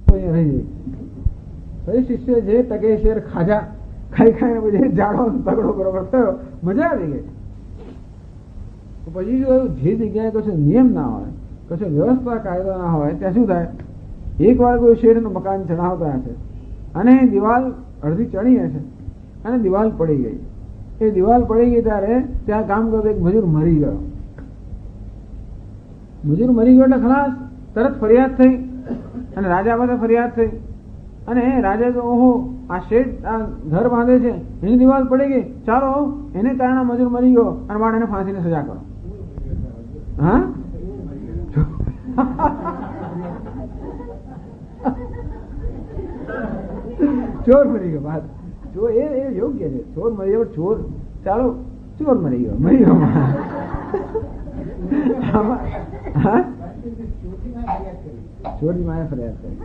તો એ રહી જાય. શિષ્ય જે ટકે શેર ખાજા ખાઈ ખાઈને પછી જાડો તગડો બરોબર થયો, મજા આવી ગઈ. પછી જો જે જગ્યાએ કશું નિયમ ના હોય, કશું વ્યવસ્થા કાયદો ના હોય, ત્યાં શું થાય? એક વાર કોઈ શેઠનું મકાન ચણાવતા હશે અને દિવાલ અડધી ચણી હશે અને દિવાલ પડી ગઈ. એ દિવાલ પડી ગઈ ત્યારે ત્યાં કામ કરતો એક મજૂર મરી ગયો. મજૂર મરી ગયો એટલે ખલાસ, તરત ફરિયાદ થઈ અને રાજા પાસે ફરિયાદ થઈ. અને રાજા તો ઓહો, આ શેઠ આ ઘર બાંધે છે, એની દિવાલ પડી ગઈ, ચાલો એને કારણે મજૂર મરી ગયો અને માટે એને ફાંસીની સજા કરો. હા, ચોર મરી ગયો. વાત જો એ યોગ્ય છે. ચોર મરી ગયો, ચોર ચાલો ચોર મરી ગયો, મરી ગયો. હા, ચોરની માએ ફરિયાદ કરી.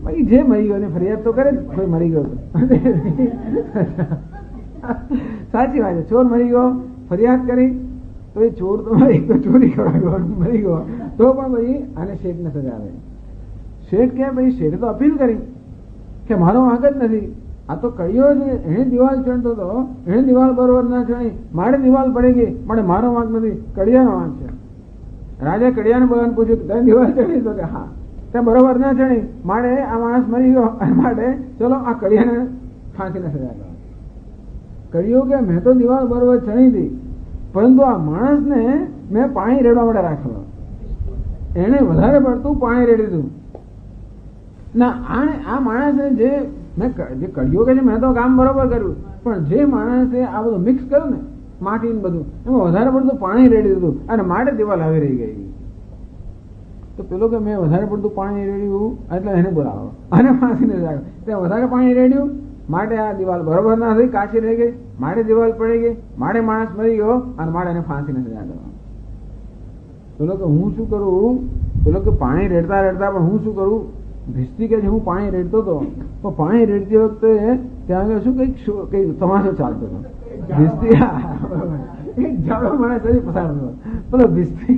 ભાઈ જે મરી ગયો ને ફરિયાદ તો કરે, કોઈ મરી ગયો તો સાચી વાત છે. ચોર મરી ગયો, ફરિયાદ કરી તો એ ચોર તો એક તો ચોરી કરવા મરી ગયો તો પણ ભાઈ આને શેઠને સજા આવે. શેઠ કે ભાઈ શેઠે તો અપીલ કરી કે મારો વાંક જ નથી, આ તો કડિયો છે, એને દિવાલ ચણતો હતો, એને દિવાલ બરોબર ના ચણી, મારે દિવાલ પડી ગઈ, મારે મારો વાંક નથી, કડિયાનો વાંક છે. રાજા કડિયાને બધાને પૂછ્યું કે તને દિવાલ ચણી? તો કે હા. ત્યાં બરોબર ના ચણી, મારે આ માણસ મરી ગયો અને માટે ચલો આ કડિયાને ફાંસીને સજા કરો. કડિયો કે મેં તો દિવાલ બરોબર ચણી હતી, પરંતુ આ માણસને મેં પાણી રેડવા માટે રાખેલો, એને વધારે પડતું પાણી રેડી દીધું ના. આ માણસે જે કડિયો કે છે મેં તો કામ બરોબર કર્યું, પણ જે માણસે આ બધું મિક્સ કર્યું ને, માટી ને બધું, એમાં વધારે પડતું પાણી રેડી દીધું અને માટે દિવાલ આવી રહી ગઈ. તો પેલો કે મેં વધારે પડતું પાણી રેડ્યું એટલે એને બોલાવો અને ફાંસીને સજા. ત્યાં વધારે પાણી રેડ્યું માટે આ દિવાલ બરોબર ના થઈ, કાચી રહી ગઈ, મારે દિવાલ પડી ગઈ, મારે માણસ મરી ગયો અને મારે એને ફાંસીને સજા કરવા. પેલો કે હું શું કરું? પેલો કે પાણી રેડતા રેડતા પણ હું શું કરું? ભીસ્તી કે હું પાણી રેડતો હતો, પણ પાણી રેડતી વખતે ત્યાં શું કઈક તમાશો ચાલતો હતો. ભીસ્તી એક જાડો માણસ પસાર થતો. પેલો ભીસ્તી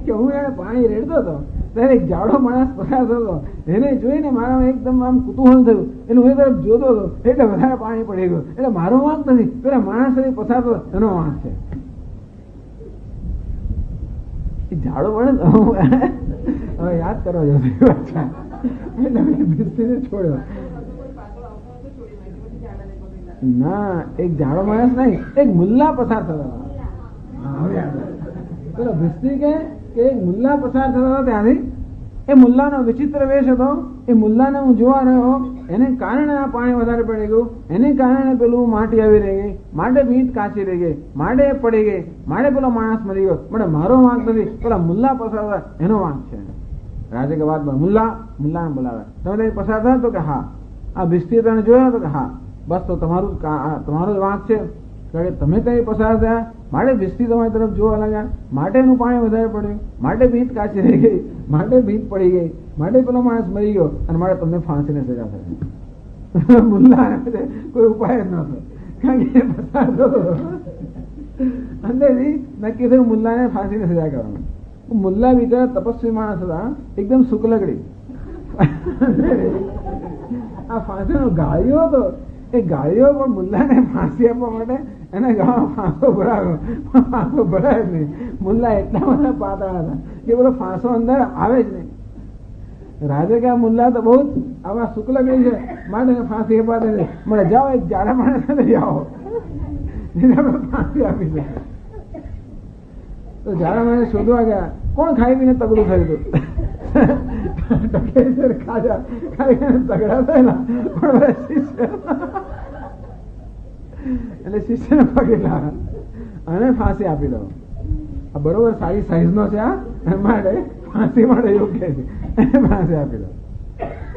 કે હું એને પાણી રેડતો હતો ત્યારે એક જાડો માણસ પસાર થતો, એને જોઈને મારામાં એકદમ આમ કુતૂહલ થયું, એટલે હું એ તરફ જોતો હતો એટલે વધારે પાણી પડી ગયું. એટલે મારો વાંક નથી, પેલા માણસ પસાર થતો એનો વાંક છે. જાડો માણસ હવે યાદ કરવા જતો એટલે છોડ્યો ના. એક જાડો માણસ નહીં, એક મુલ્લા પસાર થતા હતા. પેલો ભીસ્તી કે એક મુલ્લા પસાર થતા હતા ત્યાંથી. એ મુલ્લાનો વિચિત્ર વેશ હતો, એ મુલ્લાને હું જોવા રહ્યો, એને કારણે આ પાણી વધારે પડી ગયું, એને કારણે પેલું માટી આવી રહી ગઈ, માટે ભીંત કાચી રહી ગઈ, માટે પડી ગઈ, માટે પેલો માણસ મરી ગયો, મને મારો વાંક નથી, પેલા મુલ્લા પસાર થતા એનો વાંક છે. રાજા કે વાત મુલ્લાને બોલાવે. તમે પસાર થયા? તો કે હા. આ ભીસ્તી તને જોયો? તો કે હા. બસ તો તમારો જ વાંક છે, તમે ત્યાં પસાર થયા, માટે ભીસ્તી તમારી તરફ જોવા લાગ્યા, માટે એનું પાણી વધારે પડ્યું, માટે ભીંત કાચી રહી ગઈ, માટે ભીંત પડી ગઈ, માટે પેલો માણસ મરી ગયો અને માટે તમને ફાંસીને સજા થઈ. મુલ્લા કોઈ ઉપાય જ નતો, કારણ કે પસાર થતો અંદરથી નક્કી થયું મુલ્લાને ફાંસીને સજા કરવાનું. મુલ્લા બિચારા તપસ્વી માણસ હતા, એકદમ શુક્લગડી. આ ફાંસીનો ગાળ્યો હતો, એ ગાળ્યો પણ મુલ્લાને ફાંસી આપવા માટે એને ગાળો ફાંસો ભરાયો, ફાંસો ભરાય જ નહીં. મુલ્લા એટલા બધા પાતળા હતા કે બોલો ફાંસો અંદર આવે જ નહીં. રાજા કે આ મુલ્લા તો બહુ આવા શુક્લગડી છે, માટે ફાંસી અપાતે નહીં, મને જાઓ એક જાડા માણસ સાથે જાઓ, ફાંસી આપી છે. તો જાડા માણસ શોધવા ગયા, કોણ ખાઈ પીને તગડું થયું હતું? ખાજા ખાઈ તગડા થયેલા, પણ શિષ્ય એટલે શિષ્યને પકડેલા અને ફાંસી આપી દો. આ બરોબર સારી સાઈઝ નો છે, આ માટે ફાંસી માટે યોગ્ય છે, ફાંસી આપી દો.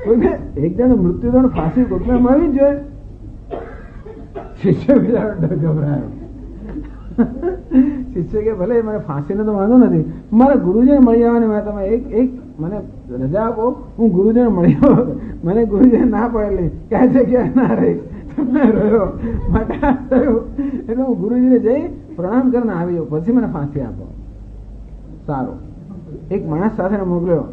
કોઈને એક જણ મૃત્યુદંડ ફાંસી કોઈને મળવી જ જોઈએ. શિષ્ય બિચારો ગભરાયો. શિષ્ય કે ભલે મને ફાંસીને તો વાંધો નથી, મારા ગુરુજીને મળી આવવાની મેં તમે એક મને રજા આપો, હું ગુરુજીને મળી આવો. મને ગુરુજીને ના પડેલી ક્યાં જગ્યાએ ના રહી રહ્યો માટે થયું, એટલે હું ગુરુજીને જઈ પ્રણામ કરીને આવી જાઉં, પછી મને ફાંસી આપો. સારું. એક માણસ સાથે મોકલ્યો,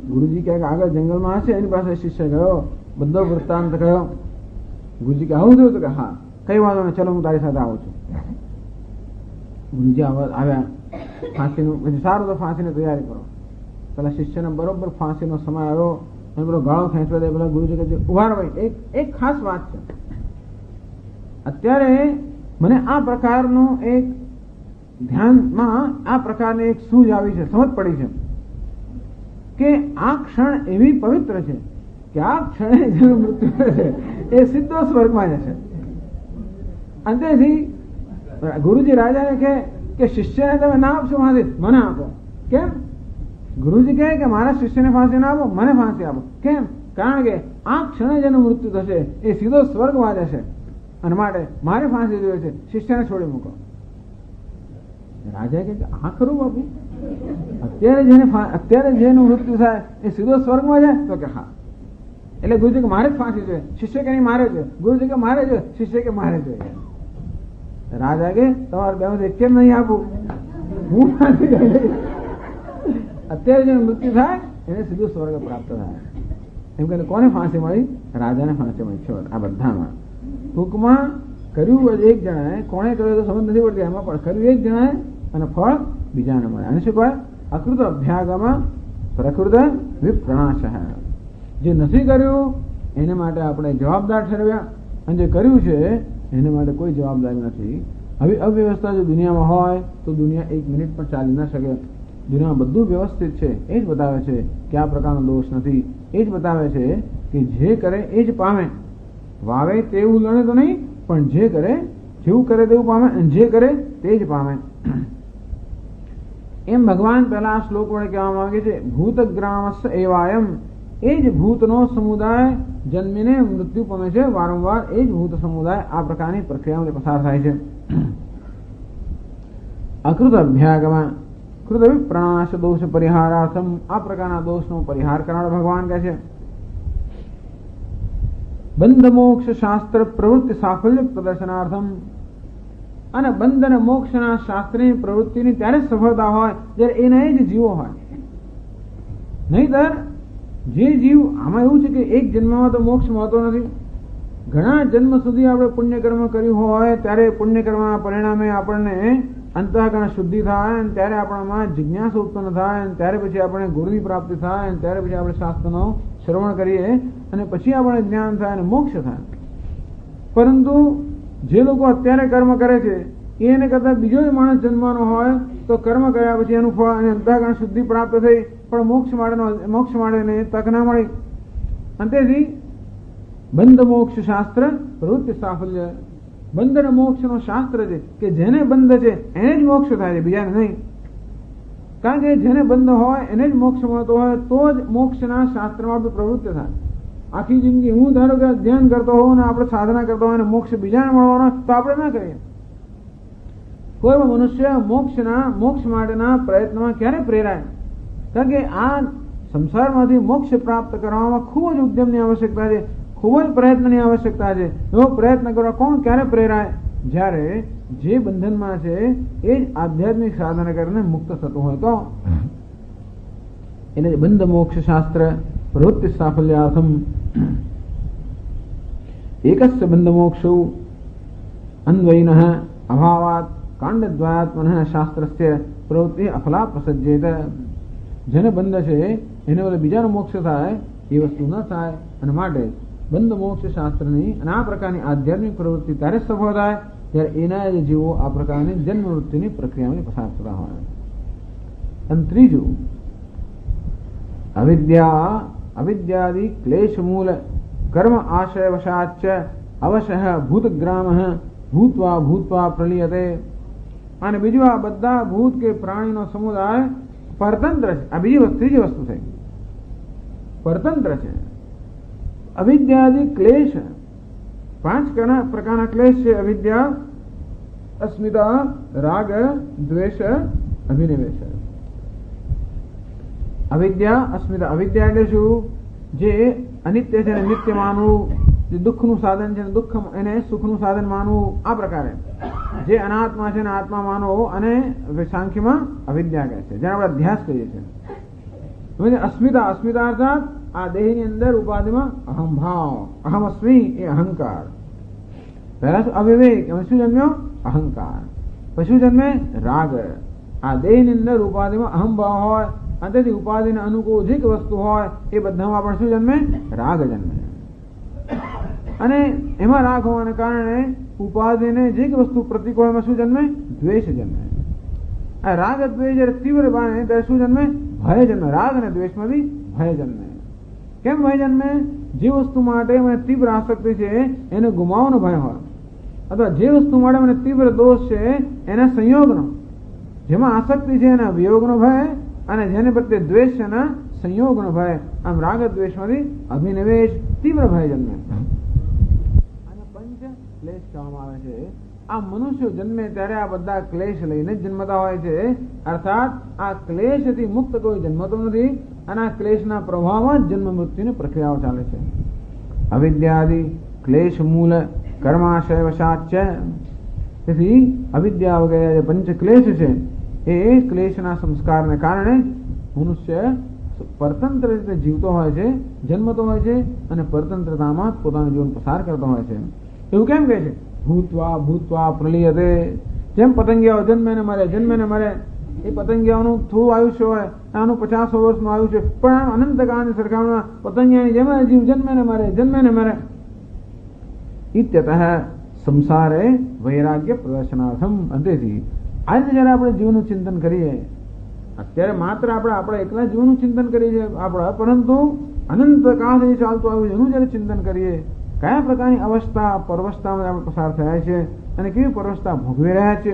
ગુરુજી કહે કે આગળ જંગલમાં હશે, એની પાસે શિષ્ય ગયો, બધો વૃત્તાંત કહ્યો. ગુરુજી કે આવું થયું તો કે હા, કઈ વાંધો નહીં, ચલો હું તારી સાથે આવું છું. ગુરુજી આવ્યા, ફાંસીનું પછી સારું તો ફાંસીની તૈયારી કરો. પેલા શિષ્યને બરોબર ફાંસીનો સમય આવ્યો અને પેલો ગાળો ખેંચવા દે. પેલા ગુરુજી કહે ઉભા રહો ભાઈ, એક ખાસ વાત છે. અત્યારે મને આ પ્રકારનું એક ધ્યાનમાં આ પ્રકારની એક સૂઝ આવી છે, સમજ પડી છે કે આ ક્ષણ એવી પવિત્ર છે કે આ ક્ષણે જેનું મૃત્યુ છે એ સીધો સ્વર્ગમાં જશે. અંતેથી ગુરુજી રાજાને કહે કે શિષ્યને તમે ના આપશો ફાંસી, મને આપો. કેમ? ગુરુજી કહે કે મારા શિષ્યને ફાંસી ના આપો, મને ફાંસી આપો. કેમ? કારણ કે આ ક્ષણે જેનું મૃત્યુ થશે એ સીધો સ્વર્ગમાં જશે અને માટે મારે ફાંસી જોઈએ છે, શિષ્યને છોડી મૂકો. રાજા કે આ ખરું બાપુ, અત્યારે જેનું મૃત્યુ થાય એ સીધો સ્વર્ગમાં જાય? તો કે હા. એટલે ગુરુજી કે મારે જ ફાંસી જોઈએ. શિષ્ય કે નહીં મારે જોઈએ. ગુરુજી કે મારે જોઈએ. શિષ્ય કે મારે જોઈએ. રાજા કે તમારે બે કેમ નહીં આપું, હું ફાંસી જોઈએ. અત્યારે જેનું મૃત્યુ થાય એને સીધું સ્વર્ગ પ્રાપ્ત થાય. એમ કે કોને ફાંસી મળી? રાજાને ફાંસી મળી છે. આ બધામાં ટૂંકમાં કર્યું એક જણાએ, કોણે કર્યું તો સમજ નથી પડતી એમાં, પણ કર્યું એક જણાએ અને ફળ બીજાને મળે. અને શું કહેવાય? અકૃત અભ્યાગમાં પ્રકૃત વિપ્રણાશ. જે નથી કર્યું એને માટે આપણે જવાબદાર ઠરવ્યા, અને જે કર્યું છે એને માટે કોઈ જવાબદારી નથી. હવે અવ્યવસ્થા જો દુનિયામાં હોય તો દુનિયા એક મિનિટ પણ ચાલી ન શકે. દુનિયામાં બધું વ્યવસ્થિત છે. એ જ બતાવે છે કે આ પ્રકારનો દોષ નથી. એ જ બતાવે છે કે જે કરે એ જ પામે. વાવે તેવું લણે તો નહીં, પણ જે કરે જેવું કરે તેવું પામે, અને જે કરે તે જ પામે. એમ ભગવાન પહેલા આ શ્લોક વડે કહેવા માંગે છે, ભૂતગ્રામસ્ય એવાયમ. એ જ ભૂતનો સમુદાય જન્મીને મૃત્યુ પામે છે. વારંવાર એ જ ભૂત સમુદાય આ પ્રકારની પ્રક્રિયામાં પસાર થાય છે. અકૃત અભ્યાગમાં કૃત વિપ્રણાશ દોષ પરિહારાર્થમ. આ પ્રકારના દોષનો પરિહાર કરનાર ભગવાન કહે છે. બંધ મોક્ષ શાસ્ત્ર પ્રવૃત્તિ સાફલ્ય પ્રદર્શનાર્થમ. અને બંધ અને મોક્ષના શાસ્ત્રની પ્રવૃત્તિની ત્યારે સફળતા હોય જ્યારે એના જ જીવો હોય. નહીતર જે જીવ, આમાં એવું છે કે એક જન્મમાં તો મોક્ષ મળતો નથી. ઘણા જન્મ સુધી આપણે પુણ્યકર્મ કર્યું હોય ત્યારે પુણ્યકર્મના પરિણામે આપણને અંતઃકરણ શુદ્ધિ થાય, અને ત્યારે આપણામાં જિજ્ઞાસા ઉત્પન્ન થાય, અને ત્યારે પછી આપણે ગુરુની પ્રાપ્તિ થાય, અને ત્યારે પછી આપણે શાસ્ત્રનો શ્રવણ કરીએ અને પછી આપણે જ્ઞાન થાય અને મોક્ષ થાય. પરંતુ જે લોકો અત્યારે કર્મ કરે છે એને કરતા બીજો માણસ જન્મવાનો હોય તો કર્મ કર્યા પછી એનું ફળ અને અંતઃકરણ શુદ્ધિ પ્રાપ્ત થઈ, પણ મોક્ષ માટેને તક ના મળી. અંતેથી બંધ મોક્ષ શાસ્ત્ર પ્રવૃત્તિ સાફલ્ય. બંધ અને મોક્ષનો શાસ્ત્ર છે કે જેને બંધ છે એને જ મોક્ષ થાય છે, બીજાને નહીં. કારણ કે જેને બંધ હોય એને જ મોક્ષ મળતો હોય તો જ મોક્ષના શાસ્ત્રમાં પ્રવૃત્તિ થાય. આખી જિંદગી હું ધારો કે ધ્યાન કરતો હોઉં ને આપણે સાધના કરતો હોય અને મોક્ષ બીજાને મળવાનો તો આપણે ના કરીએ. કોઈ પણ મનુષ્ય મોક્ષ માટેના પ્રયત્નમાં ક્યારે પ્રેરાય? કારણ કે આ સંસારમાંથી મોક્ષ પ્રાપ્ત કરવામાં ખૂબ જ ઉદ્યમની આવશ્યકતા છે, ખૂબ જ પ્રયત્નની આવશ્યકતા છે. એવો પ્રયત્ન કરવા કોણ ક્યારે પ્રેરાય? જ્યારે જે બંધનમાં છે એ જ આધ્યાત્મિક સાધના કરીને મુક્ત થતું હોય તો. એને બંધ મોક્ષ શાસ્ત્ર પ્રવૃત્તિ સાફલ્યાર્થમ. એકસ્ય બંધ મોક્ષો અન્વયિનઃ અભાવાત કાંડદ્વયાત્મનઃ શાસ્ત્રસ્ય પ્રવૃત્તિ અફલા પ્રસજ્યેત. જેને બંધ છે એને વડે બીજાનો મોક્ષ થાય એ વસ્તુ ન થાય, અને માટે બંધ મોક્ષ શાસ્ત્રની અને આ પ્રકારની આધ્યાત્મિક પ્રવૃત્તિ ત્યારે સફળ થાય ત્યારે એના જ જીવો આ પ્રકારની જન્મ મૃત્યુની પ્રક્રિયામાં પસાર થતા હોય. અને ત્રીજું, અવિદ્યાદિ ક્લેશ મૂલ કર્મ આશય વશાચ અવશ્ય ભૂતગ્રામ ભૂત્વા પ્રલિયતે. અને બીજું, આ બધા ભૂત કે પ્રાણીનો સમુદાય પરતંત્ર છે. આ ત્રીજી વસ્તુ છે, પરતંત્ર છે. અવિદ્યાદિ ક્લેશ, 5 પ્રકારના ક્લેશ છે. અવિદ્યા, અસ્મિતા, રાગ, દ્વેષ, અભિનિવેશ. અવિદ્યા, અસ્મિતા. અવિદ્યા એટલે શું? જે અનિત્ય છે એને નિત્ય માનવું, જે દુઃખનું સાધન છે દુઃખ એને સુખનું સાધન માનવું, આ પ્રકારે. જે અનાત્મા છે એને આત્મા માનવો, અને સાંખ્યમાં અવિદ્યા કહે છે, જેને આપણે અધ્યાસ કહીએ છીએ. અસ્મિતા, અસ્મિતા અર્થાત આ દેહની અંદર ઉપાધિમાં અહમ ભાવ, અહમ અસ્મિ એ અહંકાર. પહેલા શું અવિવેક, એમાં શું જન્મ્યો? અહંકાર. પછી શું જન્મે? રાગ. આ દેહની અંદર ઉપાધિમાં અહમ ભાવ હોય અને તેથી ઉપાધિને અનુકૂળ જે વસ્તુ હોય એ બધામાં પણ શું જન્મે? રાગ જન્મે. અને એમાં રાગ હોવાને કારણે ઉપાધિને જે વસ્તુ પ્રતિક હોય એમાં શું જન્મે? દ્વેષ જન્મે. આ રાગ દ્વેષ જયારે તીવ્ર બને ત્યારે શું જન્મે? ભય જન્મે. રાગ અને દ્વેષમાંથી ભય જન્મે. કેમ ભય જન્મે? જે વસ્તુ માટે મને તીવ્ર આસક્તિ છે એને ગુમાવવાનો ભય હોય, અથવા જે વસ્તુ માટે મને તીવ્ર દોષ છે એના સંયોગનો, જેમાં આસક્તિ છે એના વિયોગનો ભય, અને જેને પ્રત્યે દ્વેષ છે એના સંયોગનો ભય. આમ રાગ દ્વેષમાંથી અભિનિવેશ તીવ્ર ભય જન્મે. અને પંચ ક્લેશ કહેવામાં આવે છે. આ મનુષ્ય જન્મે ત્યારે આ બધા ક્લેશ લઈને જ જન્મતા હોય છે. અર્થાત આ ક્લેશથી મુક્ત કોઈ જન્મતો નથી, અને આ ક્લેશના પ્રભાવમાં જ જન્મ મૃત્યુની પ્રક્રિયાઓ ચાલે છે. અવિદ્યાદિ ક્લેશ મૂળ કર્માશય વશાત છે. તેથી અવિદ્યા વગેરે જે પંચ ક્લેશ છે એ ક્લેશના સંસ્કારને કારણે મનુષ્ય પરતંત્ર રીતે જીવતો હોય છે, જન્મતો હોય છે, અને પરતંત્રતામાં જ પોતાનું જીવન પસાર કરતો હોય છે. એવું કેમ કહે છે? ભૂતવા ભૂતવા પ્રલિયતે. જેમ પતંગિયાઓ જન્મે ને મરે, જન્મે ને મરે. એ પતંગિયાઓનું થોડું આયુષ્ય હોય, આનું 50 વર્ષનું આયુષ્ય, પણ અનંત કાળની સરખામણીમાં પતંગિયાની જેમ જીવ જન્મે ને મરે, જન્મે ને મરે. ઇત્યતઃ સંસારે વૈરાગ્ય પ્રદર્શનાર્થમ. અંતેથી આ રીતે જયારે આપણે જીવનનું ચિંતન કરીએ, અત્યારે માત્ર આપણે એકલા જીવનનું ચિંતન કરીએ છીએ આપણા, પરંતુ અનંત કાળથી ચાલતું આવ્યું એનું જયારે ચિંતન કરીએ, કયા પ્રકારની અવસ્થા પરવસ્થામાં આપણે પસાર થયા છે અને કેવી પરવસ્થા ભોગવી રહ્યા છે,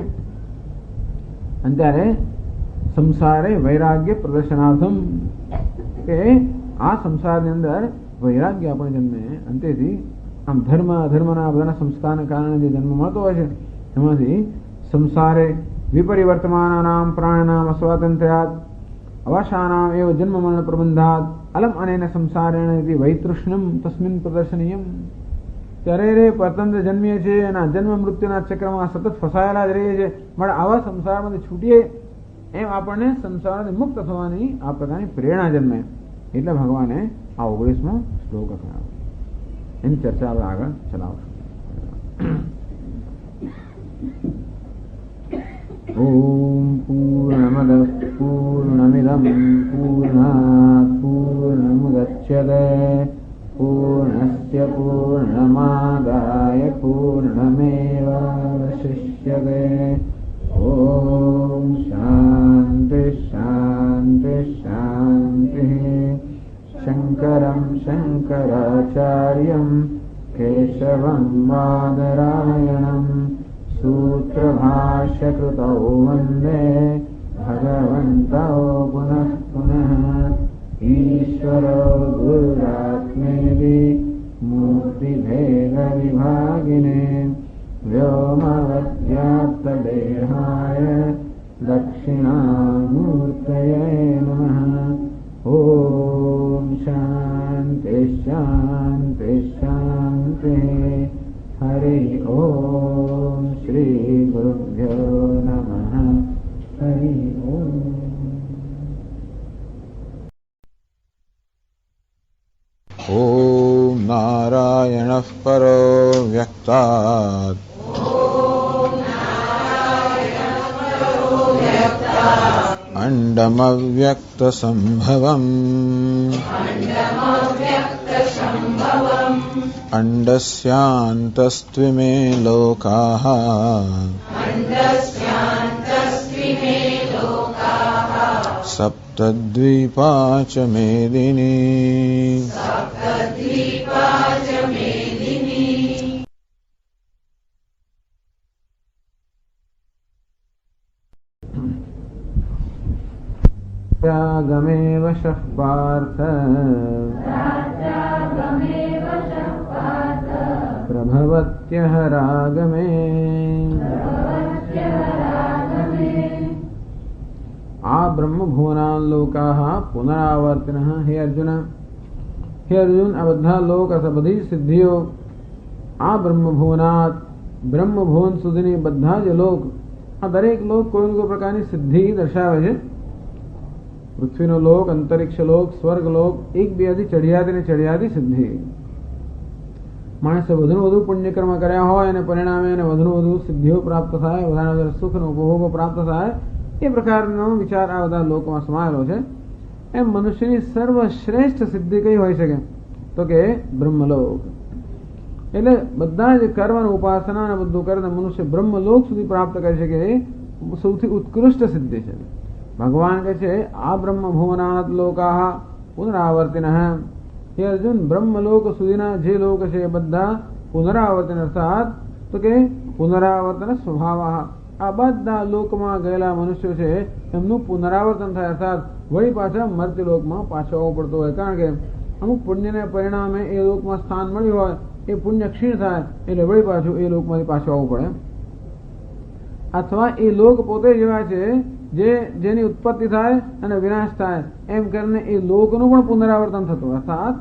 અને ત્યારે સંસારે વૈરાગ્ય પ્રદર્શનાર્થમ, કે આ સંસારની અંદર વૈરાગ્ય આપણે જન્મે. અંતેથી આમ ધર્મના બધાના સંસ્કારને કારણે જે જન્મ મળતો હોય છે એમાંથી સંસારે વિપરિવર્તમાનાનામ પ્રાણનામ અસ્વાતંત્ર્યાત અવાસાનામ એવ જન્મ મરણ પ્રબંધાત અલમ અનેન સંસારેણ વૈતૃષ્ણમ તસ્મિન પ્રદર્શનીયમ. ત્યારે પરતંત્ર જન્મીએ છીએ અને જન્મ મૃત્યુના ચક્રમાં સતત ફસાયેલા જ રહીએ છીએ. મળે આવા સંસારમાંથી છૂટીએ એમ આપણને સંસારથી મુક્ત થવાની આ પ્રકારની પ્રેરણા જન્મે. એટલે ભગવાને આ 19મો શ્લોક અપાયો. એની ચર્ચા આપણે આગળ ચલાવશું. ઓમ પૂર્ણમદ પૂર્ણમિદમ પૂર્ણાત પૂર્ણમુદચ્યતે પૂર્ણસ્ય પૂર્ણમાદાય પૂર્ણમેવાવશિષ્યતે. ઓમ શાંતિ શાંતિ શાંતિ. શંકરં શંકરાચાર્યં કેશવં બાદરાયણં સૂત્રભાષ્યકૃતૌ વંદે ભગવन्तौ પુનઃ પુનઃ. ઈશ્વરો ગુરુરાત્મેતિ મૂર્તિભેદવિભાગિને વ્યોમવદ્વ્યાપ્તદેહાય દક્ષિણામૂર્તયે નમઃ. ઓમ શાંતિ શાંતિ શાંતિ. હરિ ઓમ. શ્રી ગુરુભ્યો નમઃ. હરિ ઓમ. ઓમ નારાયણઃ પરો વ્યક્તાત અંડમવ્યક્તસંભવम् અંડસ્યાन्तસ્ત્વિમે લોકાઃ સપ્તદ્વીપા ચ મેદિની. ત્યાગમેવ શઃ પાર્થ પ્રભવત્યઃ રાગમે. આ બ્રહ્મભુવના લોકાઃ પુનરાવર્તિનઃ. હે અર્જુન, આ બધા લોક અથવા બધી સિદ્ધિઓ આ બ્રહ્મભુવનાત, બ્રહ્મભુવન સુધીની બધા જ લોક, આ દરેક લોક કોઈ કોઈ પ્રકારની સિદ્ધિ દર્શાવે છે. પૃથ્વીનો લોક, અંતરિક્ષ લોક, સ્વર્ગ લોક, એક બેથી ચડિયાતી ને ચડિયાતી સિદ્ધિ. માણસે વધુ વધુ પુણ્યકર્મ કર્યા હોય અને પરિણામે એને વધુ વધુ સિદ્ધિઓ પ્રાપ્ત થાય, વધારે વધારે સુખનો ઉપભોગો પ્રાપ્ત થાય, એ પ્રકારનો વિચાર આ બધા લોકમાં સમાયેલો છે. એમ મનુષ્યની સર્વશ્રેષ્ઠ સિદ્ધિ કઈ હોઈ શકે? તો કે બ્રહ્મલોક. એટલે બધા જ કર્મ ઉપાસના અને બધું કરીને મનુષ્ય બ્રહ્મલોક સુધી પ્રાપ્ત કરી શકે એ સૌથી ઉત્કૃષ્ટ સિદ્ધિ છે. ભગવાન કહે છે આ બ્રહ્મ ભુવનાત લોકાહ પુનરાવર્તિનઃ. હે અર્જુન, બ્રહ્મલોક સુધીના જે લોક છે એ બધા પુનરાવર્તન અર્થાત તો કે પુનરાવર્તન સ્વભાવ. આ બધા લોકમાં ગયેલા મનુષ્યો છે એમનું પુનરાવર્તન થાય, અર્થાત વળી પાછા મર્ત્ય લોકમાં પાછો આવવું પડતું હોય. કારણ કે અમુક પુણ્યને પરિણામે એ લોકમાં સ્થાન મળ્યું હોય, એ પુણ્ય ક્ષીણ થાય એટલે વળી પાછું એ લોકમાંથી પાછું આવવું પડે. અથવા એ લોક પોતે જેવા છે જેની ઉત્પત્તિ થાય અને વિનાશ થાય, એમ કરીને એ લોકનું પણ પુનરાવર્તન થતું. અર્થાત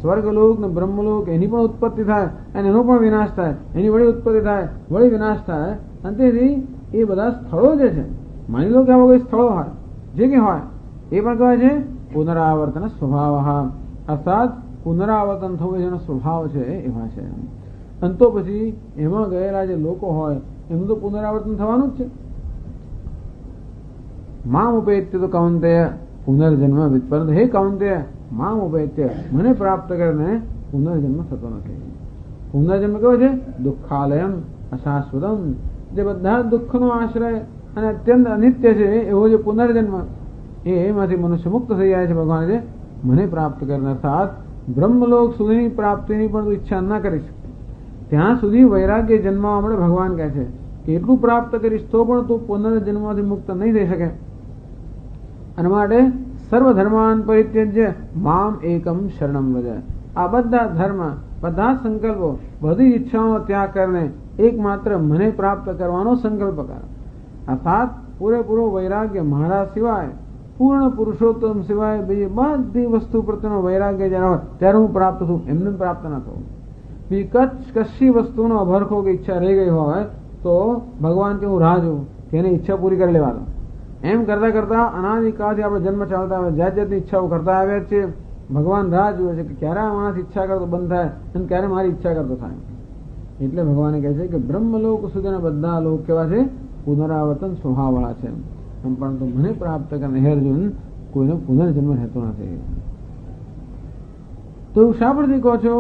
સ્વર્ગલોક ને બ્રહ્મલોક એની પણ ઉત્પત્તિ થાય અને એનો પણ વિનાશ થાય, એની વળી ઉત્પત્તિ થાય, વળી વિનાશ થાય. અને તેથી એ બધા સ્થળો જે છે, માની લો કે આવા કોઈ સ્થળો હોય, જે કે હોય એ પણ કહેવાય છે પુનરાવર્તન સ્વભાવ. અર્થાત પુનરાવર્તન થવું જેનો સ્વભાવ છે એવા છે. અને તો પછી એમાં ગયેલા જે લોકો હોય એમનું તો પુનરાવર્તન થવાનું જ છે. મામ ઉપેત્ય તો કૌંતેય પુનર્જન્મ વિત્પન્ન. હે કૌંતેય, મામ ઉપેત્ય, મને પ્રાપ્ત કરીને પુનર્જન્મ થતો નથી. પુનર્જન્મ કેવો છે? દુઃખાલયમ અશાશ્વતમ. જે બધા દુઃખનો આશ્રય અને અત્યંત અનિત્ય છે એવો જે પુનર્જન્મ, એમાંથી મનુષ્ય મુક્ત થઈ જાય છે. ભગવાન છે મને પ્રાપ્ત કરીને. અર્થાત બ્રહ્મલોક સુધીની પ્રાપ્તિની પણ ઈચ્છા ન કરીશ, ત્યાં સુધી વૈરાગ્ય જન્મવા માટે ભગવાન કહે છે કે એટલું પ્રાપ્ત કરીશ તો પણ તું પુનર્જન્મથી મુક્ત નહીં થઈ શકે. અને માટે સર્વ ધર્માન પરિત્યજ્ય મામ એકમ શરણમ વ્રજ. આ બધા ધર્મ, બધા સંકલ્પો, બધી ઈચ્છાઓ ત્યાગ કરીને એકમાત્ર મને પ્રાપ્ત કરવાનો સંકલ્પ કર. અર્થાત પૂરેપૂરો વૈરાગ્ય મારા સિવાય, પૂર્ણ પુરુષોત્તમ સિવાય બીજી બધી વસ્તુ પ્રત્યેનો વૈરાગ્ય જ્યારે હોય ત્યારે હું પ્રાપ્ત થઉં, એમને પ્રાપ્ત ન થવું. બીજી કશી વસ્તુનો અભરખો કે ઈચ્છા રહી ગઈ હોય તો ભગવાન કે હું રાહ જોઉં કે એની ઈચ્છા પૂરી કરી લેવા દો. એમ કરતા કરતા અનાદિકાળથી આપણે જન્મ ચાલતા આવે, જાત જાતની ઈચ્છાઓ કરતા આવ્યા છે. ભગવાન રાહ જુએ છે કે ક્યારે આ માણસ ઈચ્છા કરતો બંધ થાય અને ક્યારે મારી ઈચ્છા કરતો થાય. એટલે ભગવાને કહે છે કે બ્રહ્મલોક સુધીના બધા લોક કેવા છે? પુનરાવર્તન સ્વભાવવાળા છે. પરંતુ મને પ્રાપ્ત કરીને હે અર્જુન કોઈનો પુનર્જન્મ રહેતો નથી. તો શા પરથી કહો છો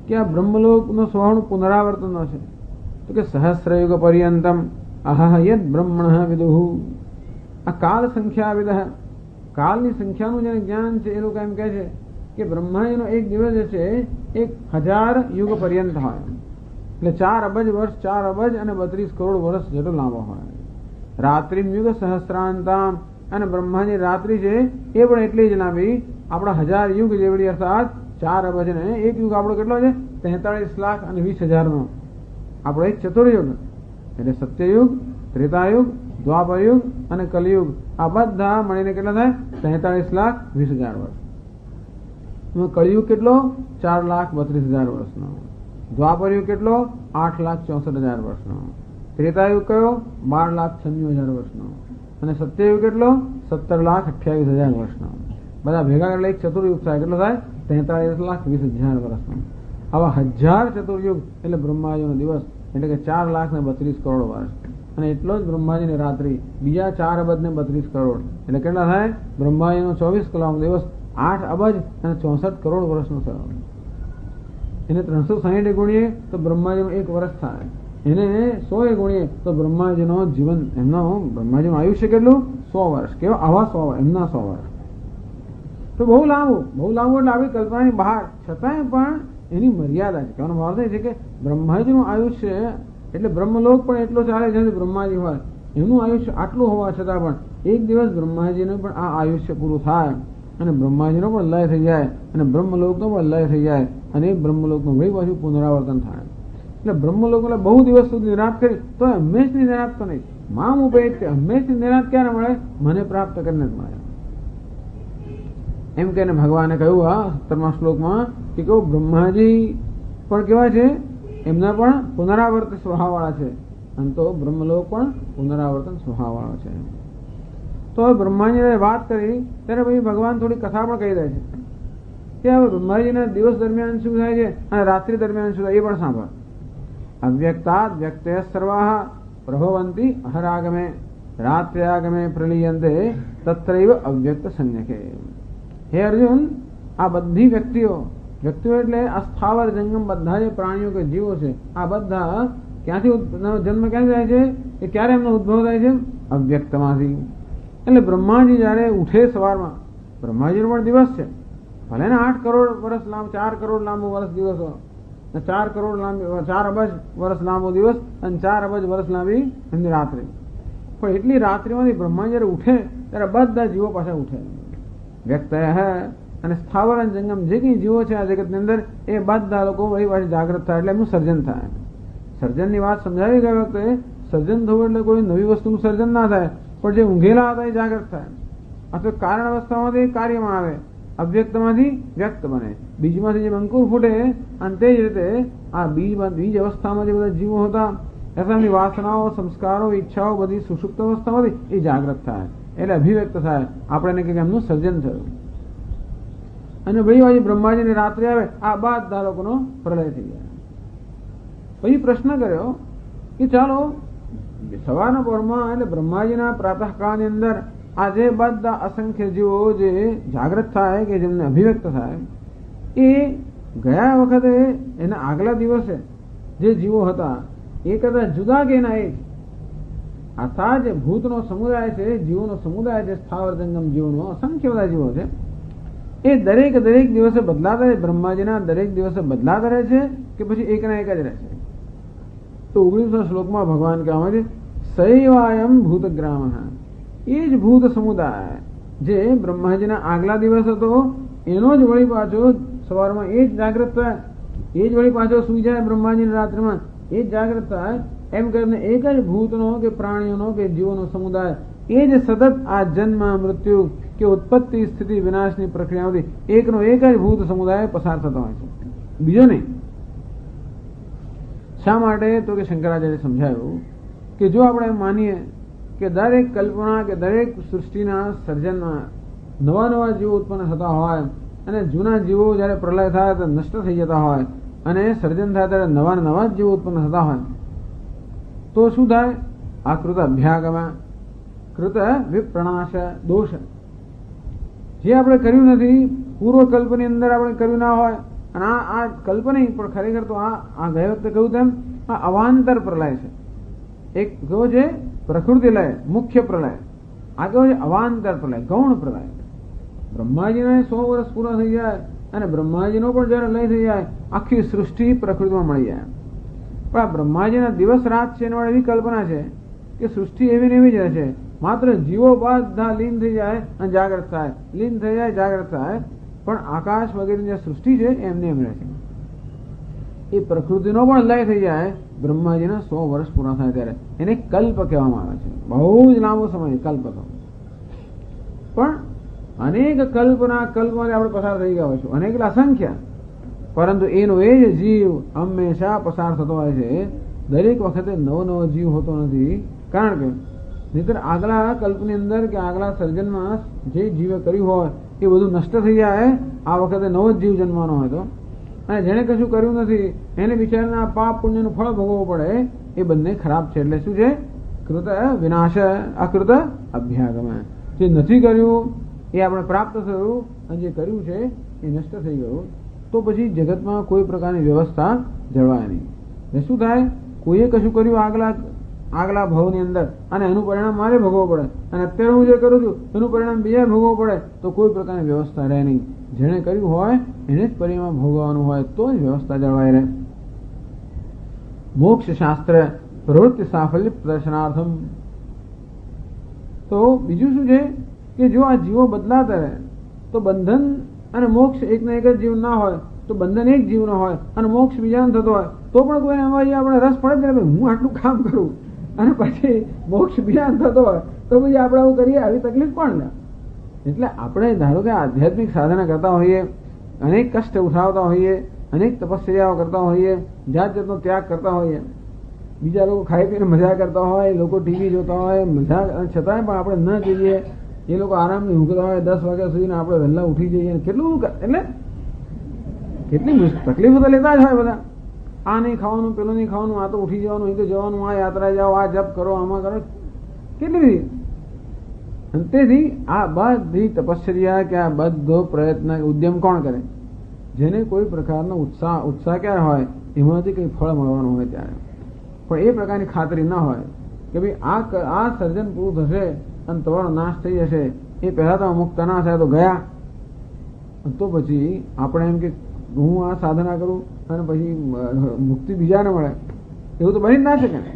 કે આ બ્રહ્મલોકનો સ્વભાવનું પુનરાવર્તનનો છે? તો કે સહસ્રયુગ પર્યંતમ અહહ યદ બ્રહ્મણ વિદુહુ. આ કાલ સંખ્યા વિદ, કાલની સંખ્યાનું જેને જ્ઞાન છે એ લોકો એમ કહે છે કે બ્રહ્માજીનો એક દિવસ જે છે 1000 યુગ પર્યંત હોય, એટલે 4 અબજ વર્ષ, 4 અબજ અને 32 કરોડ વર્ષ જેટલો લાંબો હોય. રાત્રિ યુગ સહસ્રાંતામ, અને બ્રહ્માની રાત્રિ છે એ પણ એટલી જ લાંબી, આપણા 1000 યુગ જેવડી. અર્થાત 4 અબજ ને એક યુગ આપણો કેટલો છે? 43,20,000 આપણો એક ચતુર્યુગ. એટલે સત્યયુગ, ત્રેતાયુગ, દ્વાપરયુગ અને કલયુગ આ બધા મળીને કેટલા થાય? 43,20,000 વર્ષ. કળિયુગ કેટલો? 4,32,000 વર્ષનો. દ્વાપરયુગ કેટલો? 8,64,000 વર્ષનો. ત્રેતાયુગ કયો? 12,96,000 વર્ષનો. અને સત્યયુગ કેટલો? 17,28,000 વર્ષનો. બધા ભેગા એટલે એક ચતુર્યુગ થાય. કેટલો થાય? 43,20,000 વર્ષનો. આવા 1000 ચતુર્યુગ એટલે બ્રહ્માજીનો દિવસ, એટલે કે 4,32 કરોડ વર્ષ. અને એટલો જ બ્રહ્માજીની રાત્રિ, બીજા 4 અબજ ને 32 કરોડ, એટલે કેટલા થાય? બ્રહ્માજીનો 24 કલાકનો દિવસ 8 અબજ અને 64 કરોડ વર્ષનો થયો. એને 360 ગુણીએ તો બ્રહ્માજીનું 1 વર્ષ થાય. એને 100 ગુણીએ તો બ્રહ્માજીનો જીવન, એમનો બ્રહ્માજીનું આયુષ્ય કેટલું? 100 વર્ષ. કેવા? આવા 100 વર્ષ, એમના 100 વર્ષ. તો બહુ લાંબુ એટલે આપણી કલ્પનાની બહાર, છતાંય પણ એની મર્યાદા છે. કહેવાનો ભાવ એ છે કે બ્રહ્માજીનું આયુષ્ય એટલે બ્રહ્મલોક પણ એટલો ચાલે છે બ્રહ્માજી હોય એનું આયુષ્ય આટલું હોવા છતાં પણ એક દિવસ બ્રહ્માજીનું પણ આ આયુષ્ય પૂરું થાય અને બ્રહ્માજીનો પણ લય થઈ જાય અને બ્રહ્મલોકનો પણ લય થઈ જાય અને એ બ્રહ્મલોકનું વળી પાછું પુનરાવર્તન થાય. એટલે બ્રહ્મલોક એટલે બહુ દિવસ સુધી નિરાશ કરી તો હંમેશની નિરાશ તો નહીં. મામ ઉપેત્ય, હંમેશની નિરાશ ક્યારે મળે? મને પ્રાપ્ત કરીને જ મળે. એમ કહીને ભગવાને કહ્યું આ 17મા શ્લોકમાં કે કેવું બ્રહ્માજી પણ કેવા છે? એમના પણ પુનરાવર્તન સ્વભાવવાળા છે. અને તો બ્રહ્મલોક પણ પુનરાવર્તન સ્વભાવવાળો છે. તો તો બ્રહ્માજીને વાત કરી ત્યારે પછી ભગવાન થોડી કથા પણ કહી દે છે કે હવે બ્રહ્માજીના દિવસ દરમિયાન શું થાય છે અને રાત્રિ દરમિયાન શું થાય એ પણ સાંભળ. અવ્યક્તાદ વ્યક્તય સર્વાહ પ્રભવંતી અહરાગમે રાત્ર્યાગમે પ્રલીયંતે તત્રૈવ અવ્યક્ત સંજ્ઞકે. હે અર્જુન, આ બધી વ્યક્તિઓ એટલે આ સ્થાવર જંગમ બધા જે પ્રાણીઓ કે જીવો છે આ બધા ક્યાંથી જન્મ ક્યાંથી થાય છે એ ક્યારે એમનો ઉદ્ભવ થાય છે? અવ્યક્તમાંથી. એટલે બ્રહ્માજી જયારે ઉઠે સવારમાં, બ્રહ્માજીનો પણ દિવસ છે, ભલે ને 8 કરોડ વર્ષ લાંબો, 4 કરોડ લાંબો વર્ષ દિવસ, 4 કરોડ લાંબી 4 અબજ વર્ષ લાંબો દિવસ અને 4 અબજ વર્ષ લાંબી એમની રાત્રિ. પણ એટલી રાત્રિમાંથી બ્રહ્મા જયારે ઉઠે ત્યારે બધા જીવો પાછા ઉઠે. વ્યક્ત અને સ્થાવર અને જંગમ જે કઈ જીવો છે આ જગતની અંદર એ બધા લોકો વળી પાછી જાગૃત થાય એટલે એમનું સર્જન થાય. સર્જનની વાત સમજાવી ગયા વખતે સર્જન થવું એટલે કોઈ નવી વસ્તુનું સર્જન ના થાય, પણ જે ઊંઘેલા હતા એ જાગૃત થાય. અથવા કારણ અવસ્થામાંથી કાર્યમાં આવે, અવ્યક્તમાંથી વ્યક્ત બને, બીજમાંથી જે અંકુર ફૂટે અને તે જ રીતે આ બીજ અવસ્થામાં જે બધા જીવો હતા એમની વાસનાઓ, સંસ્કારો, ઈચ્છાઓ બધી સુષુપ્ત અવસ્થામાંથી એ જાગૃત થાય એટલે અભિવ્યક્ત થાય. આપણે કહીએ એમનું સર્જન થયું. અને ભાઈ બ્રહ્માજીની રાત્રિ આવે આ બધા લોકોનો પ્રલય થઈ જાય. પછી પ્રશ્ન કર્યો કે ચાલો સવારના પરમાં એટલે બ્રહ્માજીના પ્રાતઃકાળની અંદર આ જે બધા અસંખ્ય જીવો જે જાગૃત થાય કે જેમને અભિવ્યક્ત થાય એ ગયા વખતે એના આગલા દિવસે જે જીવો હતા એ કદાચ જુદા કે એના એ આ જે ભૂતનો સમુદાય છે, જીવોનો સમુદાય છે, સ્થાવર જંગમ જીવોનો અસંખ્ય બધા જીવો છે એ દરેક દિવસે બદલાતા રહે. બ્રહ્માજીના દરેક દિવસે બદલાતા રહે છે કે પછી એકના એક જ રહે છે? તો 19 શ્લોકમાં ભગવાન કહેવામાં છે સૈવાયમ ભૂતગ્રામ, એ જ ભૂત સમુદાય જે બ્રહ્માજીના આગલા દિવસ હતો એનો જ વળી પાછો સવારમાં એ જ જાગૃત થાય, એ જ વળી પાછો સુઈ જાય બ્રહ્માજીની રાત્રિમાં એ જ જાગૃત થાય. એમ કરીને એક જ ભૂતનો કે પ્રાણીઓનો કે જીવોનો સમુદાય એ જ સતત આ જન્મ મૃત્યુ કે ઉત્પત્તિ સ્થિતિ વિનાશની પ્રક્રિયામાંથી એકનો એક જ ભૂત સમુદાય પસાર થતો હોય છે, બીજો નહીં. શા માટે? તો કે શંકરાચાર્ય સમજાયું કે જો આપણે માનીએ કે દરેક કલ્પના કે દરેક સૃષ્ટિના સર્જનમાં નવા જીવો ઉત્પન્ન થતા હોય અને જૂના જીવો જયારે પ્રલય થાય તો નષ્ટ થઈ જતા હોય અને સર્જન થાય ત્યારે નવા જ જીવો ઉત્પન્ન થતા હોય તો શું થાય? આ કૃત અભ્યાગમ કૃત વિપ્રણાશ દોષ. જે આપણે કર્યું નથી પૂર્વ કલ્પની અંદર આપણે કર્યું ના હોય અને આ કલ્પ નહીં પણ ખરેખર તો આ ગયા વખતે કહ્યું તેમ આ અવાંતર પ્રલય છે. એક કયો છે પ્રકૃતિ લય મુખ્ય પ્રલય, આ કયો છે અવાંતર પ્રલય ગૌણ પ્રલય. બ્રહ્માજીને 100 વર્ષ પૂરા થઈ જાય અને બ્રહ્માજીનો પણ જયારે લય થઈ જાય આખી સૃષ્ટિ પ્રકૃતિમાં મળી જાય. પણ આ બ્રહ્માજીના દિવસ રાત છે એની એવી કલ્પના છે કે સૃષ્ટિ એવી ને એવી જ રહેશે, માત્ર જીવો બધા લીન થઈ જાય અને જાગૃત થાય, લીન થઈ જાય જાગૃત થાય, પણ આકાશ વગેરેની જે સૃષ્ટિ છે એમને એમ રહે છે. એ પ્રકૃતિનો પણ લય થઈ જાય બ્રહ્માજીના 100 વર્ષ પૂરા થાય ત્યારે એને કલ્પ કહેવામાં આવે છે. બહુ જ લાંબો સમય કલ્પ હતો. પણ અનેક કલ્પમાંથી આપણે પસાર થઈ ગયા હોય છે, અનેક એટલે અસંખ્ય, પરંતુ એનો એ જ જીવ હંમેશા પસાર થતો હોય છે. દરેક વખતે નવો જીવ હોતો નથી, કારણ કે નહીતર આગલા કલ્પની અંદર કે આગલા સર્જનમાં જે જીવે કર્યું હોય એ બધું નષ્ટ થઈ જાય, આ વખતે નવો જીવ જન્મવાનો હોય તો, અને જેને કશું કર્યું નથી એને બિચારાના પાપ પુણ્યનું ફળ ભોગવવું પડે, એ બંને ખરાબ છે. એટલે શું છે? કૃત વિનાશ અકૃત અભ્યાગમ. જે નથી કર્યું એ આપણે પ્રાપ્ત થયું અને જે કર્યું છે એ નષ્ટ થઈ ગયું, તો પછી જગતમાં કોઈ પ્રકારની વ્યવસ્થા જળવાય નહીં. એ શું થાય? કોઈએ કશું કર્યું આગલા ભાવની અંદર અને એનું પરિણામ મારે ભોગવવું પડે, અને અત્યારે હું જે કરું છું એનું પરિણામ બીજા ભોગવવું પડે, તો કોઈ પ્રકારની વ્યવસ્થા રહે નહીં. જેણે કર્યું હોય એને જ પરિણામ ભોગવવાનું હોય તો જ વ્યવસ્થા જળવાઈ રહે. મોક્ષ શાસ્ત્ર પ્રવૃત્તિ સાફલ્ય પ્રદર્શનાર્થમ. તો બીજું શું છે કે જો આ જીવો બદલાતા રહે તો બંધન અને મોક્ષ એકના એક જ જીવ ના હોય તો બંધન એક જીવનો હોય અને મોક્ષ બીજાનો થતો હોય તો પણ કોઈ એમાં આપણે રસ પડે જ નહીં. હું આટલું કામ કરું અને પછી મોક્ષ બીજાનો થતો હોય તો પછી આપણે આવું કરીએ, આવી તકલીફ કોણ લે? એટલે આપણે ધારો કે આધ્યાત્મિક સાધના કરતા હોઈએ, અનેક કષ્ટ ઉઠાવતા હોઈએ, અનેક તપસ્યાઓ કરતા હોઈએ, જાત જાતનો ત્યાગ કરતા હોઈએ, બીજા લોકો ખાઈ પીને મજા કરતા હોય, લોકો ટીવી જોતા હોય, મજા છતાંય પણ આપણે ન જઈએ એ લોકો આરામથી ઊંઘતા હોય 10 વાગ્યા સુધી, આપણે વહેલા ઉઠી જઈએ. કેટલું એટલે કેટલી તકલીફો તો લેતા જ હોય બધા. આ નહીં ખાવાનું, પેલું નહીં ખાવાનું, આ તો ઉઠી જવાનું, અહીં તો જવાનું, આ યાત્રા જાઓ, આ જપ કરો, આમાં કરો, કેટલી બધી. તેથી આ બધી તપશ્ચર્યા કે આ બધો પ્રયત્ન ઉદ્યમ કોણ કરે? જેને કોઈ પ્રકારનો ઉત્સાહ ક્યારે હોય, એમાંથી કંઈ ફળ મળવાનું હોય ત્યારે. પણ એ પ્રકારની ખાતરી ના હોય કે ભાઈ આ સર્જન પૂરું થશે અને તમારો નાશ થઈ જશે, એ પહેલા તો મુક્ત ના થાય તો ગયા. તો પછી આપણે એમ કે હું આ સાધના કરું અને પછી મુક્તિ બીજાને મળે, એવું તો બની જ ના શકે ને.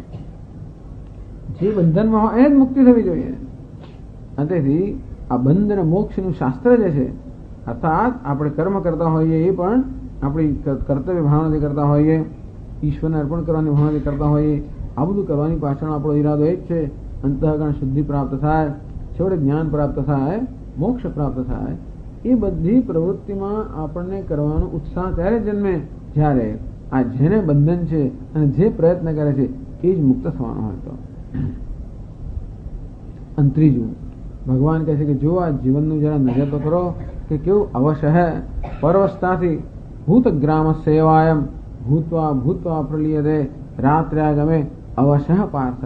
જે બંધનમાં હોય એને જ મુક્તિ થવી જોઈએ. અને તેથી આ બંધ અને મોક્ષનું શાસ્ત્ર જે છે, અર્થાત આપણે કર્મ કરતા હોઈએ એ પણ આપણી કર્તવ્ય ભાવનાથી કરતા હોઈએ, ઈશ્વરને અર્પણ કરવાની ભાવનાથી કરતા હોઈએ. આ બધું કરવાની પાછળ આપણો ઈરાદો એ જ છે, અંતઃકરણ શુદ્ધિ પ્રાપ્ત થાય, છેવટે જ્ઞાન પ્રાપ્ત થાય, મોક્ષ પ્રાપ્ત થાય. એ બધી પ્રવૃત્તિમાં આપણને કરવાનો ઉત્સાહ ત્યારે જન્મે જ્યારે આ જેને બંધન છે અને જે પ્રયત્ન કરે છે એ જ મુક્ત થવાનો હોય તો. અને ત્રીજું, ભગવાન કહે છે કે જો આ જીવનનું જરા નજર તો કરો કે કેવું અવશ્ય પરવસ્તાથી ભૂતગ્રામ સેવાયમ ભૂતવા ભૂતવા પ્રલિયતે રાત્ર્યાગમે અવશ્ય પાર્થ.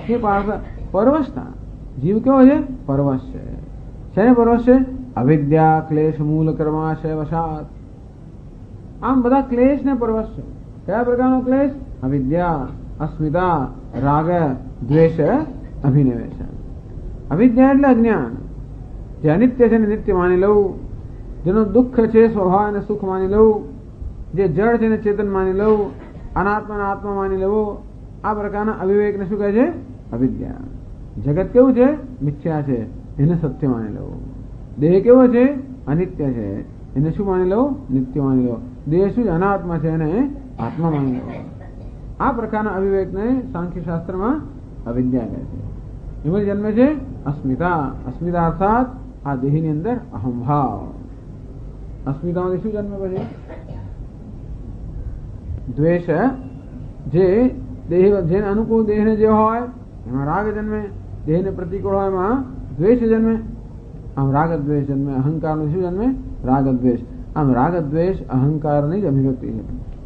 એ પાર્થ પરવસતા જીવ કેવો છે? પરવશ છે. શેને પરવશ છે? અવિદ્યા ક્લેશ મૂલ કર્માશય વશાત. આમ બધા ક્લેશ ને પરવશ છે. કયા પ્રકારનો ક્લેશ? અવિદ્યા, અસ્મિતા, રાગ, દ્વેષ, અભિનિવેશ. અવિદ્યા એટલે અજ્ઞાન. જે અનિત્ય છે ને નિત્ય માની લઉં, જેનો દુઃખ છે સ્વભાવ અને સુખ માની લઉં, જે જળ છે ને ચેતન માની લઉં, અનાત્મા ને આત્મા માની લેવો, આ પ્રકારના અવિવેકને શું કહે છે? અવિદ્યા. જગત કેવું છે? મિથ્યા છે, એને સત્ય માની લેવું. દેહ કેવો છે? અનિત્ય છે, એને શું માની લો? નિત્ય માની લો. દેહ શું? અનાત્મા છે, એને આત્મા માની લો. આ પ્રકારના અવિવેકને સાંખ્ય શાસ્ત્રમાં અવિદ્યા કહે છે. એમાં જન્મે છે અસ્મિતા. અસ્મિતા અર્થાત આ દેહની અંદર અહંભાવ. અસ્મિતામાંથી શું જન્મે? પછી દ્વેષ. જે જેને અનુકૂળ દેહને જે હોય એમાં રાગ જન્મે, દેહને પ્રતિકૂળ હોય એમાં દ્વેષ જન્મે. આમ રાગ દ્વેષ જન્મે. અહંકારનું શું જન્મે? રાગ દ્વેષ. આમ રાગ દ્વેષ અહંકારની જ અભિવ્યક્તિ છે.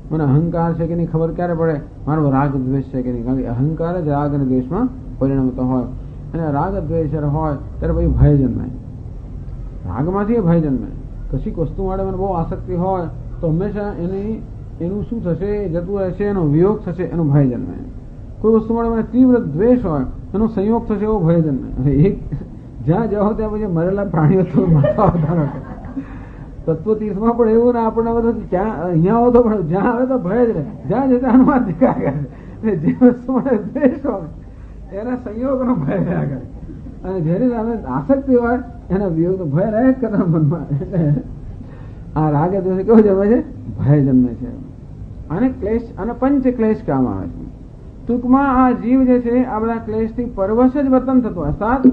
મને અહંકાર છે કે નહીં ખબર ક્યારે પડે? મારો રાગ દ્વેષ છે કે નહીં. કારણ કે અહંકાર જ રાગ અને દ્વેષમાં પરિણમતો હોય. અને રાગ દ્વેષ હોય ત્યારે પછી ભય જન્મે. રાગમાંથી ભય જન્મે. કશીક વસ્તુ માટે મને બહુ આસક્તિ હોય તો હંમેશા એનું શું થશે? જતું રહેશે, એનો વિયોગ થશે, એનો ભય જન્મે. કોઈ વસ્તુ માટે મને તીવ્ર દ્વેષ હોય, એનો સંયોગ થશે, એવો ભય જન્મે. એક જ્યાં જાઓ ત્યાં પછી મરેલા પ્રાણીઓ તો માથા વધારો તત્વતીર્થમાં પણ એવું ને આપણને બધું ત્યાં અહીંયા આવો તો પણ જ્યાં આવે તો ભય જ રહે. જ્યાં જતા હનુમાન દેખા કરે. જે વસ્તુ માટે દ્વેષ હોય એના સંયોગનો ભય રહ્યા કરે, અને જેની સામે આસક્તિ હોય એના વિયોગનો ભય રહે જ કરતા મનમાં. આ રાગ દ્વેષ કેવો જન્મે છે? ભય જન્મે છે. અને ક્લેશ અને પંચ ક્લેશ કામ આવે છે. ટૂંકમાં આ જીવ જે છે આ બધા ક્લેશથી પરવશ જ વર્તન થતું હોય. સાત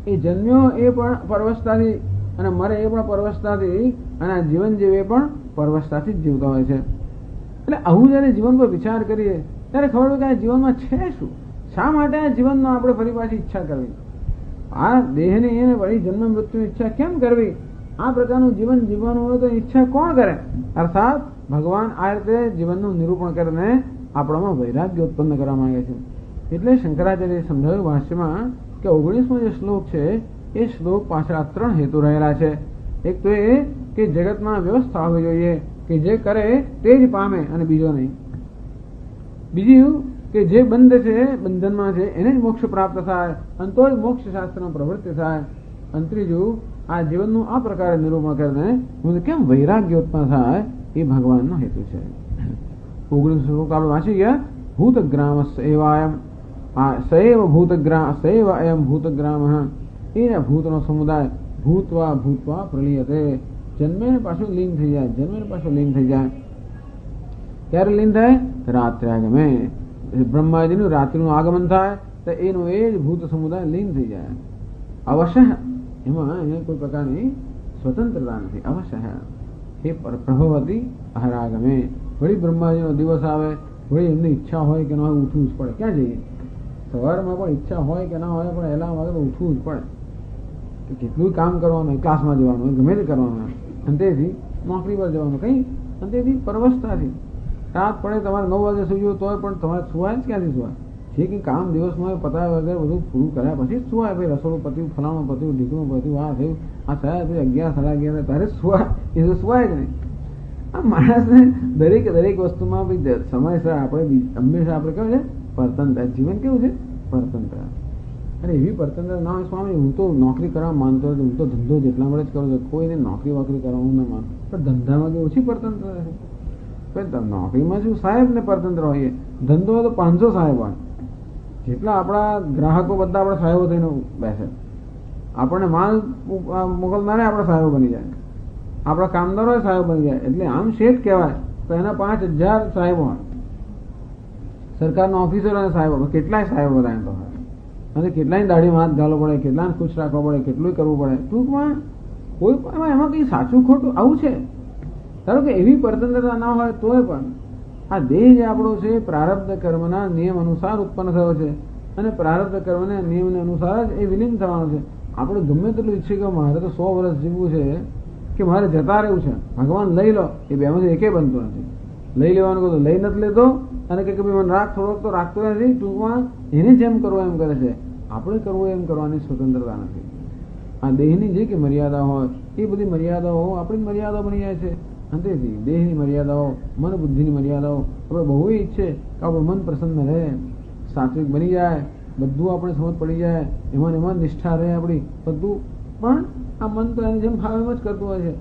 એ જન્મ્યો એ પણ પરવશતાથી અને મરે એ પણ પરવશતાથી, અને આ જીવન જીવે પણ પરવશતાથી જ જીવતા હોય છે. એટલે આવું જયારે જીવન પર વિચાર કરીએ ત્યારે ખબર પડે કે આ જીવનમાં છે શું? શા માટે આ જીવનનો આપણે ફરી પાછી ઈચ્છા કરવી? આ દેહની એને વળી જન્મ મૃત્યુની ઈચ્છા કેમ કરવી? આ પ્રકારનું જીવન જીવવાનું હોય તો ઈચ્છા કોણ કરે? અર્થાત ભગવાન આ રીતે જીવનનું નિરૂપણ કરીને આપણામાં વૈરાગ્ય ઉત્પન્ન કરવા માંગે છે. એટલે શંકરાચાર્ય સમજાવ્યું ભાષ્યમાં કે 19મો જે શ્લોક છે એ શ્લોક પાછળ આ 3 હેતુ રહેલા છે. એક તો એ કે જગતમાં વ્યવસ્થા હોવી જોઈએ કે જે કરે તે જ પામે અને બીજો નહીં. બીજું કે જે બંધ છે, બંધનમાં છે, એને જ મોક્ષ પ્રાપ્ત થાય અને તો જ મોક્ષ શાસ્ત્રમાં પ્રવૃત્તિ થાય. અને ત્રીજું આ જીવનનું આ પ્રકારે નિરૂપણ કરીને હું કેમ વૈરાગ્ય ઉત્પન્ન થાય એ ભગવાનનો હેતુ છે. 19 શ્લોક આપણે વાંચી ગયા. ભૂતગ્રામ સેવાયમ સૈવ ભૂતગ્રામ સૈવ અયમ ભૂતગ્રામ. એ ભૂતનો સમુદાય ભૂતવા ભૂતવા પ્રલિયતે. જન્મે ને પાછું લીન થઈ જાય, જન્મે ને પાછું લીન થઈ જાય. ક્યારે લીન થાય? રાત્ર્યાગમે. બ્રહ્માજીનું રાત્રિનું આગમન થાય તો એનું એ જ ભૂત સમુદાય લીન થઈ જાય. અવશ્ય એમાં એને કોઈ પ્રકારની સ્વતંત્રતા નથી. અવશ્ય એ પ્રભવતી અહરાગમે. વળી બ્રહ્માજીનો દિવસ આવે, વળી એમની ઈચ્છા હોય કે ના હોય ઉઠવું જ પડે. ક્યાં જઈએ? સવારમાં પણ ઈચ્છા હોય કે ના હોય પણ એલાર્મ વાગે તો ઉઠવું જ પડે. કે કેટલું કામ કરવાનું, ક્લાસમાં જવાનું, ગમે તે કરવાનું, અને તેથી નોકરી પર જવાનું, કંઈ અને તેથી પરવશતાથી રાત પડે તમારે 9 વાગે સુઈ જવું તોય પણ તમારે સુવાય જ ક્યાંથી સુવાય? જે કંઈ કામ દિવસમાં પતાવ્યા વગર બધું પૂરું કર્યા પછી જ સુવાય. ભાઈ રસોડું પત્યું, ફલાણું પત્યું, ઢીકણું પત્યું, આ થયું, આ થયા, પછી 11, 11:30 ત્યારે જ સુવાય? એ તો સુવાય જ નહીં. આ માણસને દરેક વસ્તુમાં ભાઈ સમયસર આપણે હંમેશા આપણે કહ્યું છે પરતંત્ર. જીવન કેવું છે? પરતંત્ર. અને એવી પરતંત્ર ના હોય સ્વામી, હું તો નોકરી કરવા માનતો હતો, હું તો ધંધો જેટલા મળે જ કરું છું, કોઈને નોકરી વોકરી કરવા હું ના માનું. પણ ધંધામાં કે ઓછી પરતંત્ર છે. નોકરીમાં શું સાહેબ ને પરતંત્ર હોઈએ, ધંધો હોય તો 500 સાહેબ હોય. જેટલા આપણા ગ્રાહકો બધા આપણા સાહેબો થઈને બેસે, આપણને માલ મોકલનારે આપણા સાહેબો બની જાય, આપણા કામદારો સાહેબ બની જાય. એટલે આમ શેઠ કહેવાય તો એના 5000 સાહેબો હોય. સરકારના ઓફિસરો અને સાહેબો, કેટલાય સાહેબો બધા તો હોય, અને કેટલાય દાઢીમાં હાથ ઘાલવો પડે, કેટલાને ખુશ રાખવા પડે, કેટલું કરવું પડે. ટૂંકમાં કોઈ પણ એમાં કંઈ સાચું ખોટું આવું છે. ધારો કે એવી પરતંત્રતા ના હોય તોય પણ આ દેહ જે આપણો છે પ્રારબ્ધ કર્મના નિયમ અનુસાર ઉત્પન્ન થયો છે, અને પ્રારબ્ધ કર્મના નિયમને અનુસાર જ એ વિલીન થવાનો છે. આપણે ગમે તેટલું ઈચ્છીએ કે મારે તો 100 વર્ષ જીવવું છે, કે મારે જતા રહેવું છે, ભગવાન લઈ લો, એ બેમાંથી એકે બનતું નથી. લઈ લેવાનું કહું તો લઈ નથી લેતો, અને કે ભાઈ મને રાખ થોડોક તો રાખતો નથી. ટૂંકમાં એને જેમ કરવો એમ કરે છે. આપણે કરવું એમ કરવાની સ્વતંત્રતા નથી. આ દેહની જે કે મર્યાદા હોય એ બધી મર્યાદાઓ આપણી મર્યાદા બની જાય છે. અંતેથી દેહની મર્યાદાઓ, મન બુદ્ધિની મર્યાદાઓ આપણે બહુ ઈચ્છે કે આપણું મન પ્રસન્ન રહે, સાત્વિક બની જાય, બધું આપણે સમજ પડી જાય, એમાં નિષ્ઠા રહે આપણી બધું. પણ આ મન તો એની જેમ ફાવે એમ જ કરતું હોય છે.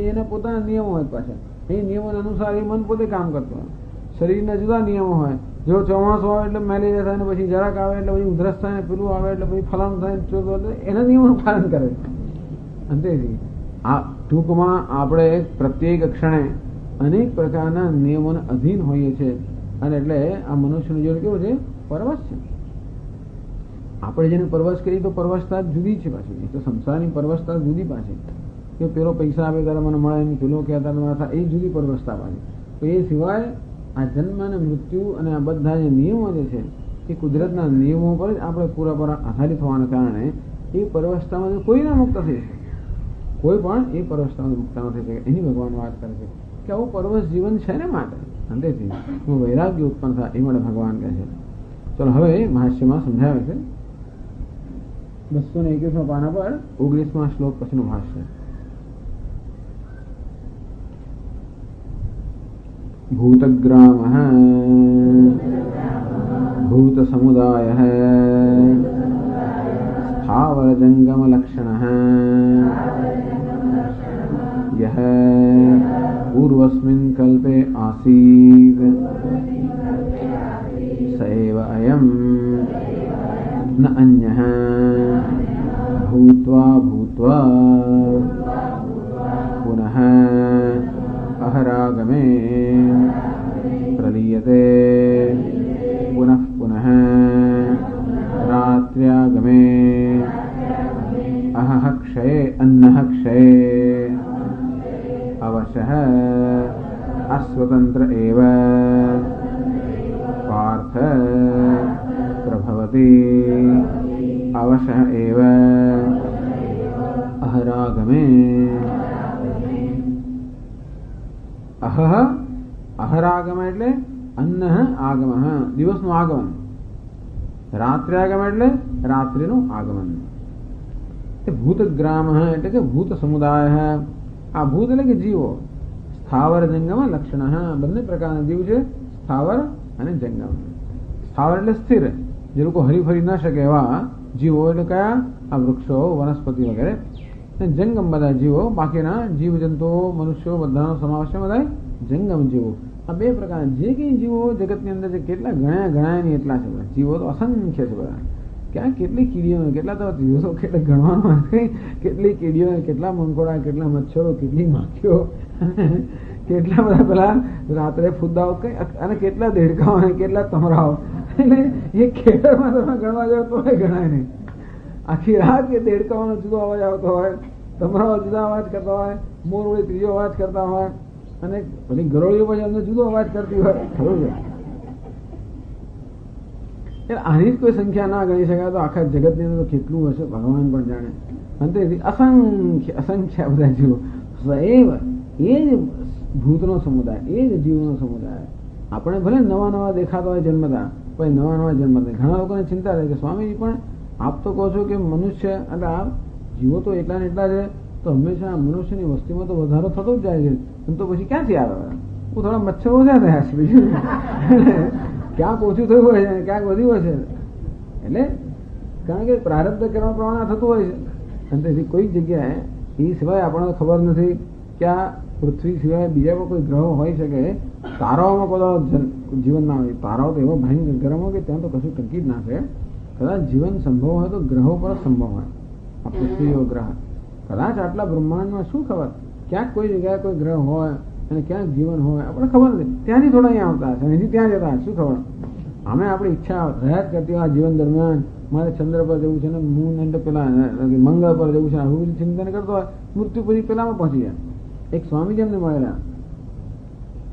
એના પોતાના નિયમો હોય પાછા. એ નિયમોના અનુસાર એ મન પોતે કામ કરતું હોય. શરીરના જુદા નિયમો હોય. જો ચોમાસું આવે એટલે મેલેરિયા થાય, ને પછી જરાક આવે એટલે પછી ઉધરસ થાય, ને પેલું આવે એટલે પછી ફલાણું થાય, એના નિયમોનું પાલન કરે. અંતેથી આ ટૂંકમાં આપણે પ્રત્યેક ક્ષણે અનેક પ્રકારના નિયમોને અધીન હોઈએ છીએ. અને એટલે આ મનુષ્યનું જીવન કેવું છે? પરવશ છે. આપણે જેને પરવશ કરીએ તો પરવશતા જુદી છે પાછી. તો સંસારની પરવશતા જુદી પાછી, કે પેલો પૈસા આપે ત્યારે મને મળે, પેલો કહેતા મને થાય, એ જુદી પરવશતા પાછી. તો એ સિવાય આ જન્મ અને મૃત્યુ અને આ બધા જે નિયમો જે છે એ કુદરતના નિયમો પર જ આપણે પૂરાપૂરા આધારિત હોવાને કારણે એ પરવશતામાં કોઈ ના મુક્ત થઈ શકે. કોઈ પણ એ પરવશતામાં મુક્ત ન થઈ શકે. એની ભગવાન વાત કરે છે કે આવું પરવશ જીવન છે ને માટે, અંતેથી હું વૈરાગ્ય ઉત્પન્ન થાય એ માટે ભગવાન કહે છે. ચલો હવે ભાષ્યમાં સમજાવે છે 221 પાના પર 19મા શ્લોક પછીનું ભાષ્ય. ભૂતગ્રામઃ ભૂતસમુદાયઃ સ્થાવરજંગમલક્ષણઃ યહ પૂર્વસ્મિन् કલ્પે આસીત સ એવ અયં ન અન્યઃ ભૂત્વા પુનઃ અહરાગમે પ્રલીયતે પુનઃ પુનઃ રાત્ર્યાગમે અહઃ ક્ષયે અન્નઃ ક્ષયે અવશઃ અસ્વતંત્ર એવ પાર્થ પ્રભવતિ અવશઃ એવ અહરાગમે. અહરાગમ એટલે અન્ન આગમ, દિવસનું આગમન. રાત્ર્યાગમ એટલે રાત્રિનું આગમન. ભૂતગ્રામ એટલે કે ભૂત સમુદાય. આ ભૂત એટલે કે જીવો. સ્થાવર જંગમ લક્ષણ, બંને પ્રકારના જીવ છે, સ્થાવર અને જંગમ. સ્થાવર એટલે સ્થિર, જે લોકો હરીફરી ન શકે એવા જીવો, એટલે કયા? આ વૃક્ષો, વનસ્પતિ વગેરે. જંગમ બધા જીવો, બાકીના જીવજંતુઓ, મનુષ્યો બધાનો સમાવેશ છે બધા જંગમ જીવો. આ બે પ્રકાર જે કંઈ જીવો જગતની અંદર છે, કેટલા ગણાય નહીં એટલા છે. જીવો તો અસંખ્ય છે બધા. ક્યાં કેટલી કીડીઓ, કેટલા તો દિવસો, કેટલા ગણવાનું કેટલી કીડીઓ, કેટલા મંકોડા, કેટલા મચ્છરો, કેટલી માખીઓ, કેટલા બધા પેલા રાત્રે ફુદ્દાઓ, અને કેટલા દેડકાઓ, કેટલા તમરાઓ. એટલે એ ખેતરમાં તમે ગણવા જાવ તો ગણાય નહીં. આખી રાત કે દેડકાઓનો જુદો અવાજ આવતો હોય, તમરાઓ જુદા અવાજ કરતા હોય, મોરવળી ત્રીજો અવાજ કરતા હોય, અને પેલી ગરોળીઓ પછી અમને જુદો અવાજ કરતી હોય. ખરું છે. એટલે આની જ કોઈ સંખ્યા ના ગણી શકાય તો આખા જગતની અંદર કેટલું હશે ભગવાન પણ જાણે. અંતેથી અસંખ્ય બધા જીવો સૈવ એ જ ભૂતનો સમુદાય, એ જ જીવનો સમુદાય. આપણે ભલે નવા નવા દેખાતા હોય જન્મતા, કોઈ નવા નવા જન્મતા. ઘણા લોકોને ચિંતા થાય કે સ્વામીજી પણ આપ તો કહો છો કે મનુષ્ય એટલે આ જીવો તો એટલા ને એટલા છે, તો હંમેશા મનુષ્યની વસ્તીમાં તો વધારો થતો જ જાય છે, તો પછી ક્યાંથી આવે? હું થોડા મચ્છર ઓછા થયા છે બીજું ક્યાંક ઓછું થયું હોય છે, ક્યાંક વધ્યું હોય છે. એટલે કારણ કે પ્રારબ્ધ કર્મ પ્રમાણે થતું હોય છે. અને તેથી કોઈ જગ્યાએ એ સિવાય આપણને ખબર નથી કે આ પૃથ્વી સિવાય બીજા કોઈ ગ્રહો હોઈ શકે. તારાઓમાં કોઈ જીવન ના હોય. તારાઓ તો એવો ભયંકર ગરમ હોય કે ત્યાં તો કશું ટકી જ ના શકે. કદાચ જીવન સંભવ હોય તો ગ્રહો પર સંભવ હોય. આ પૃથ્વીઓ ગ્રહ કદાચ આટલા બ્રહ્માંડમાં શું ખબર, ક્યાંક કોઈ જગ્યાએ કોઈ ગ્રહ હોય અને ક્યાંક જીવન હોય આપણને ખબર નથી. ત્યાંથી થોડા અહીંયા આવતા હશે, અહીંથી ત્યાં જતા શું ખબર. અમે આપણી ઈચ્છા રહ્યા જ કરતી હોય જીવન દરમિયાન મારે ચંદ્ર પર જવું છે ને મૂન એટલે પેલા મંગળ પર જવું છે, આવું બધું ચિંતન કરતો હોય. મૃત્યુ પછી પેલામાં પહોંચી જાય. એક સ્વામીજી એમને મળેલા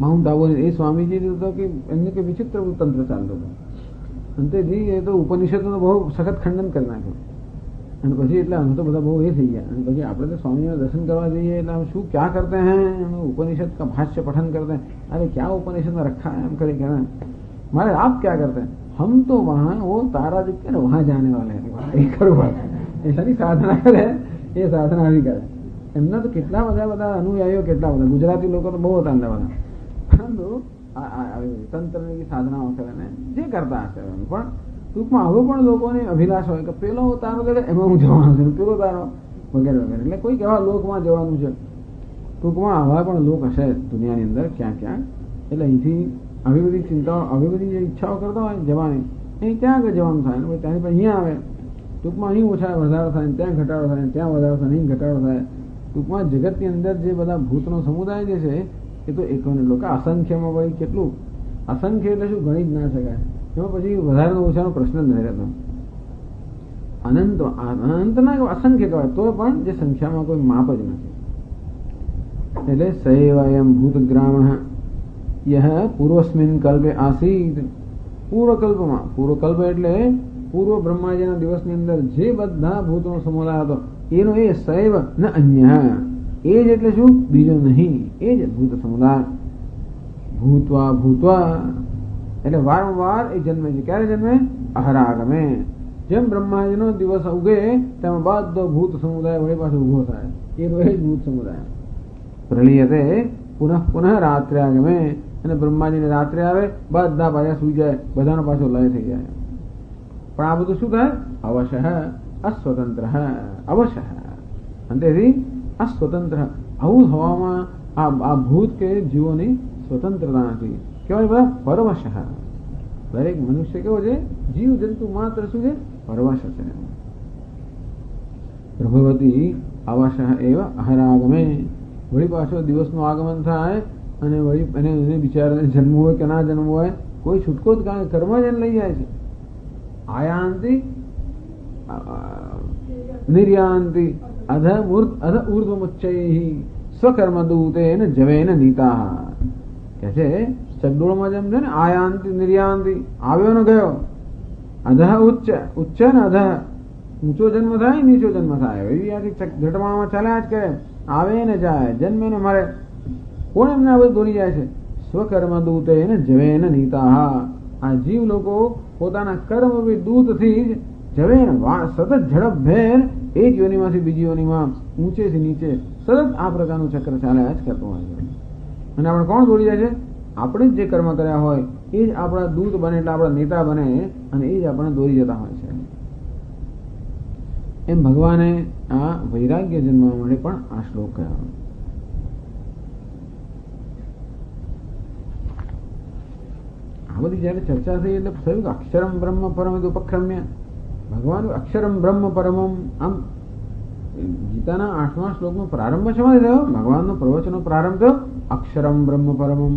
માઉન્ટ આબુ, એ સ્વામીજી તો કે એમને કે વિચિત્ર તંત્ર ચાલતું હતું. અંતેથી એ તો ઉપનિષદનું બહુ સખત ખંડન કરી નાખ્યું. અને પછી એટલે અમે તો બધા બહુ એ થઈ ગયા. અને પછી આપણે તો સ્વામીના દર્શન કરવા જઈએ એટલે हम શું ક્યાં કરते हैं, उपनिषद का भाष्य पठन करते हैं. अरे क्या उपनिषद में रखा है, हम करे कहना मारे आप क्या करते हैं, हम तो वहाँ वो तारा दिखते ना वहाँ जाने वाले हैं. करो बात ऐसाની સાધના કરે, એ સાધના આવી કરે. એમના તો કેટલા બધા અનુયાયીઓ, કેટલા બધા ગુજરાતી લોકો તો બહુ હતા અંદર બધા. પરંતુ તંત્રની સાધનાઓ કરે ને જે કરતા હશે. પણ ટૂંકમાં આવો પણ લોકોની અભિલાષ હોય કે પેલો તારો દે એમાં હું જવાનું છે, પેલો તારો વગેરે વગેરે. એટલે કોઈક એવા લોકમાં જવાનું છે. ટૂંકમાં આવા પણ લોક હશે દુનિયાની અંદર ક્યાં ક્યાં. એટલે અહીંથી આવી બધી ચિંતાઓ, આવી બધી જે ઈચ્છાઓ કરતા હોય જવાની, અહીં ત્યાં આગળ જવાનું થાય ને ત્યાંની પછી અહીંયા આવે. ટૂંકમાં અહીં ઓછા વધારો થાય, ત્યાં ઘટાડો થાય, ત્યાં વધારો થાય, અહીં ઘટાડો થાય. ટૂંકમાં જગતની અંદર જે બધા ભૂતનો સમુદાય જે છે એ તો એકોને લોકો અસંખ્યમાં ભાઈ કેટલું અસંખ્ય એટલે શું ગણી જ ના શકાય. એમાં પછી વધારે ઓછાનો પ્રશ્ન જ નથી રહેતો. અનંત અનંત ના અસંખ્ય કહેવાય તો પણ જે સંખ્યામાં કોઈ માપ જ નથી. એટલે સૈવયમ ભૂતગ્રામ યહ પૂર્વસ્મિન કલ્પે આસીત. પૂર્વકલ્પમાં, પૂર્વકલ્પ એટલે પૂર્વ બ્રહ્માજીના દિવસની અંદર જે બધા ભૂતનો સમુદાય હતો એનો એ સૈવ ન અન્ય, એ જ એટલે શું બીજો નહીં, એ જ ભૂત સમુદાય. ભૂતવા ભૂતવા એટલે વારંવાર એ જન્મે છે. ક્યારે જન્મે? અહરાગમે. જેમ બ્રહ્માજીનો દિવસ ઉગે તેમાં બધો ભૂત સમુદાય વળી પાછો ઉભો થાય. એનો એ જ ભૂત સમુદાય. પ્રલયતે પુનઃ પુનઃ રાત્રે આગમે. અને બ્રહ્માજીને રાત્રે આવે બધા પાછા સુઈ જાય, બધાનો પાછો લય થઈ જાય. પણ આ બધું શું થાય? અવશ્ય અસ્વતંત્ર અવશ્ય. અંતેથી અસ્વતંત્ર. આવું થવામાં આ ભૂત કે જીવોની સ્વતંત્રતા નથી. કેવાય બધા પરવશ. દરેક મનુષ્ય કેવો છે? જીવ જંતુ માત્ર શું છે? પરવશ છે. પ્રભવતી અવશ્ય એવ અહરાગમે. વળી પાછો દિવસનું આગમન થાય અને વળી એને બિચારાને જન્મવું હોય કે ના જન્મવું હોય કોઈ છૂટકો જ કારણ કર્મ જ એને લઈ જાય છે. આયાંતિ નિર્યાંતિ અધ ઉર્ધ્વમુચ્ચૈ સ્વકર્મ દૂતેન જવેન નીતા. કે છે ચકડોળમાં જેમ છે ને આયાંતિ નિર્યાંતિ, આવ્યો ને ગયો. અધઃ ઉચ્ચ, ઉચ્ચ ને અધઃ, ઊંચો જન્મ થાય નીચો જન્મ થાય, એવી આખી ઘટમાળમાં ચાલ્યા જ કરે. આવે ને જાય, જન્મે ને મરે. કોણ એમને આ બધું દોરી જાય છે? સ્વકર્મ દૂતેન જવેન નીતા. આ જીવ લોકો પોતાના કર્મ દૂતથી જ જવેન સતત ઝડપભેર એક યોનિમાંથી બીજી યોનિમાં, ઊંચેથી નીચે સતત આ પ્રકારનું ચક્ર ચાલ્યા જ કરતું હોય છે. અને આપણે કોણ દોરી જાય છે? આપણે જ જે કર્મ કર્યા હોય એ જ આપણા દૂત બને, એટલે આપણા નેતા બને અને એ જ આપણને દોરી જતા હોય છે. એમ ભગવાને આ વૈરાગ્ય જન્મવા માટે પણ આ શ્લોક કહ્યો. આ બધી જયારે ચર્ચા થઈ એટલે થયું કે અક્ષરમ બ્રહ્મ પરમ ઉપક્રમ્ય. ભગવાન અક્ષરમ બ્રહ્મ પરમમ. આમ ગીતાના 8મા શ્લોકનો પ્રારંભ શેમાંથી થયો? ભગવાનનો પ્રવચનનો પ્રારંભ થયો અક્ષરમ બ્રહ્મ પરમમ.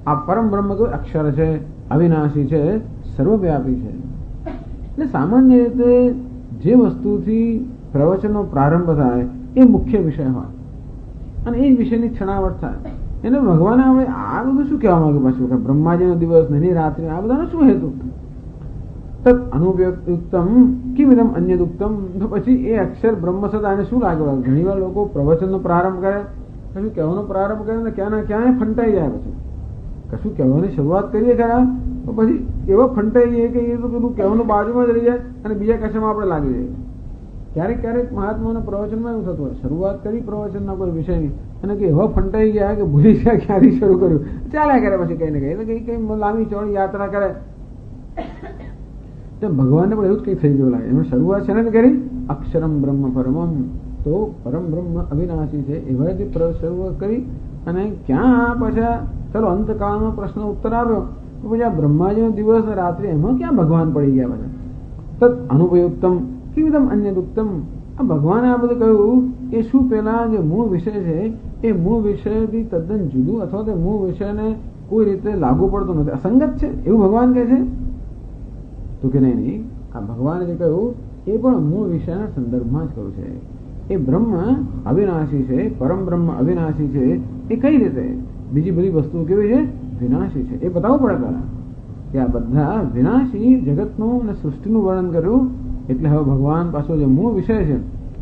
આ પરમ બ્રહ્મ કોઈ અક્ષર છે, અવિનાશી છે, સર્વવ્યાપી છે. એટલે સામાન્ય રીતે જે વસ્તુથી પ્રવચનનો પ્રારંભ થાય એ મુખ્ય વિષય હોય અને એ જ વિષયની છણાવટ થાય. એને ભગવાને આપણે આ બધું શું કહેવા માંગે પાછું કે બ્રહ્માજીનો દિવસ, એની રાત્રિ, આ બધાનો શું હેતુ? તદ અનુપયુક્તમ કિમિદમ અન્યદુક્તમ. તો પછી એ અક્ષર બ્રહ્મ સદ આને શું લાગે? ઘણી વાર લોકો પ્રવચનનો પ્રારંભ કરે, કશું કહેવાનો પ્રારંભ કરે ને ક્યાં ના ક્યાં ફંટાઈ જાય. પછી કશું કહેવાની શરૂઆત કરીએ ખરા તો પછી એવો ફંટાઈ જઈએ કે એ તો પેલું કહેવાનું બાજુમાં જ રહી જાય અને બીજા કશામાં આપણે લાગી જઈએ. ક્યારેક ક્યારેક મહાત્માઓના પ્રવચનમાં એવું થતું હોય, શરૂઆત કરી પ્રવચનના કોઈ વિષયની અને કે એવા ફંટાઈ ગયા કે ભૂલી ગયા ક્યાંથી શરૂ કર્યું, ચાલ્યા કરે પછી કઈ ને કઈ એટલે કઈ લાંબી ચોળી યાત્રા કરે. ભગવાનને પણ એવું જ કઈ થઈ ગયું લાગે. એમાં શરૂઆત છે ને કરી અક્ષરમ બ્રહ્મ પરમમ, તો પરમ બ્રહ્મ અવિનાશી છે એવા જે શરૂઆત કરી અને ક્યાં પાછા ચલો અંતકાળનો પ્રશ્ન ઉત્તર આવ્યો તો પછી આ બ્રહ્માજીનો દિવસ રાત્રિ એમાં ક્યાં ભગવાન પડી ગયા પાછા? તદ અનુપયુક્તમ કિમિદમ અન્યદુક્તમ. આ ભગવાને આ બધું કહ્યું એ શું પેલા જે મૂળ વિષય છે એ મૂળ વિષયથી તદ્દન જુદું અથવા તો મૂળ વિષયને કોઈ રીતે લાગુ પડતું નથી, અસંગત છે એવું ભગવાન કહે છે? તો કે નહીં, આ ભગવાને જે કહ્યું એ પણ મૂળ વિષયના સંદર્ભમાં જ કહ્યું છે. એ બ્રહ્મ અવિનાશી છે, પરમ બ્રહ્મ અવિનાશી છે. એ કઈ રીતે? બીજી બધી વસ્તુઓ કેવી છે? વિનાશી છે. એ બતાવવું પડે પહેલા કે આ બધા વિનાશી જગતનું અને સૃષ્ટિનું વર્ણન કર્યું. એટલે હવે ભગવાન પાછો જે મૂળ વિષય છે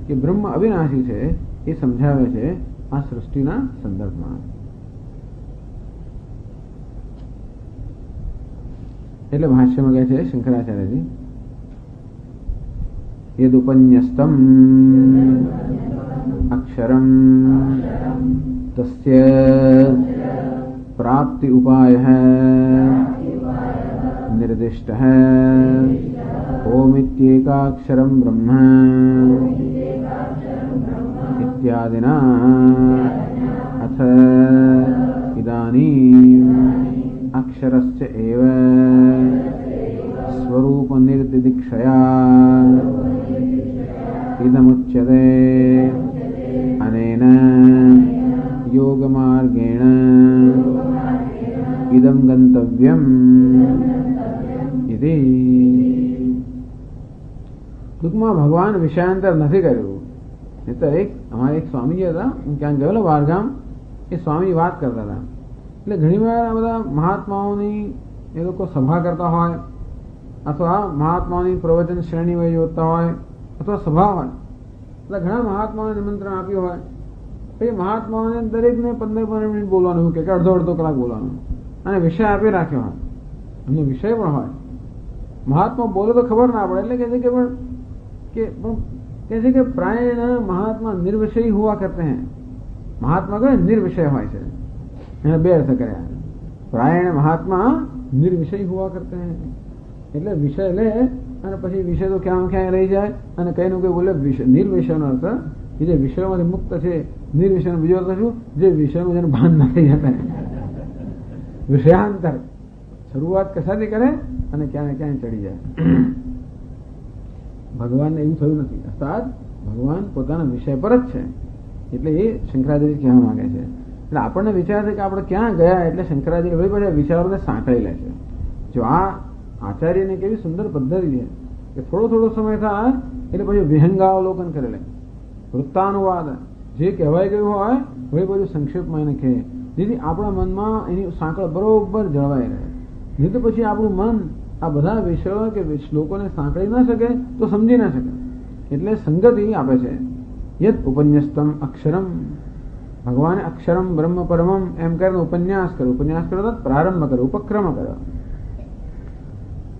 કે બ્રહ્મ અવિનાશી છે એ સમજાવે છે આ સૃષ્ટિના સંદર્ભમાં. એટલે ભાષ્યમાં કહે છે શંકરાચાર્યજી, યદુપન્યસ્તમ અક્ષરમ તસ્ય પ્રાપ્તિ ઉપાયઃ निर्दिष्टः ओमित्येकाक्षरं ब्रह्म इत्यादिना अथ इदानीम् अक्षरस्य एव स्वरूपनिर्दिदीक्षया इदमुच्यते. अनेन योगमार्गेण इदं गन्तव्यम्. ટૂંકમાં ભગવાન વિષયાંતર નથી કર્યું. નહીં તો અમારે એક સ્વામીજી હતા, હું ક્યાંક ગયેલો બહારગામ, એ સ્વામી વાત કરતા હતા. એટલે ઘણી વાર આ બધા મહાત્માઓની એ લોકો સભા કરતા હોય અથવા મહાત્માઓની પ્રવચન શ્રેણી વહી જોતા હોય અથવા સભા હોય, એટલે ઘણા મહાત્માઓને નિમંત્રણ આપ્યું હોય. પછી મહાત્માઓને દરેકને 15-15 મિનિટ બોલવાનું કે અડધો કલાક બોલવાનું અને વિષય આપી રાખ્યો હોય, એમનો વિષય પણ હોય. મહાત્મા બોલે તો ખબર ના પડે એટલે કહે છે કે પ્રાયણ મહાત્મા નિર્વિષય હુઆ કરતે હૈ. મહાત્મા કહે નિર્વિષય હોય છે, એને બે અર્થ કર્યા. પ્રાયણ મહાત્મા નિર્વિષય હુઆ કરતે હૈ એટલે વિષય લે અને પછી વિષય તો ક્યાંય રહી જાય અને કઈ નું કઈ બોલે. નિર્વિષયનો અર્થ એ જે વિષયોમાંથી મુક્ત છે. નિર્વિષયનો બીજો અર્થ શું? જે વિષયમાં જેનું ભાન નથી જતા. વિષયાંતર શરૂઆત કશાથી કરે અને ક્યાં ક્યાં ચડી જાય. ભગવાનને એવું થયું નથી, અર્થાત ભગવાન પોતાના વિષય પર જ છે. એટલે એ શંકરાચાર્ય કહેવા માંગે છે. એટલે આપણને વિચાર છે કે આપણે ક્યાં ગયા એટલે શંકરાચાર્ય વળી પાછા વિચારોને સાંકળી લે છે. જો આ આચાર્યને કેવી સુંદર પદ્ધતિ છે કે થોડો સમય થાય એટલે પછી વિહંગાવલોકન કરી લે, વૃત્તાનુવાદ જે કહેવાય ગયું હોય વળી બધું સંક્ષેપમાં એને કહે, જેથી આપણા મનમાં એની સાંકળ બરોબર જળવાઈ રહે. નહીં તો પછી આપણું મન આ બધા વિષયો કે શ્લોકોને સાંકળી ના શકે તો સમજી ના શકે. એટલે સંગતિ આપે છે. યદ ઉપન્યસ્તમ અક્ષરમ, ભગવાને અક્ષરમ બ્રહ્મ પરમમ એમ કરીને ઉપન્યાસ કર્યો. ઉપન્યાસ કર્યો તો પ્રારંભ કર્યો, ઉપક્રમ કર્યો.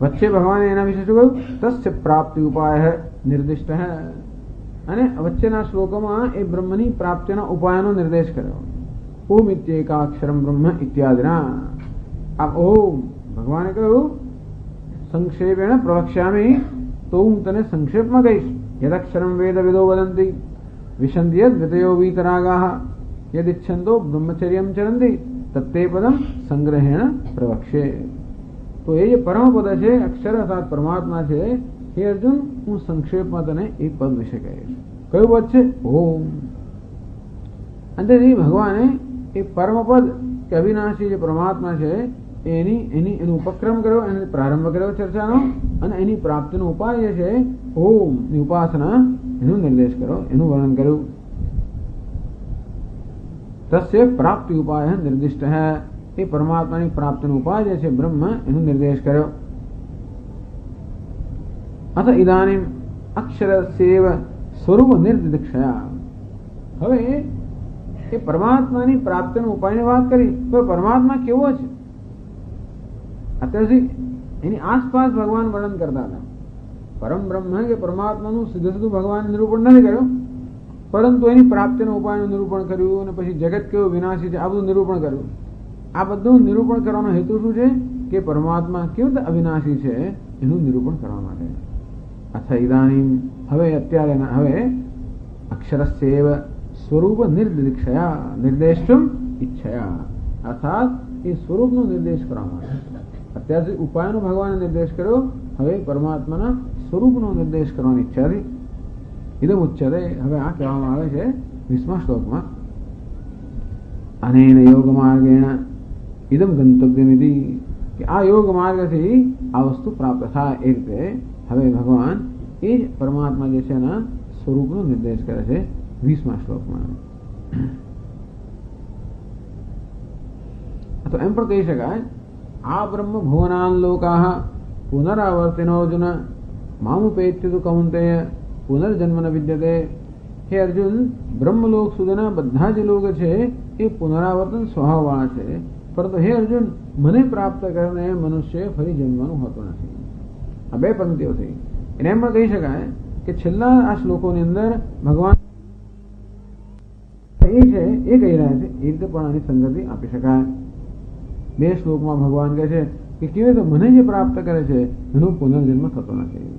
વચ્ચે ભગવાને એના વિશે શું કહ્યું? તસ્ય પ્રાપ્તિ ઉપાય નિર્દિષ્ટ હૈ. અને વચ્ચેના શ્લોકોમાં એ બ્રહ્મની પ્રાપ્તિના ઉપાયનો નિર્દેશ કર્યો. ઓમ ઇત્યેકાક્ષરમ બ્રહ્મ ઇત્યાદિના. આ ઓમ ભગવાને કહ્યું સંક્ષેપેણ પ્રવક્ષ્યામિ, તો હું તને સંક્ષેપમાં કહીશ. યદક્ષરમ વેદ વિદો વદંતિ વિશંતિ યદ વિતયો વીતરાગાહ યદિચ્છન્તો બ્રહ્મચર્યમ ચરંતિ તત્તે પદમ સંગ્રહેણ પ્રવક્ષ્ય. તો એ જે પરમ પદ છે, અક્ષર અર્થાત પરમાત્મા છે, હે અર્જુન હું સંક્ષેપમાં તને એ પદ વિશે કહીશ. કયું પદ છે? ઓમ. અંતેથી ભગવાને એ પરમપદ કે અવિનાશી જે પરમાત્મા છે એનો ઉપક્રમ કર્યો, એને પ્રારંભ કર્યો ચર્ચાનો, અને એની પ્રાપ્તિનો ઉપાય જે છે ઓમ ની ઉપાસના, એનો નિર્દેશ કર્યો, એનું વર્ણન કર્યું. તસ્ય પ્રાપ્તિ ઉપાય નિર્દિષ્ટ હૈ. એ પરમાત્માની પ્રાપ્તિનો ઉપાય જે છે બ્રહ્મ, એનો નિર્દેશ કર્યો. અથ ઇદાનીમ અક્ષરસ્યૈવ સ્વરૂપ નિર્દિક્ષયા. હવે એ પરમાત્માની પ્રાપ્તિનો ઉપાયની વાત કરી, તો પરમાત્મા કેવો છે અત્યાર સુધી એની આસપાસ ભગવાન વર્ણન કરતા હતા. પરમ બ્રહ્મ કે પરમાત્માનું સીધું સીધું ભગવાન નિરૂપણ નથી કર્યું, પરંતુ એની પ્રાપ્તિના ઉપાયનું નિરૂપણ કર્યું અને પછી જગત કેવું વિનાશી છે આ બધું નિરૂપણ કર્યું. આ બધું નિરૂપણ કરવાનો હેતુ શું છે કે પરમાત્મા કેવી રીતે અવિનાશી છે એનું નિરૂપણ કરવા માટે. અચ્છા ઇદાનીમ હવે અત્યારે હવે અક્ષરસ્યૈવ સ્વરૂપ નિર્દિક્ષયા નિર્દેશમ ઈચ્છયા, અર્થાત એ સ્વરૂપનો નિર્દેશ કરવા માટે. અત્યાર સુધી ઉપાયનો ભગવાને નિર્દેશ કર્યો, હવે પરમાત્માના સ્વરૂપનો નિર્દેશ કરવાની ઈચ્છાથી ઇદમ ઉચ્યતે. હવે આ કહેવામાં આવે છે 20મા શ્લોકમાં, અનેન યોગ માર્ગેણ ઇદમ ગંતવ્યમિતિ, કે આ યોગ માર્ગથી આ વસ્તુ પ્રાપ્ત થાય. એ રીતે હવે ભગવાન એ જ પરમાત્મા જે છે એના સ્વરૂપનો નિર્દેશ કરે છે 20મા શ્લોકમાં. તો એમ પણ કહી શકાય આ બ્રહ્મ ભુવનાન લોકાહ પુનરાવર્તિનો અર્જુન મામુપેત્ય તુ કૌંતેય પુનર્જન્મ ન વિદ્યતે. હે અર્જુન, બ્રહ્મલોક સુધીના બધા જ લોક છે એ પુનરાવર્તન સ્વભાવવાળા છે, પરંતુ હે અર્જુન મને પ્રાપ્ત કરીને મનુષ્ય ફરી જન્મવાનું હોતું નથી. આ બે પંક્તિઓ થઈ. એને એમ પણ કહી શકાય કે છેલ્લા આ શ્લોકોની અંદર ભગવાન એ છે એ કહી રહ્યા છે, એ રીતે પણ આની સંગતિ આપી શકાય. બે શ્લોકમાં ભગવાન કહે છે કે કેવી રીતે મને જે પ્રાપ્ત કરે છે એનો પુનર્જન્મ થતો નથી.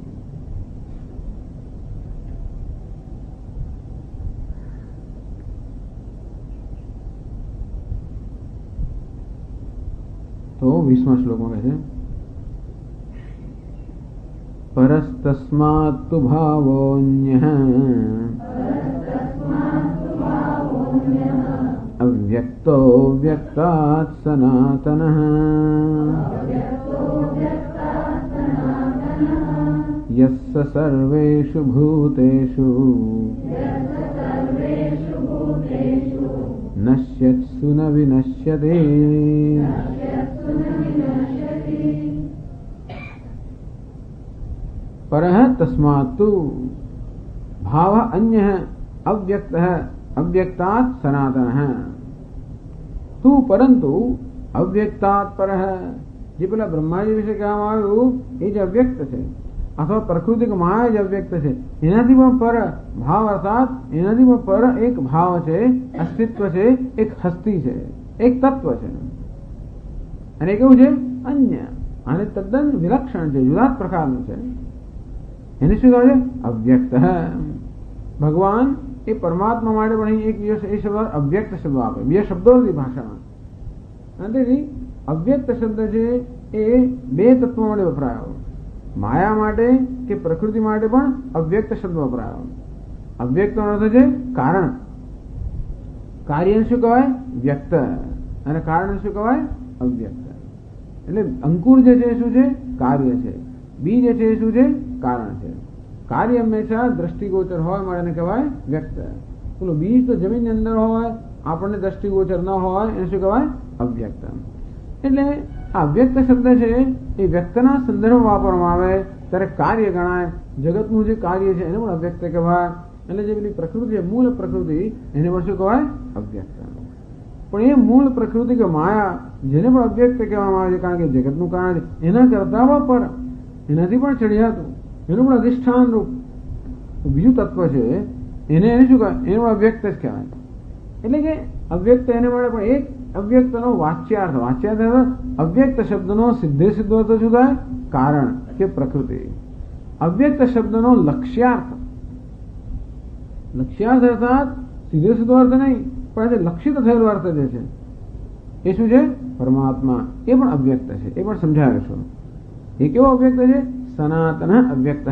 તો 20મા શ્લોકમાં કહે છે પરસ્તસ્માત્ તુ ભાવોન્યઃ અવ્યક્તો વ્યક્તાત્ સનાતનઃ યસ્સ સર્વેષુ ભૂતેષુ નશ્યત્સુ ન વિનશ્યતે. પરઃ તસ્માત્ તુ ભાવ અન્યઃ અવ્યક્તઃ અવ્યક્તાत् સનાતનઃ. તું પરંતુ અવ્યક્તાत् પરઃ, જે પેલા બ્રહ્માજી વિશે કહેવામાં આવ્યું એ જ અવ્યક્ત છે, અથવા પ્રકૃતિક માયા જ અવ્યક્ત છે. એનાથી પણ પર ભાવ, અર્થાત એનાથી પણ પર એક ભાવ છે, અસ્તિત્વ છે, એક હસ્તી છે, એક તત્વ છે. અને કેવું છે? અન્ય. અને તદ્દન વિલક્ષણ છે, જુદા પ્રકારનું છે. એને શું કહે છે? અવ્યક્ત. ભગવાન એ પરમાત્મા માટે પણ અહીં એક દિવસ એ શબ્દ અવ્યક્ત શબ્દ આપે, બે શબ્દો નથી ભાષામાં. અને અવ્યક્ત શબ્દ છે એ બે તત્વો માટે વપરાયો, માયા માટે કે પ્રકૃતિ માટે પણ અવ્યક્ત શબ્દ વપરાયો. અવ્યક્તનો અર્થ છે કારણ. કાર્યને શું કહેવાય? વ્યક્ત. અને કારણ શું કહેવાય? અવ્યક્ત. એટલે અંકુર જે છે શું છે? કાર્ય છે. બીજ જે છે શું છે? કારણ છે. કાર્ય હંમેશા દ્રષ્ટિગોચર હોય માટે એને કહેવાય વ્યક્ત. પેલું બીજ તો જમીનની અંદર હોય, આપણને દ્રષ્ટિગોચર ન હોય, એને શું કહેવાય? અવ્યક્ત. એટલે આ અવ્યક્ત શબ્દ છે એ વ્યક્તના સંદર્ભમાં વાપરવામાં આવે ત્યારે કાર્ય ગણાય. જગતનું જે કાર્ય છે એને પણ અવ્યક્ત કહેવાય. એટલે જે પેલી પ્રકૃતિ છે, મૂળ પ્રકૃતિ, એને પણ શું કહેવાય? અવ્યક્ત. પણ એ મૂળ પ્રકૃતિ કે માયા જેને પણ અવ્યક્ત કહેવામાં આવે છે, કારણ કે જગતનું કારણ એના કરતા પર એનાથી પણ ચડિયાતું, એનું પણ અધિષ્ઠાન રૂપ બીજું તત્વ છે, એને શું કહેવાય? એને પણ અવ્યક્ત જ કહેવાય. એટલે કે અવ્યક્ત એને મળે, પણ એક અવ્યક્તનો વાચ્યાર્થ. વાચ્યાર્થ અવ્યક્ત શબ્દનો સીધે સીધો અર્થ શું થાય? કારણ કે પ્રકૃતિ. અવ્યક્ત શબ્દનો લક્ષ્યાર્થ. લક્ષ્યાર્થ અર્થાત સીધે સીધો અર્થ નહીં, પણ લક્ષિત થયેલો અર્થ જે છે એ શું છે? પરમાત્મા. એ પણ અવ્યક્ત છે, એ પણ સમજાવે છો. એ કેવો અવ્યક્ત છે? સનાતન અવ્યક્ત.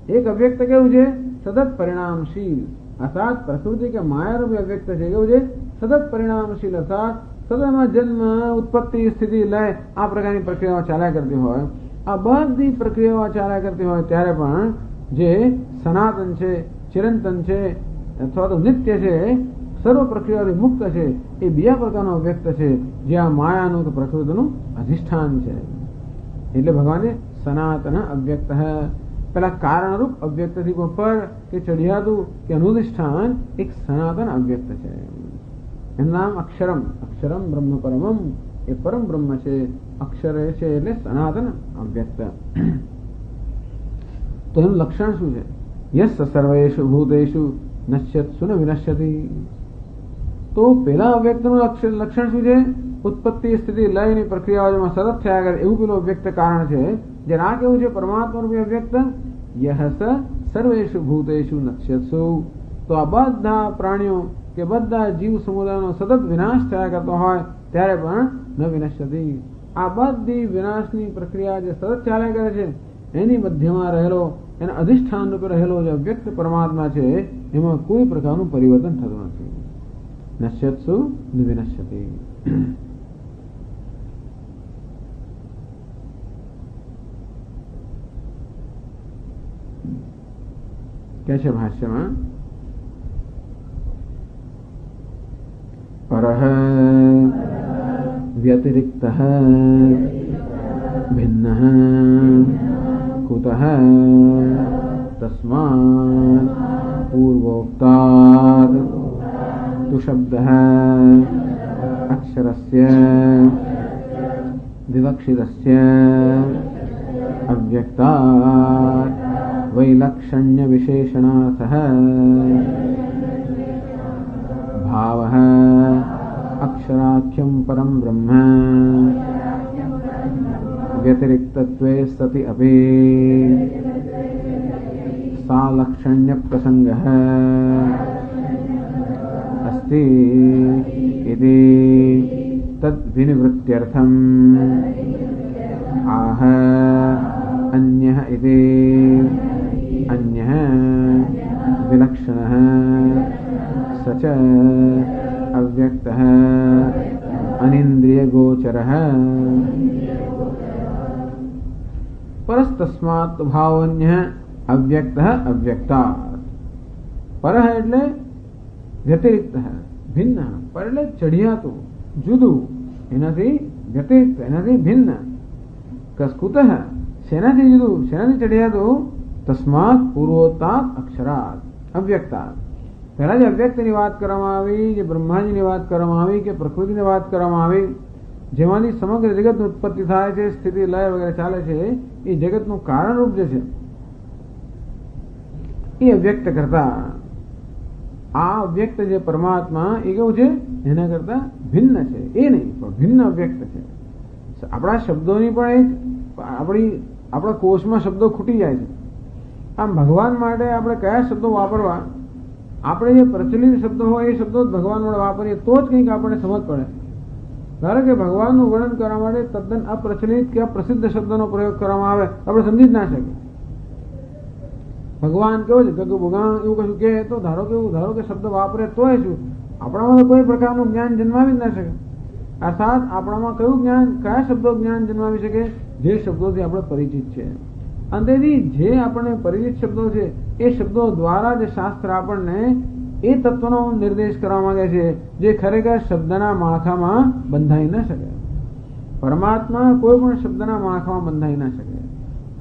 એક અવ્યક્ત કેવું છે? સતત પરિણામશીલ. અર્થાત પ્રકૃતિ કે માયારૂપી અવ્યક્ત છે. કેવું છે? સતત પરિણામશીલ. અર્થાત સતત જન્મ, ઉત્પત્તિ, સ્થિતિ, લય, આ પ્રકારની પ્રક્રિયાઓ ચાલ્યા કરતી હોય. આ બધી પ્રક્રિયાઓ ચાલ્યા કરતી હોય ત્યારે પણ જે સનાતન છે, ચિરંતન છે, અથવા તો નિત્ય છે, સર્વ પ્રક્રિયાથી મુક્ત છે, એ બીજા પ્રકારનો અવ્યક્ત છે, જે આ માયાનું કે પ્રકૃતિનું અધિષ્ઠાન છે. એટલે ભગવાને સનાતન અવ્યક્ત. પેલા કારણરૂપ અવ્યક્તથી પર કે ચડિયાતું કે અનુધિષ્ઠાન એક સનાતન અવ્યક્ત છે. એનું નામ અક્ષરમ. અક્ષરમ બ્રહ્મ પરમમ, એ પરમ બ્રહ્મ છે. અક્ષર છે એટલે સનાતન અવ્યક્ત. તો એનું લક્ષણ શું છે? યસ સર્વેષુ ભૂતેષુ નશ્યત્સુ ન વિનશ્યતિ. તો પેલા અવ્યક્તનું લક્ષણ શું છે? ઉત્પત્તિ સ્થિતિ લયની પ્રક્રિયાઓમાં સતત થયા કરે એવું પેલું અવ્યક્ત કારણ છે. જ્યારે આ કેવું છે? પરમાત્મા રૂપી અવ્યક્ત. યહ સર્વેષુ ભૂતેષુ નશ્યત્સુ. તો આ બધા પ્રાણીઓ કે બધા જીવ સમુદાયનો સતત વિનાશ થયા કરતો હોય ત્યારે પણ ન વિનશ્યતિ. આ બધી વિનાશની પ્રક્રિયા જે સતત ચાલ્યા કરે છે એની મધ્યમાં રહેલો, એના અધિષ્ઠાન રૂપે રહેલો જે અવ્યક્ત પરમાત્મા છે એમાં કોઈ પ્રકારનું પરિવર્તન થતું નથી. નશ્યત્સુ ન વિનશ્યતિ. કે છે ભાષ્યમાં પરઃ વ્યતિરિક્તઃ ભિન્નઃ કુતઃ તસ્માत् પૂર્વોક્તાદ્ તુ શબ્દઃ અક્ષરસ્ય વિવક્ષિતસ્ય અવ્યક્તાत् વૈલક્ષણ્ય વિશેષણાર્થઃ ભાવઃ અક્ષરાખ્યમ પરમ બ્રહ્મ વ્યતિરિક્તત્વે સતિ અપી સાલક્ષણ્ય પ્રસંગઃ અસ્તિ ઇતિ તદ્વિનિવૃત્ત્યર્થમ આહ અન્યઃ ઇતિ અન્યઃ વિલક્ષણઃ સચ અવ્યક્તઃ અનિન્દ્રિયગોચરઃ. પરસ્તસ્માत् ભાવન્ય અવ્યક્તઃ અવ્યક્તાत्. પરઃ એટલે વ્યતિરિક્ત, ભિન્ન. પર એટલે ચઢિયાતું, જુદું, એનાથી વ્યતિરિક્ત, એનાથી ભિન્ન. કસ્કુતઃ શેનાથી જુદું, શેનાથી ચઢિયાતું? તસ્માत् પૂર્વોત્તાत् અક્ષરાत् અવ્યક્તાत्. પહેલા જે અવ્યક્તની વાત કરવામાં આવી, જે બ્રહ્માજીની વાત કરવામાં આવી કે પ્રકૃતિની વાત કરવામાં આવી, જેમાંથી સમગ્ર જગતની ઉત્પત્તિ થાય છે, સ્થિતિ લય વગેરે ચાલે છે, એ જગતનું કારણરૂપ જે છે એ અવ્યક્ત કરતા આ અવ્યક્ત જે પરમાત્મા એ કેવું છે? એના કરતા ભિન્ન છે. એ નહીં, પણ ભિન્ન અવ્યક્ત છે. આપણા શબ્દોની પણ આપણા કોષમાં શબ્દો ખૂટી જાય છે. આમ ભગવાન માટે આપણે કયા શબ્દો વાપરવા? આપણે જે પ્રચલિત શબ્દો હોય એ શબ્દો જ ભગવાન વડે વાપરીએ તો જ કંઈક આપણને સમજ પડે. ધારો કે ભગવાનનું વર્ણન કરવા માટે તદ્દન અપ્રચલિત કે અપ્રસિદ્ધ શબ્દનો પ્રયોગ કરવામાં આવે આપણે સમજી જ ના શકીએ. ભગવાન કેવો છે? ગગ ભગવાન એવું કશું કે તો ધારો કે શબ્દ વાપરે તોય શું આપણામાં તો કોઈ પ્રકારનું જ્ઞાન જન્માવી જ ના શકે. અર્થાત આપણામાં કયું જ્ઞાન, કયા શબ્દો જ્ઞાન જન્માવી શકે? જે શબ્દોથી આપણે પરિચિત છે. અંતેથી જે આપણને પરિચિત શબ્દો છે એ શબ્દો દ્વારા જે શાસ્ત્ર આપણને એ તત્વનો નિર્દેશ કરવા માંગે છે જે ખરેખર શબ્દના માળખામાં બંધાઈ ન શકે. પરમાત્મા કોઈ પણ શબ્દના માળખામાં બંધાઈ ન શકે.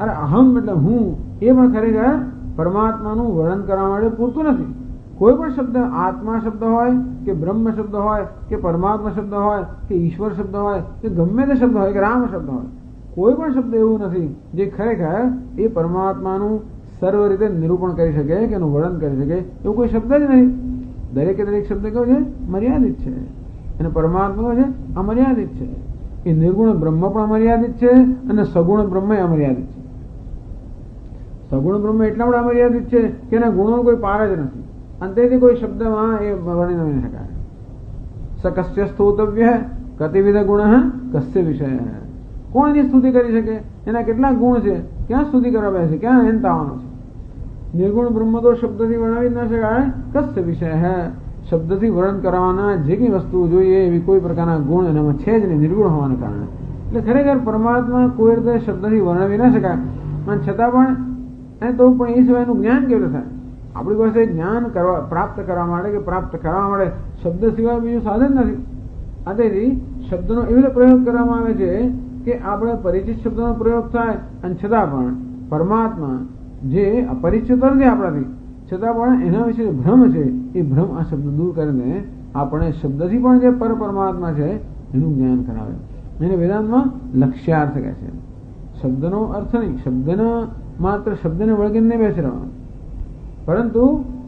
અરે અહમ એટલે હું, એ પણ ખરેખર પરમાત્માનું વર્ણન કરવા માટે પૂરતું નથી. કોઈ પણ શબ્દ, આત્મા શબ્દ હોય કે બ્રહ્મ શબ્દ હોય કે પરમાત્મા શબ્દ હોય કે ઈશ્વર શબ્દ હોય કે ગમે તે શબ્દ હોય કે રામ શબ્દ હોય, કોઈ પણ શબ્દ એવું નથી જે ખરેખર એ પરમાત્માનું સર્વ રીતે નિરૂપણ કરી શકે કે એનું વર્ણન કરી શકે. એવું કોઈ શબ્દ જ નહીં. દરેકે દરેક શબ્દ કેવો છે? મર્યાદિત છે. અને પરમાત્મા કેવો છે? અમર્યાદિત છે. એ નિર્ગુણ બ્રહ્મ પણ અમર્યાદિત છે અને સગુણ બ્રહ્મ અમર્યાદિત છે. સગુણ બ્રહ્મ એટલા બધા અમર્યાદિત છે કે એના ગુણોનો કોઈ પાર જ નથી. અંતેથી કોઈ શબ્દમાં એ વર્ણન નહીં શકાય. સ કસ્ય સ્તોતવ્ય કતિવિધ ગુણ કસ્ય વિષય. કોણ એની સ્તુતિ કરી શકે? એના કેટલા ગુણ છે? ક્યાં સ્તુતિ કરવા બેસે? ક્યાં અંત આવવાનો છે? નિર્ગુણ બ્રહ્મ તો શબ્દથી વર્ણવી ન શકાય. કસ્ય વિષય હે, શબ્દથી વર્ણન કરવાના જે કઈ વસ્તુ જોઈએ એવી કોઈ પ્રકારના ગુણ એનામાં છે જ નહીં, નિર્ગુણ હોવાના કારણે. એટલે ખરેખર પરમાત્મા કોઈ રીતે શબ્દથી વર્ણવી ન શકાય. અને છતાં પણ તો પણ એ સિવાયનું જ્ઞાન કેવી રીતે થાય? આપણી પાસે જ્ઞાન પ્રાપ્ત કરવા માટે કે પ્રાપ્ત કરવા માટે શબ્દ સિવાય બીજું સાધન નથી. આથી શબ્દનો એવી રીતે પ્રયોગ કરવામાં આવે છે કે આપણે પરિચિત શબ્દનો પ્રયોગ થાય અને છતાં પણ પરમાત્મા જે અપરિચિત નથી આપણાથી, છતાં પણ એના વિશે ભ્રમ છે, એ ભ્રમ આ શબ્દ દૂર કરીને આપણે શબ્દથી પણ જે પરમાત્મા છે એનું જ્ઞાન કરાવે. એને વેદાંતમાં લક્ષ્યાર્થ કહે છે. શબ્દનો અર્થ નહીં, શબ્દના માત્ર શબ્દને વળગીને નહીં બેસી રહેવાનું, પરંતુ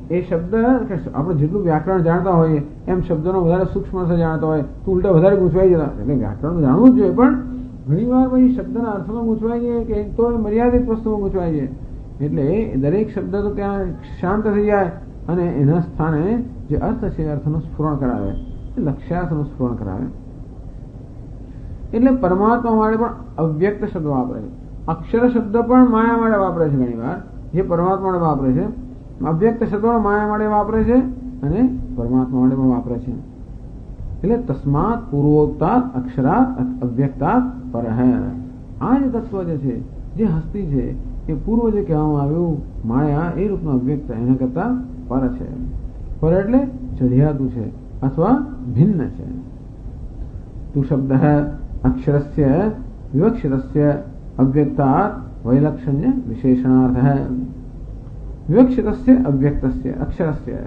એ શબ્દ આપણે જેટલું વ્યાકરણ જાણતા હોઈએ એમ શબ્દનો વધારે સૂક્ષ્મ અર્થ જાણતા હોય તો ઉલટા વધારે ગૂંચવાઈ જતા. એટલે વ્યાકરણ જાણવું જ જોઈએ, પણ ઘણી વાર પછી શબ્દના અર્થમાં ગૂંચવાઈ જાય કે તો મર્યાદિત વસ્તુમાં ગૂંચવાઈ જાય. એટલે દરેક શબ્દ તો ત્યાં શાંત થઈ જાય અને એના સ્થાને જે અર્થ છે અર્થનું સ્ફુરણ કરાવે, લક્ષ્યાર્થનું સ્ફુરણ કરાવે. એટલે પરમાત્મા માટે પણ અવ્યક્ત શબ્દ વાપરે છે. અક્ષર શબ્દ પણ માયા માટે વાપરે છે ઘણી વાર, જે પરમાત્મા માટે વાપરે છે. અવ્યક્ત શબ્દ પણ માયા માટે વાપરે છે અને પરમાત્મા માટે પણ વાપરે છે. એટલે તસ્માત પૂર્વોક્તાત અક્ષરાત અવ્યક્તાત પરહ. આ જે તત્વ જે છે, જે હસ્તી છે, એ પૂર્વ જે કહેવામાં આવ્યું માયા એ રૂપનું અવ્યક્ત એના કરતા પર છે. પર એટલે ચઢિયાતું છે અથવા ભિન્ન છે. તું શબ્દ અક્ષરસ્ય વિવક્ષિતસ્ય અવ્યક્તાત વૈલક્ષણ્ય વિશેષણાર્થ. વિવક્ષિતસ્ય અવ્યક્તસ્ય અક્ષરસ્ય,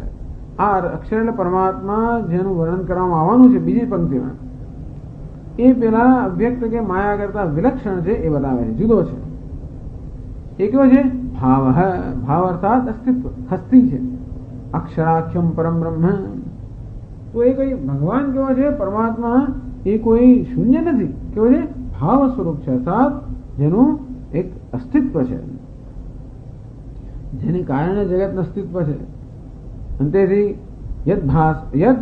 આ અક્ષર એટલે પરમાત્મા જેનું વર્ણન કરવામાં આવવાનું છે બીજી પંક્તિમાં, એ પેલા અવ્યક્ત કે માયા કરતા વિલક્ષણ છે એ બતાવે છે, જુદો છે. એ કયો છે? ભાવ. ભાવ અર્થાત અસ્તિત્વ, હસ્તી છે. અક્ષરાખ્યમ પરમ બ્રહ્મ. તો એ કોઈ ભગવાન કેવો છે? પરમાત્મા એ કોઈ શૂન્ય નથી, કેવો છે? ભાવ સ્વરૂપ છે, અર્થાત જેનું એક અસ્તિત્વ છે, જેને કારણે જગતનું અસ્તિત્વ છે. અને તેથી યદ ભાસ યદ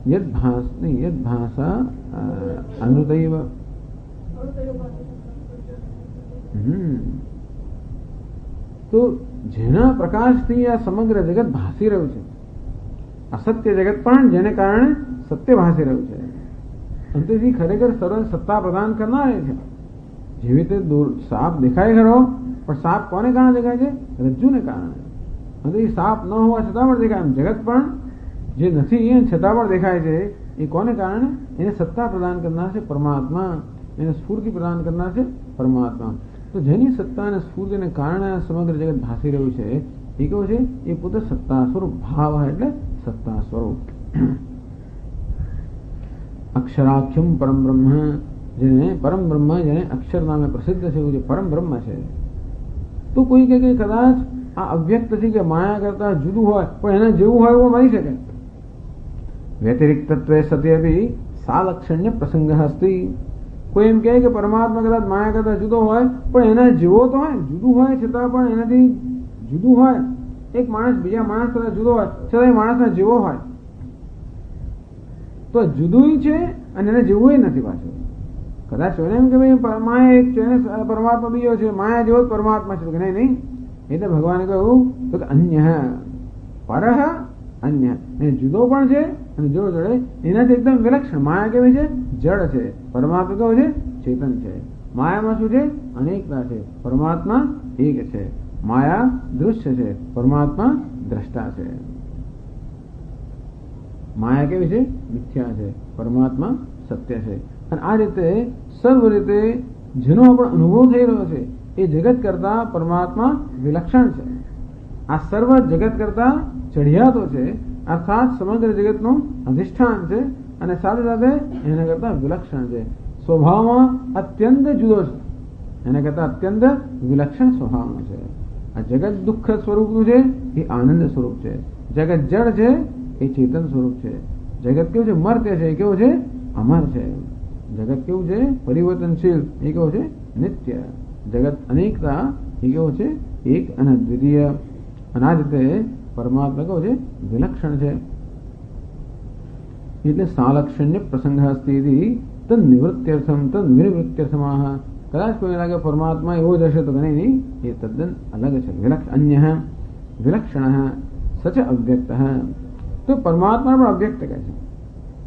યદ ભાસ નહીં, યદ ભાષા અનૃતૈવ. તો જેના પ્રકાશથી આ સમગ્ર જગત ભાસી રહ્યું છે, અસત્ય જગત પણ જેને કારણે સત્ય ભાસી રહ્યું છે. અંતેથી ખરેખર સરળ સત્તા પ્રદાન કરનાર છે. જેવી રીતે સાપ દેખાય ખરો, પણ સાપ કોને કારણે દેખાય છે? રજ્જુને કારણે. અને સાપ ન હોવા છતાં પણ દેખાય. જગત પણ જે નથી એ છતાં પણ દેખાય છે. એ કોને કારણે? એને સત્તા પ્રદાન કરનાર છે પરમાત્મા, એને સ્ફૂર્તિ પ્રદાન કરનાર છે પરમાત્મા. તો જેની સત્તા અને સ્ફૂર્તિને કારણે સમગ્ર જગત ભાસી રહ્યું છે એ કેવું છે? એ પોતે સત્તા સ્વરૂપ. ભાવ એટલે સત્તા સ્વરૂપ. અક્ષરાખ્યમ પરમ બ્રહ્મ, જેને પરમ બ્રહ્મ, જેને અક્ષર નામે પ્રસિદ્ધ છે એવું જે પરમ બ્રહ્મ છે. તો કોઈ કે કદાચ આ અવ્યક્તથી કે માયા કરતા જુદું હોય પણ એના જેવું હોય એવું બની શકે. વ્યતિરિક્તત્વે સત્યપી સાલક્ષણ્ય પ્રસંગ અસ્તિ. કોઈ એમ કહે કે પરમાત્મા કદાચ માયા કરતા જુદો હોય પણ એના જેવો તો હોય, જુદું હોય છતાં પણ એનાથી જુદું હોય. એક માણસ બીજા માણસ કરતા જુદો હોય છતાં એ માણસના જેવો હોય, તો જુદું છે અને એને જેવું નથી પાછું. કદાચ એમ કે ભાઈ માયા એક છે પરમાત્મા બીજો છે, માયા જેવો જ પરમાત્મા છે. નહીં, એટલે ભગવાને કહ્યું તો કે અન્ય પરહ અન્ય, એ જુદો પણ છે અને જોડે જોડે એનાથી એકદમ વિલક્ષણ. માયા કેવી છે? જડ છે. પરમાત્મા કેવો છે? ચેતન છે. માયામાં શું છે? અનેકતા છે. પરમાત્મા એક છે. માયા દૃશ્ય છે, પરમાત્મા દ્રષ્ટા છે. માયા કેવી છે? મિથ્યા છે. પરમાત્મા સત્ય છે. અને આ રીતે સર્વ રીતે જેનો આપણો અનુભવ થઈ રહ્યો છે એ જગત કરતા પરમાત્મા વિલક્ષણ છે. આ સર્વ જગત કરતા ચઢિયાતો છે, અર્થાત સમગ્ર જગતનું અધિષ્ઠાન છે અને સાથે સાથે એના કરતા વિલક્ષણ છે. સ્વભાવમાં અત્યંત જુદો છે, એના કરતા અત્યંત વિલક્ષણ સ્વભાવનો છે. આ જગત દુઃખ સ્વરૂપનું છે, એ આનંદ સ્વરૂપ છે. જગત જડ છે, એ ચેતન સ્વરૂપ છે. જગત કેવું છે? મર્ત્ય છે, એ કેવું છે? અમર છે. જગત કેવું છે? પરિવર્તનશીલ, એ કેવું છે? નિત્ય. જગત અનેકતા, એ કેવું છે? એક અને દ્વિતીય. અને આ રીતે પરમાત્મા કેવું છે? વિલક્ષણ છે. એટલે સાલક્ષણ્ય પ્રસંગ અસ્તિ તદ નિવૃત્ત્યર્થમ તદ વિનિવૃત્ત્યર્થમાહ. કદાચ કોઈ લાગે પરમાત્મા એવો જ હશે તો નહીં, એ તદ્દન અલગ છે. અન્ય વિલક્ષણ સચ અવ્યક્ત. તો પરમાત્મા પણ અવ્યક્ત કહે છે.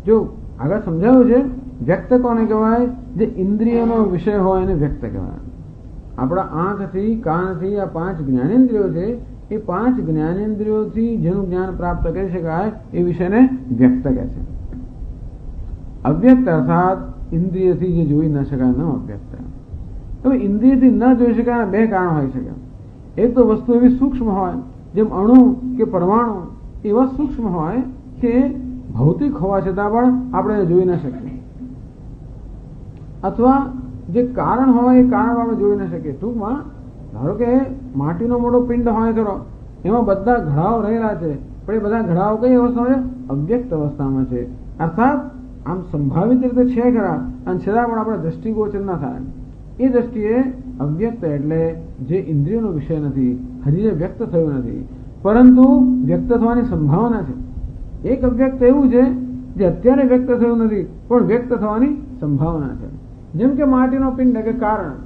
જો આગળ સમજાવ્યું છે, વ્યક્ત કોને કહેવાય? જે ઇન્દ્રિયનો વિષય હોય એને વ્યક્ત કહેવાય. આપણા આંખથી, કાનથી આ 5 જ્ઞાનેન્દ્રિયો છે, એ 5 જ્ઞાનેન્દ્રિયોથી જેનું જ્ઞાન પ્રાપ્ત કરી શકાય એ વિષયને વ્યક્ત કહે છે. અવ્યક્ત અર્થાત ઇન્દ્રિયથી જે જોઈ ન શકાય ન અવ્યક્ત. હવે ઇન્દ્રિયથી ન જોઈ શકાય બે કારણ હોઈ શકે. એક તો વસ્તુ એવી સૂક્ષ્મ હોય, જેમ અણુ કે પરમાણુ એવા સૂક્ષ્મ હોય કે ભૌતિક હોવા છતાં પણ આપણે જોઈ ન શકીએ, અથવા જે કારણ હોય એ કારણ આપણે જોઈ ન શકીએ. ટૂંકમાં ધારો કે માટીનો મોટો પિંડ હોય ખરો, એમાં બધા ઘડાઓ રહેલા છે, પણ એ બધા ઘડાઓ કઈ અવસ્થામાં છે? અવ્યક્ત અવસ્થામાં છે. અર્થાત આમ સંભાવિત રીતે છે ખરા, અને છતાં પણ આપણે દ્રષ્ટિગોચર ના થાય. એ દ્રષ્ટિએ અવ્યક્ત એટલે જે ઇન્દ્રિયોનો વિષય નથી, હજી જે વ્યક્ત થયું નથી, પરંતુ વ્યક્ત થવાની સંભાવના છે. એક અવ્યક્ત એવું છે જે અત્યારે વ્યક્ત થયું નથી, પણ વ્યક્ત થવાની સંભાવના છે. જેમ કે માટીનો પિંડ કે કારણ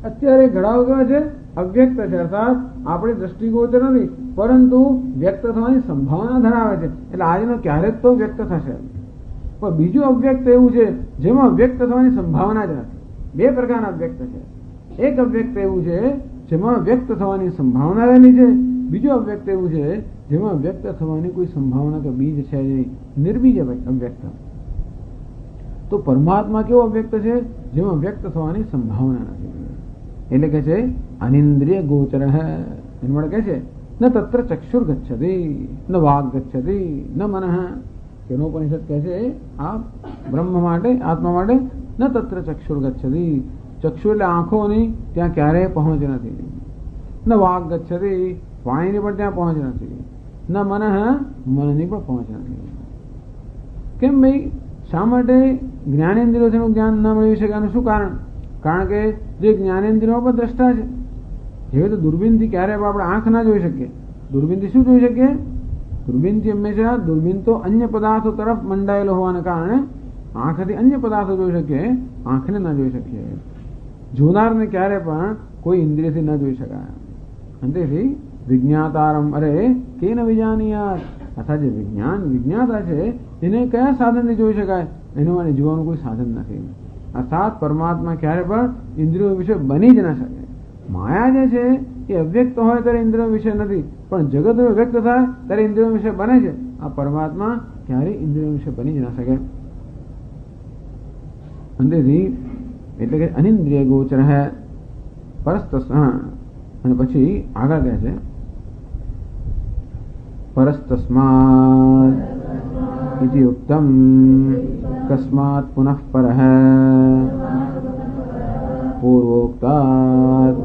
અત્યારે ઘડાઓ કેવા છે? અવ્યક્ત છે, અર્થાત આપણી દ્રષ્ટિગોચર નથી, પરંતુ વ્યક્ત થવાની સંભાવના ધરાવે છે. એટલે આજનો ક્યારેક તો વ્યક્ત થશે. પણ બીજું અવ્યક્ત એવું છે જેમાં વ્યક્ત થવાની સંભાવના જ નથી. બે પ્રકારના અવ્યક્ત છે. એક અવ્યક્ત એવું છે જેમાં વ્યક્ત થવાની સંભાવના રહેલી છે, બીજું અવ્યક્ત એવું છે જેમાં વ્યક્ત થવાની કોઈ સંભાવના કે બીજ છે નહીં, નિર્બીજ અવ્યક્ત. તો પરમાત્મા કેવો અવ્યક્ત છે? જેમાં વ્યક્ત થવાની સંભાવના નથી. એટલે કે છે અનિન્દ્રિય ગોચર હૈ. એના માટે કહે છે ન તત્ર ચક્ષુર ગચ્છતિ ન વાગ ગચ્છતિ ન મનઃ. કેનોપનિષદ કહે છે આ બ્રહ્મ માટે, આત્મા માટે ન તત્ર ચક્ષુર ગચ્છતિ. ચક્ષુ એટલે આંખોની ત્યાં ક્યારેય પહોંચ નથી. ન વાગ ગચ્છતિ, વાણીની પણ ત્યાં પહોંચ નથી. ન મનઃ, મનની પણ પહોંચ નથી. કેમ ભાઈ? શા માટે જ્ઞાનેન્દ્રિયો છે જ્ઞાન ન મેળવી શકે? આનું શું કારણ? કારણ કે જે જ્ઞાનેન્દ્રિયો પણ દ્રષ્ટા છે. જેવી તો દૂરબીનથી ક્યારેય આપણે આંખ ના જોઈ શકીએ. દૂરબીનથી શું જોઈ શકીએ? દૂરબીનથી હંમેશા દૂરબીન તો અન્ય પદાર્થો તરફ મંડાયેલો હોવાને કારણે આંખથી અન્ય પદાર્થો જોઈ શકીએ, આંખને ના જોઈ શકીએ. જોનારને ક્યારે પણ કોઈ ઇન્દ્રિયથી ન જોઈ શકાય. અંતેથી વિજ્ઞાતારમ અરે કેન વિજાનીયાત. અર્થાત જે વિજ્ઞાતા છે એને કયા સાધનથી જોઈ શકાય? એનું માટે જોવાનું કોઈ સાધન નથી. અર્થાત પરમાત્મા ક્યારે પણ ઇન્દ્રિયો વિશે બની જ ના શકે. માયા જે છે એ અવ્યક્ત હોય ત્યારે ઇન્દ્રિયો વિશે નથી, પણ જગત વ્યક્ત થાય ત્યારે ઇન્દ્રિયો વિશે બને છે. આ પરમાત્મા ક્યારેય ઇન્દ્રિયો વિશે બની જ ના શકે. અંતેથી એટલે કે અનિન્દ્રિય ગોચર હૈ પરસ્તસ. અને પછી આગળ કહે છે પરસ્તસ્માત ઇતિ ઉક્તમ કસ્માત પુનઃ પરઃ પૂર્વોક્તાત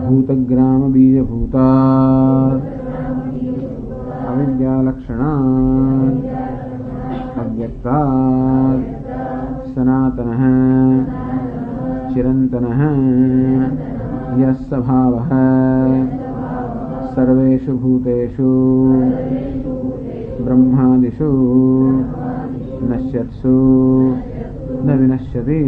ભૂતગ્રામ બીજભૂતાત અવિદ્યાલક્ષણાત અવ્યક્તાત સનાતનઃ ચિરંતનઃ યસ્ સ્વભાવઃ સર્વેષુ ભૂતેષુ બ્રહ્માદિષુ નશ્યત્સુ ન વિનશ્યતિ.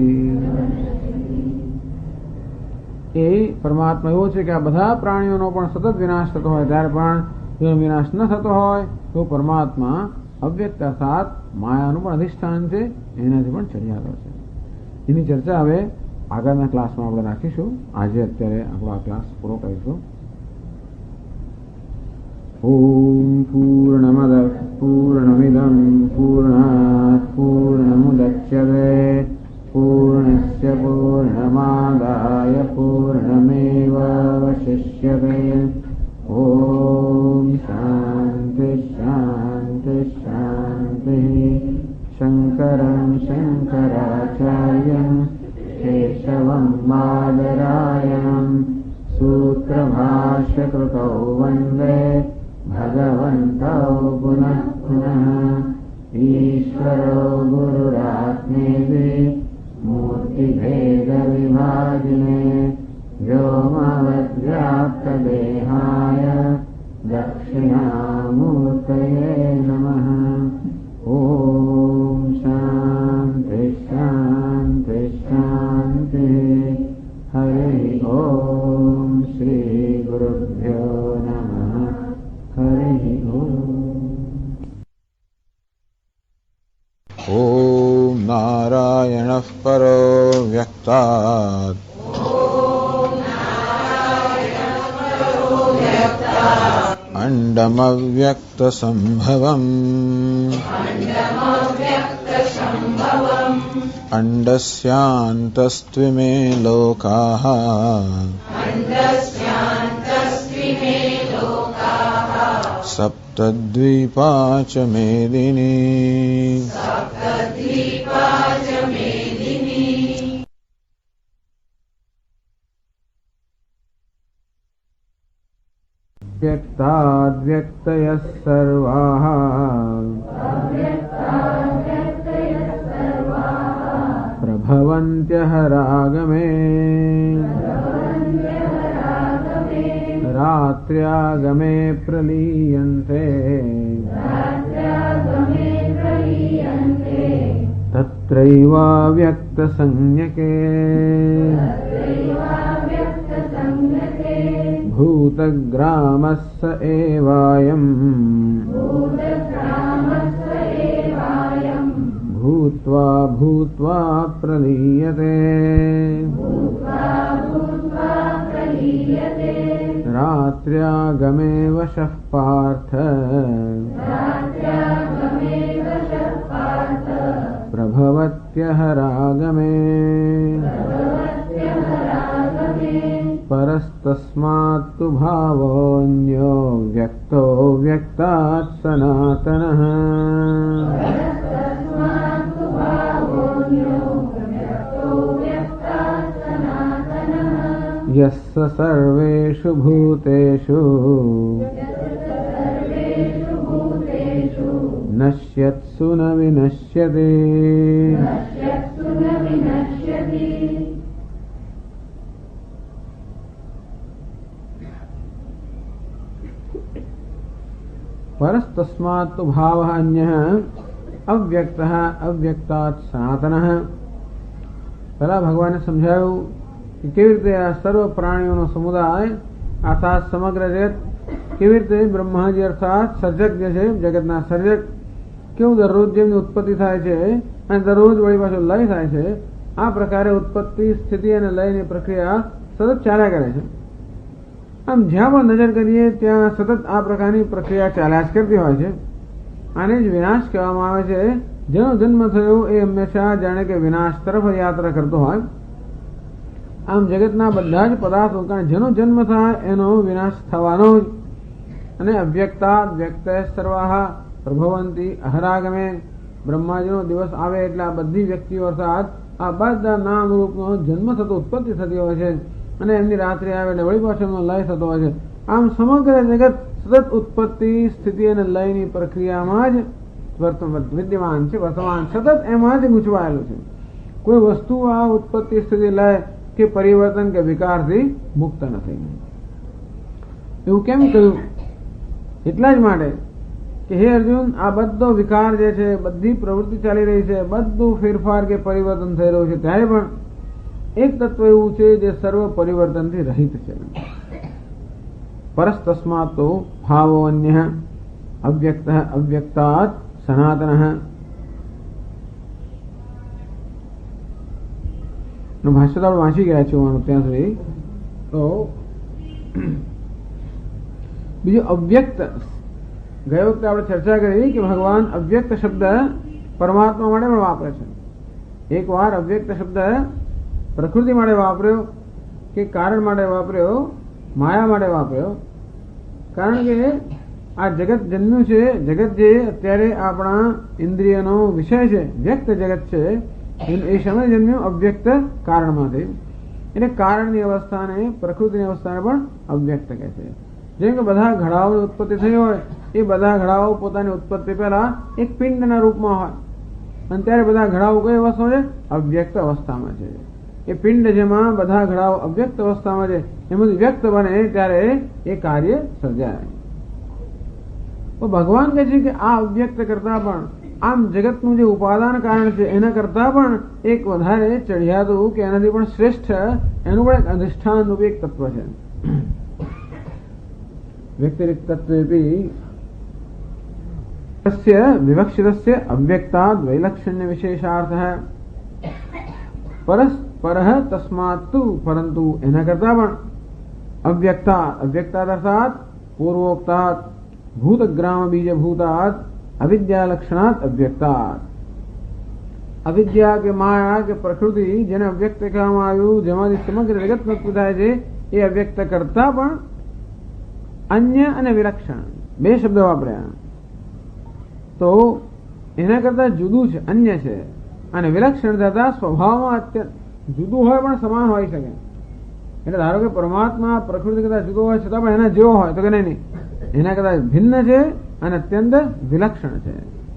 એ પરમાત્મા એવો છે કે આ બધા પ્રાણીઓનો પણ સતત વિનાશ થતો હોય, ત્યારે પણ જો વિનાશ ન થતો હોય તો પરમાત્મા અવ્યક્ત અર્થાત માયાનું પણ અધિષ્ઠાન છે, એનાથી પણ ચડિયાતો છે. એની ચર્ચા હવે આગળના ક્લાસમાં આપણે રાખીશું. આજે અત્યારે આપણો આ ક્લાસ પૂરો કરીશું. ઓમ પૂર્ણમદ પૂર્ણમિદં પૂર્ણાત પૂર્ણમુદચ્યતે પૂર્ણસ્ય પૂર્ણમાદાય પૂર્ણમેવાવશિષ્યતે. ઓમ શાંતિ શાંતિ શાંતિ. શંકરં શંકરાચાર્યં કેશવં બાદરાયણં સૂત્રભાષ્યકૃતૌ વંદે ભગવन्तौ પુનઃ પુનઃ. ઈશ્વરો ગુરુરાત્મેતિ મૂર્તિભેદવિભાજિને વ્યોમવદ્વ્યાપ્તદેહાય દક્ષિણામૂર્તये નમઃ. ઓમ શાંતિ શાંતિ શાંતિ. હરિ ઓમ શ્રી ગુરુભ્યો નમઃ. હરિ ઓમ. ઓમ નારાયણઃ પરો વ્યક્તાત अण्डमव्यक्तसम्भवम् अण्डस्यान्तस्त्विमे लोकाः सप्तद्वीपा च मेदिनी व्यक्ताद्व्यक्तयः सर्वाः प्रभवन्त्यः रागमे रात्र्यागमे प्रलीयन्ते तत्रैवाव्यक्तसंज्ञके भूतग्रामः स एवायम् भूत्वा भूत्वा प्रलीयते रात्र्यागमे वशः पार्थ प्रभवत्यः रागमे परस्तस्मात्तु भावोऽन्यो व्यक्तो व्यक्तात् सनातनः यस्य सर्वेषु भूतेषु नश्यत्सु न विनश्यति परस्तस्मात्तु भावः अन्यः अव्यक्तः अव्यक्तात् सनातनः। पहला भगवान ने समझाયું કે કેવી રીતે આ સર્વ પ્રાણીઓનો સમુદાય અર્થાત સમગ્ર જગત કેવી રીતે બ્રહ્માજી અર્થાત સર્જક જે છે જગતના સર્જક કેવું દરરોજ જેમની ઉત્પત્તિ થાય છે અને દરરોજ વળી પાછો લય થાય છે આ પ્રકારે ઉત્પત્તિ સ્થિતિ અને લયની પ્રક્રિયા સતત ચાલ્યા કરે છે। આમ જ્યાં પણ નજર કરીએ ત્યાં સતત આ પ્રકારની પ્રક્રિયા ચાલ્યા જ કરતી હોય છે। આને જ વિનાશ કહેવામાં આવે છે। જેનો જન્મ થયો એ હંમેશા જાણે કે વિનાશ તરફ યાત્રા કરતો હોય। આમ જગતના બધા જ પદાર્થો કારણ જેનો જન્મ થાય એનો વિનાશ થવાનો જ। અને અવ્યક્તા વ્યક્ત સર્વાહ પ્રભવંતી અહરાગમે બ્રહ્માજીનો દિવસ આવે એટલે આ બધી વ્યક્તિઓ અર્થાત આ બધા નામ રૂપનો જન્મ થતો ઉત્પત્તિ થતી હોય છે અને એમની રાત્રિ આવે એટલે વળી પાછો એમનો લય થતો હોય છે। આમ સમગ્ર જગત સતત ઉત્પત્તિ સ્થિતિ અને લયની પ્રક્રિયામાં જ વિદ્યમાન છે, વર્તમાન સતત એમાં જ ગૂંચવાયેલું છે। કોઈ વસ્તુ આ ઉત્પત્તિ સ્થિતિ લય કે પરિવર્તન કે વિકારથી મુક્ત નથી। એવું કેમ કહ્યું? એટલા જ માટે કે હે અર્જુન આ બધો વિકાર જે છે બધી પ્રવૃત્તિ ચાલી રહી છે બધું ફેરફાર કે પરિવર્તન થઈ રહ્યું છે ત્યારે પણ એક તત્વ એવું છે જે સર્વ પરિવર્તનથી રહિત છે। પરસ્તસ્માત તો ભાવો અન્ય અવ્યક્ત અવ્યક્તાત સનાતન। ભાષ્ય તો આપણે વાંચી ગયા છે ત્યાં સુધી। તો બીજું અવ્યક્ત ગયે વખતે આપણે ચર્ચા કરી કે ભગવાન અવ્યક્ત શબ્દ પરમાત્મા માટે પણ વાપરે છે। એક વાર અવ્યક્ત શબ્દ પ્રકૃતિ માટે વાપર્યો કે કારણ માટે વાપર્યો, માયા માટે વાપર્યો। કારણ કે આ જગત જન્મ્યું છે, જગત જે અત્યારે આપણા ઇન્દ્રિયનો વિષય છે વ્યક્ત જગત છે એ સમય જન્મ્યું અવ્યક્ત કારણમાંથી। એટલે કારણની અવસ્થાને પ્રકૃતિની અવસ્થાને પણ અવ્યક્ત કહે છે। જેમ કે બધા ઘડાઓની ઉત્પત્તિ થઈ હોય એ બધા ઘડાઓ પોતાની ઉત્પત્તિ પહેલા એક પિંડના રૂપમાં હોય અને ત્યારે બધા ઘડાઓ કઈ અવસ્થામાં છે? અવ્યક્ત અવસ્થામાં છે। એ પિંડ જેમાં બધા ઘડાઓ અવ્યક્ત અવસ્થામાં છે એમાંથી વ્યક્ત બને ત્યારે એ કાર્ય સર્જાય। તો ભગવાન કહે છે કે આ અવ્યક્ત કરતા પણ આમ જગતનું જે ઉપાદાન કારણ છે એના કરતા પણ એક વધારે ચઢિયાતું કે એનાથી પણ શ્રેષ્ઠ એનું પણ એક અધિષ્ઠાન રૂપી એક તત્વ છે। વ્યક્તિરિક્તત્વેપી तस्य विवक्षितस्य अव्यक्ताद् वैलक्षण्य विशेषार्थः परः तस्मात्तु परंतु एना करता पण अव्यक्ता अव्यक्ता अर्थात पूर्वोक्तात् ભૂતગ્રામ બીજભૂતાત અવિદ્યાલક્ષણાત અવ્યક્તાત. અવિદ્યા કે માયા કે પ્રકૃતિ જેને અવ્યક્ત કહેવામાં આવ્યું, જેમાંથી સમગ્ર જગત ઉત્પન્ન થાય છે, એ અવ્યક્ત કરતા પણ અન્ય અને વિલક્ષણ બે શબ્દો વાપર્યા. તો એના કરતા જુદું છે, અન્ય છે, અને વિલક્ષણ થતા સ્વભાવમાં અત્યંત જુદું હોય પણ સમાન હોઈ શકે. એટલે ધારો કે પરમાત્મા પ્રકૃતિ કરતા જુદો હોય છતાં પણ એના જેવો હોય, તો કે નહીં, એના કરતા ભિન્ન છે અને અત્યંત વિલક્ષણ છે.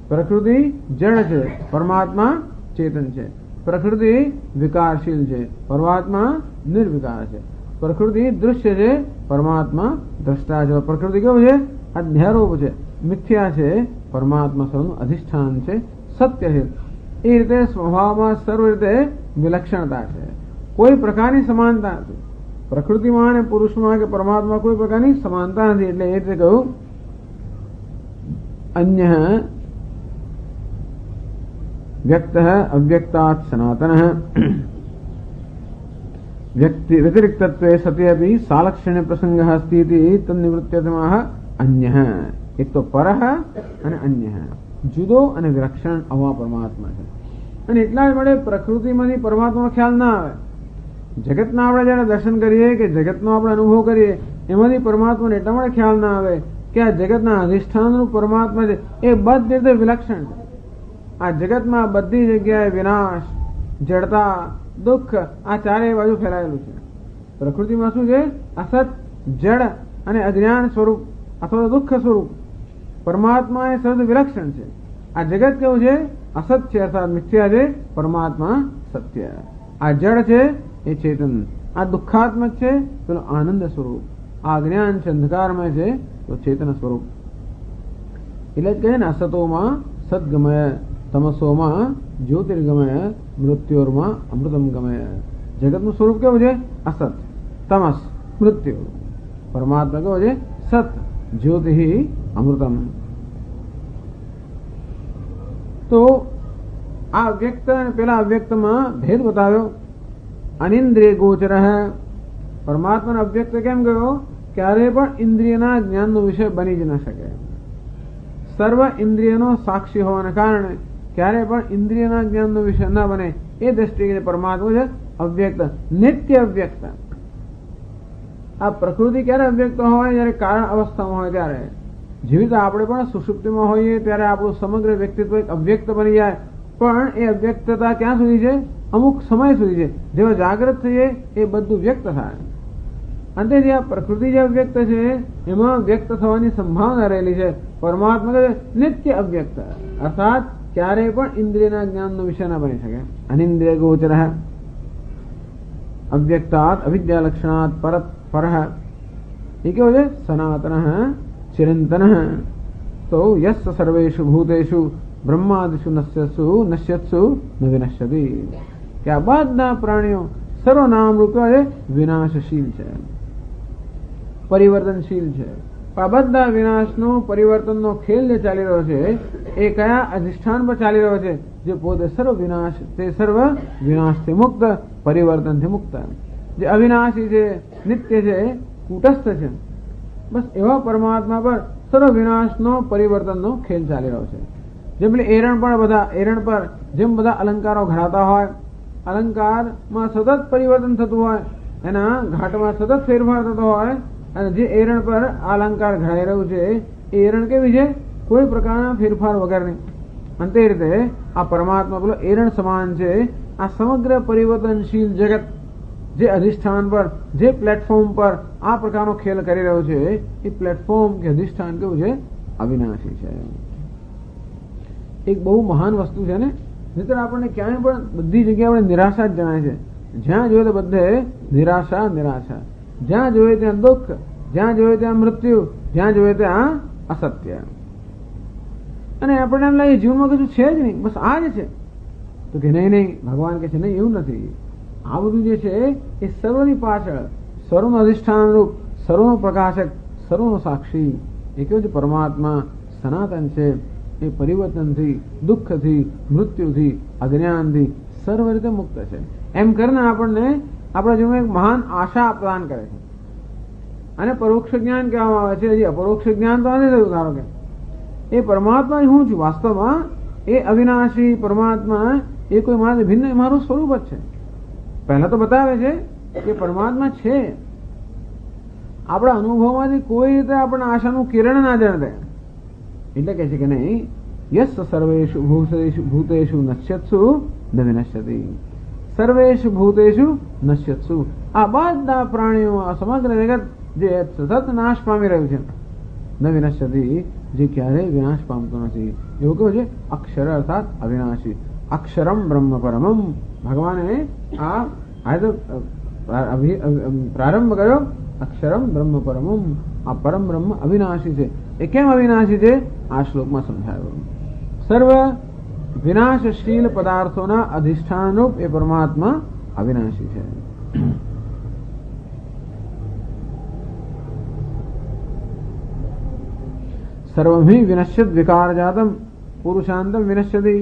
પ્રકૃતિ જડ છે, પરમાત્મા ચેતન છે. પ્રકૃતિ વિકારશીલ છે, પરમાત્મા નિર્વિકાર છે. પ્રકૃતિ દૃશ્ય છે, પરમાત્મા દ્રષ્ટા છે. પ્રકૃતિ કેવું છે? અધ્યારોપ છે, મિથ્યા છે, પરમાત્મા સર્વનું અધિષ્ઠાન છે, સત્ય છે. એ રીતે સ્વભાવમાં સર્વ રીતે વિલક્ષણતા છે, કોઈ પ્રકારની સમાનતા નથી. પ્રકૃતિમાં અને પુરુષમાં કે પરમાત્મા કોઈ પ્રકારની સમાનતા નથી. એટલે એ રીતે કહ્યું અન્ય વ્યક્ત અવ્યક્તાત સનાતન. વ્યતિરિક્તત્વે સતી અપી સાલક્ષણ્ય પ્રસંગ અસ્તિ તન્નિવૃત્ત્યતમઃ અન્ય. એક તો પરઃ અને અન્ય, જુદો અને વિલક્ષણ આવા પરમાત્મા છે. અને એટલા જ માટે પ્રકૃતિમાંથી પરમાત્માનો ખ્યાલ ના આવે. જગતના આપણે જયારે દર્શન કરીએ કે જગતનો આપણે અનુભવ કરીએ, એમાંથી પરમાત્માને એટલા માટે ખ્યાલ ના આવે કે આ જગતના અધિષ્ઠાનનું પરમાત્મા છે એ બધી રીતે વિલક્ષણ છે. આ જગતમાં બધી જગ્યાએ વિનાશ, જડતા, દુઃખ આ ચારેય બાજુ ફેલાયેલું છે. પ્રકૃતિમાં શું છે? અસત, જડ અને અજ્ઞાન સ્વરૂપ અથવા દુઃખ સ્વરૂપ. પરમાત્મા એ સર્વ વિલક્ષણ છે. આ જગત કેવું છે? અસત છે અર્થાત મિથ્યા છે, પરમાત્મા સત્ય. આ જડ છે એ ચેતન, આ દુઃખાત્મક છે પેલો આનંદ સ્વરૂપ, આ અજ્ઞાન છે અંધકારમય છે તો ચેતન સ્વરૂપ. એટલે જ કહે ને અસતોમાં સદગમય, તમસોમાં જ્યોતિર્ગમય, મૃત્યોરમાં અમૃતમ ગમય. જગતનું સ્વરૂપ કેવું છે? અસત, તમસ, મૃત્યુ. પરમાત્મા કેવો છે? સત, જ્યોતિ, અમૃતમ. તો આ અવ્યક્ત અને પેલા અવ્યક્તમાં ભેદ બતાવ્યો. અનિન્દ્રિય ગોચર. પરમાત્માને અવ્યક્ત કેમ ગયો? ક્યારે પણ ઇન્દ્રિયના જ્ઞાનનો વિષય બની જ ન શકે. સર્વ ઇન્દ્રિયનો સાક્ષી હોવાને કારણે ક્યારે પણ ઇન્દ્રિયના જ્ઞાનનો વિષય ન બને. એ દ્રષ્ટિએ પરમાત્મા છે અવ્યક્ત, નિત્ય અવ્યક્ત. આ પ્રકૃતિ ક્યારે અવ્યક્ત હોય? જયારે કારણ અવસ્થામાં હોય ત્યારે. જેવી રીતે આપણે પણ સુષુપ્તિમાં હોઈએ ત્યારે આપણું સમગ્ર વ્યક્તિત્વ એક અવ્યક્ત બની જાય. પણ એ અવ્યક્તતા ક્યાં સુધી છે? અમુક સમય સુધી છે. જેવા જાગૃત થઈએ એ બધું વ્યક્ત થાય. અંતે જે આ પ્રકૃતિ જે અવ્યક્ત છે એમાં વ્યક્ત થવાની સંભાવના રહેલી છે. પરમાત્મા નિત્ય અવ્યક્ત અર્થાત ક્યારેય પણ ઇન્દ્રિયના જ્ઞાનનો વિષય ના બની શકે. અનિન્દ્રિય ગોચર. અવ્યક્તાત અવિદ્યાલક્ષણાત પરઃ. એ કેવું છે? સનાતન ચિરંતન. તો યસ્ સર્વેષુ ભૂતેષુ બ્રહ્માદિષુ નશ્યત્સુ ન વિનશ્યતિ. કે આ બધા પ્રાણીઓ સર્વનામ રૂપે વિનાશશીલ છે, પરિવર્તનશીલ છે. આ બધા વિનાશનો પરિવર્તનનો ખેલ જે ચાલી રહ્યો છે એ કયા અધિષ્ઠાન પર ચાલી રહ્યો છે? જે પોતે સર્વ વિનાશ, તે સર્વ વિનાશથી મુક્ત, પરિવર્તનથી મુક્ત, જે અવિનાશી છે, નિત્ય છે, કૂટસ્થ છે. બસ એવા પરમાત્મા પર સર્વ વિનાશનો પરિવર્તનનો ખેલ ચાલી રહ્યો છે. જેમ એરણ પર જેમ બધા અલંકારો ઘડાતા હોય, અલંકારમાં સતત પરિવર્તન થતું હોય, એના ઘાટમાં સતત ફેરફાર થતો હોય, અને જે એરણ પર આ અલંકાર ઘડાઈ રહ્યું છે એ એરણ કેવી છે? કોઈ પ્રકારના ફેરફાર વગરની. અંતે રીતે આ પરમાત્મા પેલો એરણ સમાન છે. આ સમગ્ર પરિવર્તનશીલ જગત જે અધિષ્ઠાન પર, જે પ્લેટફોર્મ પર આ પ્રકારનો ખેલ કરી રહ્યો છે એ પ્લેટફોર્મ કે અધિષ્ઠાન કેવું છે? અવિનાશી છે. એક બહુ મહાન વસ્તુ છે ને. નહીતર આપણને ક્યાંય પણ બધી જગ્યાએ આપણે નિરાશા જ જણાય છે. જ્યાં જોઈએ તો બધે નિરાશા, નિરાશા. જ્યાં જોઈએ ત્યાં દુઃખ, જ્યાં જોઈએ ત્યાં મૃત્યુ, જ્યાં જોઈએ ત્યાં અસત્ય. અને આપણને એમ લાગે જીવનમાં કશું છે જ નહીં, બસ આ જ છે. તો કે નહીં, ભગવાન કે છે નહીં, એવું નથી. આ બધું જે છે એ સર્વની પાછળ સર્વનું અધિષ્ઠાન રૂપ, સર્વનો પ્રકાશક, સર્વનો સાક્ષી એ કેવું છે? પરમાત્મા સનાતન છે. એ પરિવર્તનથી, દુઃખથી, મૃત્યુથી, અજ્ઞાનથી સર્વ રીતે મુક્ત છે. એમ કરીને આપણને આપણા જીવનમાં એક મહાન આશા પ્રદાન કરે છે. અને પરોક્ષ જ્ઞાન કહેવામાં આવે છે. હજી અપરોક્ષ જ્ઞાન તો નથી થયું. ધારો કે એ પરમાત્મા હું છું, વાસ્તવમાં એ અવિનાશી પરમાત્મા એ કોઈ મારાથી ભિન્ન મારું સ્વરૂપ જ છે. પહેલા તો બતાવે છે કે પરમાત્મા છે, આપણા અનુભવમાંથી કોઈ રીતે આપણા આશાનું કિરણ ના જણે. એટલે કહે છે કે નહીં, યસ સર્વેષુ ભૂતેષુ નશ્યત્સુ ન વિનશ્યતિ. સર્વેષુ ભૂતેષુ નશ્યત્સુ. આ બધા પ્રાણીઓ, આ સમગ્ર જગત જે સતત નાશ પામી રહ્યું છે, ન વિનશ્યતિ, જે ક્યારેય વિનાશ પામતો નથી. એવું કેવું છે? અક્ષર અર્થાત અવિનાશી. અક્ષરમ બ્રહ્મ પરમમ. ભગવાને આ પ્રારંભ કર્યો, અક્ષરમ બ્રહ્મ પરમમ. આ પરમ બ્રહ્મ અવિનાશી છે. એ કેમ અવિનાશી છે? આ શ્લોકમાં સમજાવ્યું. સર્વ વિનાશશીલ પદાર્થોના અધિષ્ઠાન રૂપ એ પરમાત્મા અવિનાશી છે. સર્વમિ વિનશ્યત વિકાર જાતમ પુરુષાંતમ વિનશ્યતિ.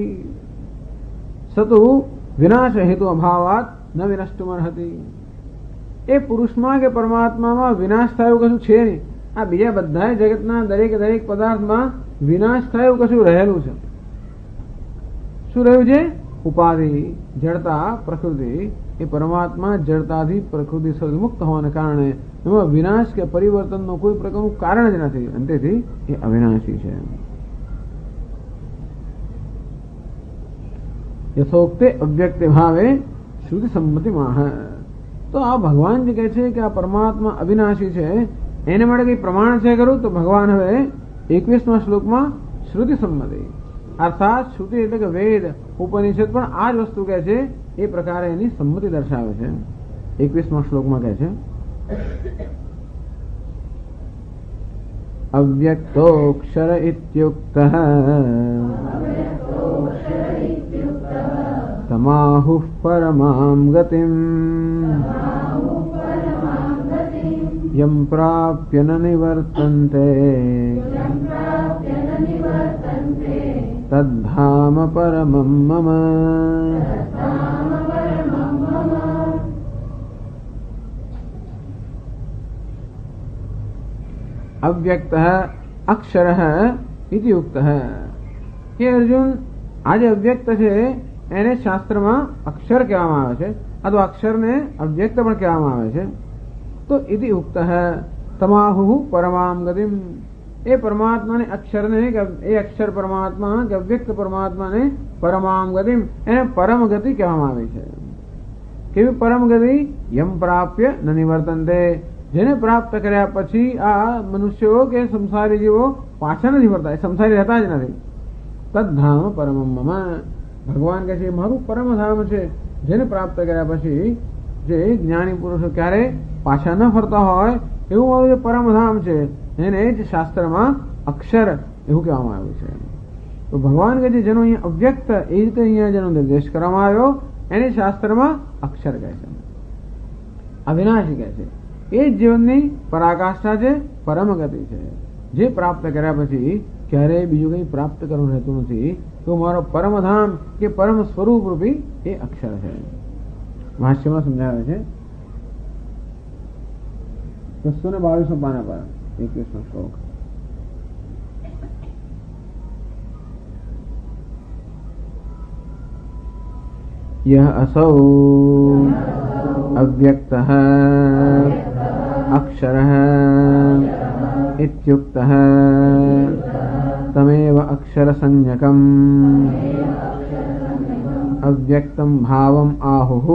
સતુ વિનાશ હેતુ અભાવાત ન વિનષ્ટુમર્હતિ. એ પુરુષમાં કે પરમાત્મામાં વિનાશ થયું કશું છે નહીં. આ બીજા બધા જગતના દરેક પદાર્થમાં વિનાશ થયું કશું રહેલું છે. શું રહ્યું છે? ઉપાધિ, જડતા, પ્રકૃતિ. એ પરમાત્મા જડતાથી પ્રકૃતિ મુક્ત હોવાને કારણે એમાં વિનાશ કે પરિવર્તનનો કોઈ પ્રકારનું કારણ જ નથી. અને તેથી એ અવિનાશી છે. યથોક્તે અવ્યક્ત ભાવે શ્રુતિ સંમતિ માહ. તો આ ભગવાન જે કહે છે કે આ પરમાત્મા અવિનાશી છે, એને માટે કઈ પ્રમાણ છે ખરું? તો ભગવાન હવે 21મા શ્લોકમાં શ્રુતિ સંમતિ અર્થાત શ્રુતિ એટલે કે વેદ, ઉપનિષદ પણ આ જ વસ્તુ કહે છે. એ પ્રકારે એની સંમતિ દર્શાવે છે. 21મા શ્લોકમાં કહે છે, અવ્યક્તોક્ષર ઇત્યુક્તઃ તમાહુઃ પરમાં ગતિમ યમ પ્રાપ્ય ન નિવર્તન્તે તદ્ધામ પરમં મમ. અવ્યક્ત અક્ષર ઇતિ યુક્ત. હે અર્જુન, આ જે અવ્યક્ત છે એને શાસ્ત્રમાં અક્ષર કહેવામાં આવે છે, અથવા અક્ષરને અવ્યક્ત પણ કહેવામાં આવે છે. તો ઇતિ યુક્ત તમાહુ પરમામ ગતિમ. એ પરમાત્માને અક્ષરને, એ અક્ષર પરમાત્મા કે અવ્યક્ત પરમાત્માને પરમામ ગતિમ, એને પરમ ગતિ કહેવામાં આવે છે. કેવી પરમ ગતિ? યમ પ્રાપ્ય ન નિવર્તન્તે. જેને પ્રાપ્ત કર્યા પછી આ મનુષ્યો કે સંસારી જીવો પાછા નથી ફરતા, એ સંસારી રહેતા જ નથી. તદ્ધામ પરમમ મમ. ભગવાન કહે છે મારું પરમધામ છે. જેને પ્રાપ્ત કર્યા પછી જે જ્ઞાની પુરુષો ક્યારે પાછા ન ફરતા હોય એવું મારું જે પરમધામ છે, એને જ શાસ્ત્રમાં અક્ષર એવું કહેવામાં આવ્યું છે. તો ભગવાન કહે છે જેનો અહીંયા અવ્યક્ત એ રીતે અહીંયા જેનો નિર્દેશ કરવામાં આવ્યો એને શાસ્ત્રમાં અક્ષર કહે છે, અવિનાશી કહે છે. એ જ જીવનની પરાકાષ્ઠા છે, પરમ ગતિ છે. જે પ્રાપ્ત કર્યા પછી ક્યારેય બીજું કંઈ પ્રાપ્ત કરવું રહેતું નથી. તો મારો પરમધામ કે પરમ સ્વરૂપ રૂપી એ અક્ષર છે. ભાષ્યમાં સમજાવે છે 222 પાના પર 21મો શ્લોક. યહ અસૌ અવ્યક્તઃ અક્ષરઃ ઇત્યુક્તઃ તમેવ અક્ષર સંજ્ઞકમ અવ્યક્તમ ભાવમ આહુઃ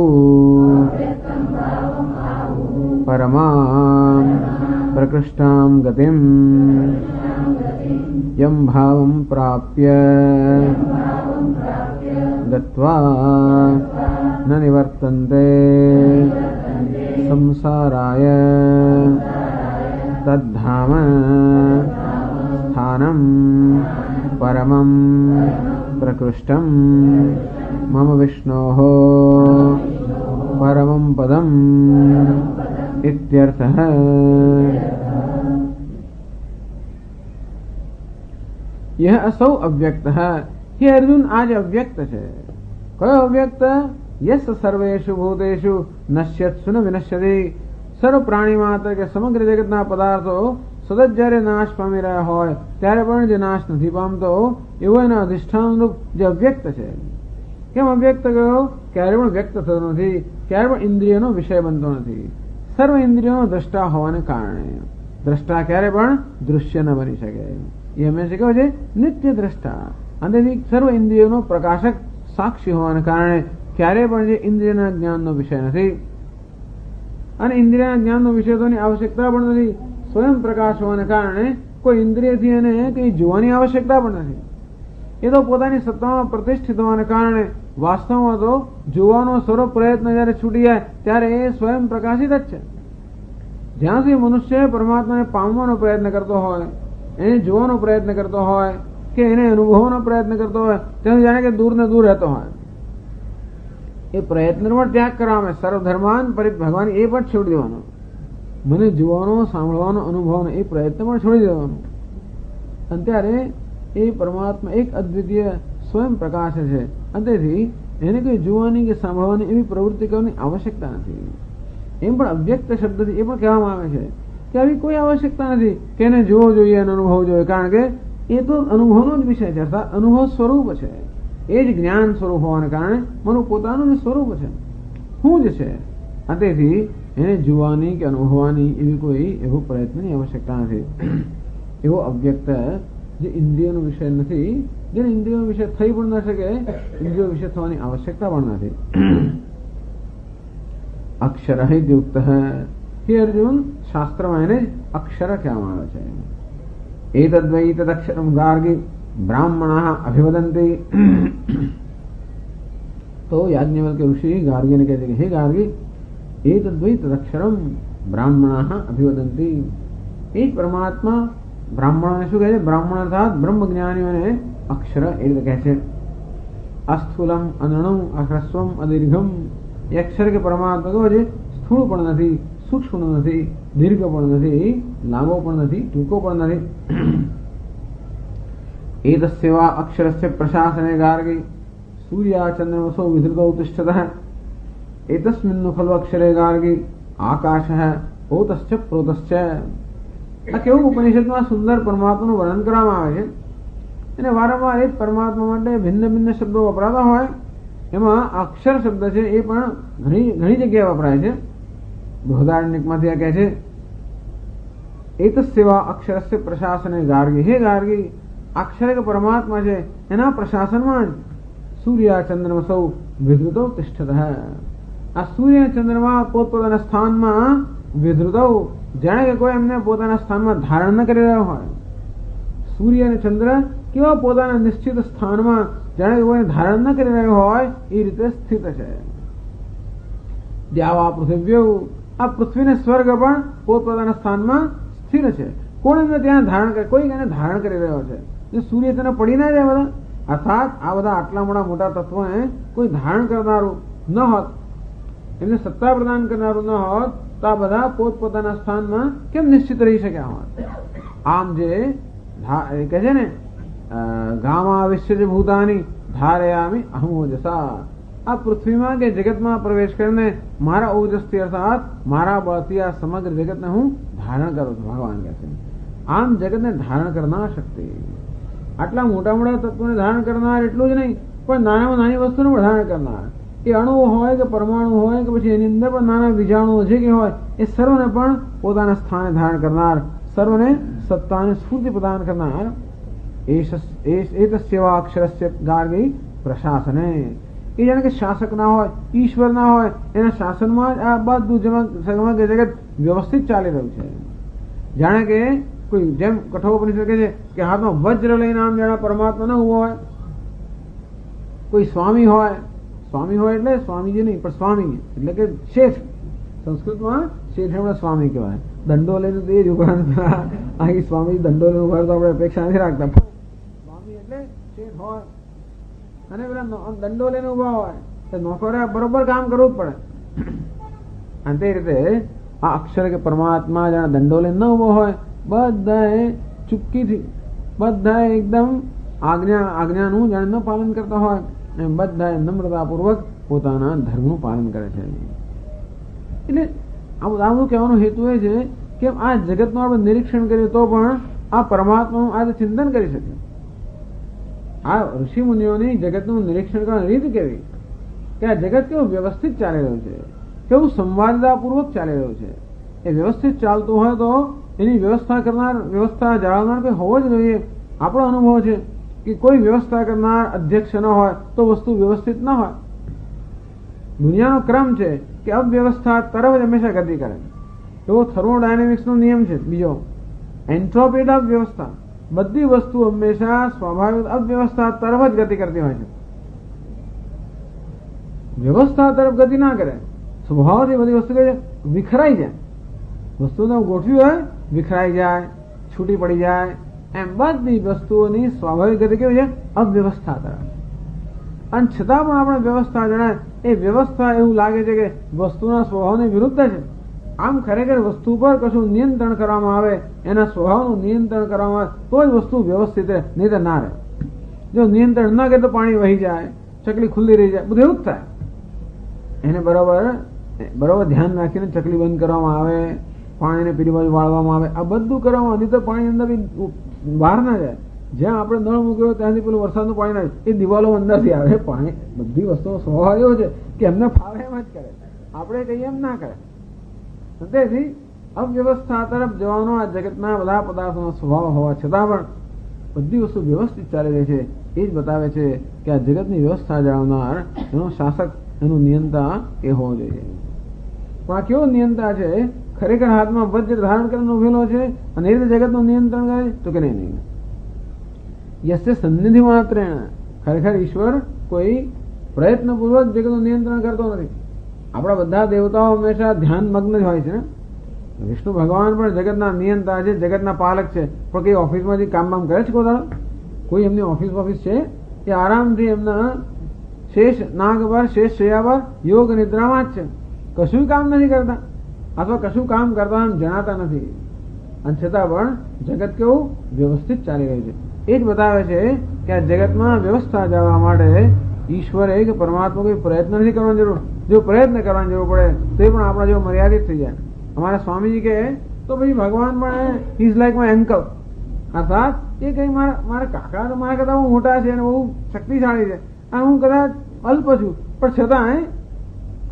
પરમાં પ્રકૃષ્ટાં ગતિમ યમ ભાવમ પ્રાપ્ય ગત્વા ન નિવર્તન્તે સંસારાય તદ્ધામ સ્થાનમ પરમં પ્રકૃષ્ટં મમ વિષ્ણોઃ પરમં પદમ ઇત્યર્થઃ. यह असौ अव्यक्त है. हे अर्जुन, आज अव्यक्त है. कयो अव्यक्त? यस सर्वेषु भूतेषु नश्यत्सु न विनश्यति. સર્વ પ્રાણી માત્ર કે સમગ્ર જગતના પદાર્થો સતત જ્યારે નાશ પામી રહ્યા હોય ત્યારે પણ જે નાશ નથી પામતો એવો એના અધિષ્ઠાનરૂપ જે અવ્યક્ત છે. કેમ અવ્યક્ત ગયો? ક્યારે પણ વ્યક્ત થતો નથી, ક્યારે પણ ઇન્દ્રિયનો વિષય બનતો નથી. સર્વ ઇન્દ્રિયોનો દ્રષ્ટા હોવાને કારણે દ્રષ્ટા ક્યારે પણ દૃશ્ય ન બની શકે. એ હંમેશા કેવો છે? નિત્ય દ્રષ્ટા. અંતેથી સર્વ ઇન્દ્રિયોનો પ્રકાશક સાક્ષી હોવાને કારણે ક્યારે પણ જે ઇન્દ્રિયના જ્ઞાનનો વિષય નથી અને ઇન્દ્રિયના જ્ઞાનનો વિષય તો આવશ્યકતા પણ નથી. સ્વયં પ્રકાશ હોવાને કારણે કોઈ ઇન્દ્રિયથી એને કંઈ જોવાની આવશ્યકતા પણ નથી. એ તો પોતાની સત્તામાં પ્રતિષ્ઠિત હોવાને કારણે વાસ્તવમાં તો જોવાનો સર્વ પ્રયત્ન જયારે છૂટી જાય ત્યારે એ સ્વયં પ્રકાશિત જ છે. જ્યાં સુધી મનુષ્ય પરમાત્માને પામવાનો પ્રયત્ન કરતો હોય, એને જોવાનો પ્રયત્ન કરતો હોય કે એને અનુભવવાનો પ્રયત્ન કરતો હોય ત્યાં જાણે કે દૂર ને દૂર રહેતો હોય. એ પ્રયત્ન પણ ત્યાગ કરવામાં સર્વધર્માન પરિત ભગવાન એ પણ છોડી દેવાનો. મને જોવાનો, સાંભળવાનો, અનુભવવાનો એ પ્રયત્ન પણ છોડી દેવાનો. અને ત્યારે એ પરમાત્મા એક અદ્વિતીય સ્વયં પ્રકાશ છે. અંતેથી એને કોઈ જોવાની કે સાંભળવાની એવી પ્રવૃત્તિ કરવાની આવશ્યકતા નથી. એમ પણ અવ્યક્ત શબ્દથી એ પણ કહેવામાં આવે છે કે આવી કોઈ આવશ્યકતા નથી કે એને જોવો જોઈએ અને અનુભવ જોઈએ, કારણ કે એ તો અનુભવનો જ વિષય છે, અર્થાત અનુભવ સ્વરૂપ છે. એ જ જ્ઞાન સ્વરૂપ હોવાને કારણે મારું પોતાનું જ સ્વરૂપ છે, હું જ છે. તેથી એને જોવાની કે અનુભવવાની એવી કોઈ એવો પ્રયત્નની આવશ્યકતા નથી. એવો અવ્યક્ત જે ઇન્દ્રિયોનો વિષય નથી, જેને ઇન્દ્રિયોનો વિષય થઈ પણ ન શકે, ઇન્દ્રિયો વિષય થવાની આવશ્યકતા પણ નથી. અક્ષર યુક્ત હે અર્જુન, શાસ્ત્રમાં એને અક્ષર કહેવામાં આવે છે. એતદ્વૈ તદક્ષરમ ગાર્ગી બ્રાહ્મણા અભિવદંતી. તો યાજ્ઞવલ્ક્ય ઋષિ ગાર્ગીને કહે છે કે હે ગાર્ગી, એતદ્વૈ તદક્ષરમ બ્રાહ્મણા અભિવદંતી. એ જ પરમાત્મા બ્રાહ્મણોને શું કહે છે? બ્રાહ્મણ અર્થાત બ્રહ્મ જ્ઞાનીઓને અક્ષર એ રીતે કહે છે. અસ્થૂલમ અનણમ અહ્રસ્વમ અદીર્ઘમ. એ અક્ષર કે પરમાત્મા કહો છે સ્થૂળ પણ નથી, સૂક્ષ્મ નથી, દીર્ઘ પણ નથી, લાંબો પણ નથી, ટૂંકો પણ નથી. એતસ્યવા અક્ષરસ્ય પ્રશાસને ગાર્ગી સૂર્યાચંદ્રમસો વિધૃતૌ તિષ્ઠતઃ. એતસ્મિન્नु ખલુ અક્ષરે ગાર્ગી આકાશઃ ઓતશ્ચ પ્રોતશ્ચ. આ કેવું ઉપનિષદમાં સુંદર પરમાત્માનું વર્ણન કરવામાં આવે છે. અને વારંવાર એ જ પરમાત્મા માટે ભિન્ન ભિન્ન શબ્દો વપરાતા હોય એમાં અક્ષર શબ્દ છે એ પણ ઘણી જગ્યાએ વપરાય છે. બૃહદારણ્યકમાંથી આ કહે છે એતસ્યવા અક્ષરસ્ય પ્રશાસને ગાર્ગી. હે ગાર્ગી, અક્ષર કે પરમાત્મા છે એના પ્રશાસનમાં જ સૂર્ય ચંદ્રમસૌ વિધૃતૌ તિષ્ઠતઃ. આ સૂર્ય ચંદ્રમાં પોતપોતાના સ્થાનમાં વિધૃતૌ, જાણે કે કોઈ એમને પોતાના સ્થાનમાં ધારણ ન કરી રહ્યો હોય. સૂર્ય અને ચંદ્ર કેવા પોતાના નિશ્ચિત સ્થાનમાં જાણે કે કોઈને ધારણ ન કરી રહ્યો હોય એ રીતે સ્થિત છે. દ્યાવા પૃથિવ્યૌ, આ પૃથ્વીને સ્વર્ગ પણ પોતપોતાના સ્થાનમાં સ્થિર છે. કોણ એમને ત્યાં ધારણ કરે? કોઈ એને ધારણ કરી રહ્યો છે. જો સૂર્ય તેને પડી ના જાય બધા, અર્થાત આ બધા આટલા મોટા તત્વોને કોઈ ધારણ કરનારું ન હોત, એમને સત્તા પ્રદાન કરનારું ન હોત તો આ બધા પોતપોતાના સ્થાનમાં કેમ નિશ્ચિત રહી શક્યા હોત? આમ જે કહે છે ને ગામા વિશ્વ ભૂતાની ધારયામી અહમોજસા. આ પૃથ્વીમાં કે જગતમાં પ્રવેશ કરીને મારા ઓજસથી અર્થાત મારા બળથી આ સમગ્ર જગતને હું ધારણ કરું છું. ભગવાન કહે છે આમ જગતને ધારણ કરનાર શક્તિ. આટલા મોટા તત્વોને ધારણ કરનાર એટલું જ નહીં, પણ નાનામાં નાની વસ્તુનું પણ ધારણ કરનાર. એ અણુ હોય કે પરમાણુ હોય કે પછી એની અંદર પણ નાના બીજાણુઓ જે કે હોય એ સર્વને પણ પોતાના સ્થાને ધારણ કરનાર, સર્વને સત્તા અને સ્ફૂર્તિ પ્રદાન કરનાર. એતસ્યવા અક્ષરસ્ય ગાર્ગી પ્રશાસને. એ જાણે કે શાસક ના હોય, ઈશ્વર ના હોય, એના શાસનમાં જ આ બધું સમગ્ર જગત વ્યવસ્થિત ચાલી રહ્યું છે. જાણે કે કોઈ જેમ કઠોપનિષદ કહે છે કે હાથમાં વજ્ર લઈને આમ જાણે પરમાત્મા ન ઉભો હોય. કોઈ સ્વામી હોય એટલે સ્વામીજી નહીં પણ સ્વામી એટલે કે શેઠ. સંસ્કૃતમાં શેઠ એમણે સ્વામી કહેવાય. દંડો લઈને તો એ જ ઉભા અહીં સ્વામી દંડો લઈને ઉભા તો આપણે અપેક્ષા નથી રાખતા. સ્વામી એટલે શેઠ હોય અને પેલા દંડો લઈને ઉભા હોય તો નોકરે બરોબર કામ કરવું જ પડે. અને તે રીતે આ અક્ષર કે પરમાત્મા જાણે દંડો લઈને ન ઉભો હોય, બધાએ ચૂપકીથી બધા એકદમ આજ્ઞાનું જાણે ન પાલન કરતા હોય એમ બધા નમ્રતાપૂર્વક પોતાના ધર્મનું પાલન કરે છે. એટલે આ બધું કહેવાનો હેતુ એ છે કે આ જગતનું આપણે નિરીક્ષણ કરીએ તો પણ આ પરમાત્માનું આજે ચિંતન કરી શકીએ. આ ઋષિ મુનિઓની જગતનું નિરીક્ષણ કરવાની રીત કેવી કે આ જગત કેવું વ્યવસ્થિત ચાલી રહ્યું છે, કેવું સંવાદદાપૂર્વક ચાલી રહ્યું છે. એ વ્યવસ્થિત ચાલતું હોય તો એની વ્યવસ્થા કરનાર, વ્યવસ્થા જાળવનાર કોઈ હોવો જ જોઈએ. આપણો અનુભવ છે કે કોઈ વ્યવસ્થા કરનાર અધ્યક્ષ ન હોય તો વસ્તુ વ્યવસ્થિત ન હોય. દુનિયાનો ક્રમ છે કે અવ્યવસ્થા તરફ જ હંમેશા ગતિ કરે. એવો થર્મોડાયનેમિક્સનો નિયમ છે. બીજો એન્ટ્રોપી ઓફ વ્યવસ્થા. બધી વસ્તુ હંમેશા સ્વાભાવિક અવ્યવસ્થા તરફ જ ગતિ કરતી હોય છે. વ્યવસ્થા તરફ ગતિ ના કરે, સ્વભાવથી બધી વસ્તુ વિખરાઈ જાય. વસ્તુને ગોઠવી હોય વિખરાઈ જાય, છૂટી પડી જાય. એમ બધી વસ્તુઓની સ્વાભાવિક ગતિ કેવી છે? અવ્યવસ્થા તરફ. અને છતાં પણ આપણે વ્યવસ્થા જણાય એ વ્યવસ્થા એવું લાગે છે કે વસ્તુના સ્વભાવની વિરુદ્ધ છે. આમ ખરેખર વસ્તુ પર કશું નિયંત્રણ કરવામાં આવે, એના સ્વભાવનું નિયંત્રણ કરવામાં આવે તો જ વસ્તુ વ્યવસ્થિત રહે, નહીં તો ના રહે. જો નિયંત્રણ ના કરે તો પાણી વહી જાય, ચકલી ખુલ્લી રહી જાય, બધું એવું જ થાય. એને બરોબર ધ્યાન રાખીને ચકલી બંધ કરવામાં આવે, પાણીને પેલી બાજુ વાળવામાં આવે. આ બધું કરવામાં નહીં તો પાણી અંદર બહાર ના જાય. જ્યાં આપણે નળ મૂક્યો ત્યાંથી પેલું વરસાદનું પાણી ના જાય, એ દિવાલો અંદરથી આવે. પાણી બધી વસ્તુનો સ્વભાવ એવો છે કે એમને ફાવે એમ જ કરે, આપણે કહીએ એમ ના કરે. તેથી અવ્યવસ્થા તરફ જવાનો આ જગતના બધા પદાર્થોનો સ્વભાવ હોવા છતાં પણ બધી વસ્તુ વ્યવસ્થિત ચાલી રહી છે. એ જ બતાવે છે કે આ જગતની વ્યવસ્થા જાળવનાર એનો શાસક, એનું નિયંતા એ હોવો જોઈએ. પણ આ કેવો નિયંતા છે? ખરેખર હાથમાં વજ્ર ધારણ કરીને ઉભેલો છે અને એ રીતે જગતનું નિયંત્રણ કરે તો કે નહીં. યસ્ય સન્નિધિ માત્ર. ખરેખર ઈશ્વર કોઈ પ્રયત્નપૂર્વક જગતનું નિયંત્રણ કરતો નથી. આપણા બધા દેવતાઓ હંમેશા ધ્યાન મગ્ન જ હોય છે ને. વિષ્ણુ ભગવાન પણ જગતના નિયંતા છે, જગતના પાલક છે, પણ કઈ ઓફિસમાંથી કામ કરે છે કોઈ? એમની ઓફિસ છે એ આરામથી એમના શેષ નાગ પર, શેષ શૈયા પર યોગ નિદ્રામાં જ છે. કશું કામ નથી કરતા અથવા કશું કામ કરતા એમ જણાતા નથી. અને છતાં પણ જગત કેવું વ્યવસ્થિત ચાલી રહ્યું છે. એ જ બતાવે છે કે આ જગતમાં વ્યવસ્થા જાળવવા માટે ઈશ્વરે કે પરમાત્મા કોઈ પ્રયત્ન નથી કરવાની જરૂર. જો પ્રયત્ન કરવાની જરૂર પડે તો પણ આપણા જેવો મર્યાદિત થઈ જાય. અમારા સ્વામીજી કહે તો પછી ભગવાન પણ ઇઝ લાઈક માય અંકલ, અર્થાત એ કઈ મારા કાકા તો મારા કરતા બહુ મોટા છે અને બહુ શક્તિશાળી છે અને હું કદાચ અલ્પ છું, પણ છતાં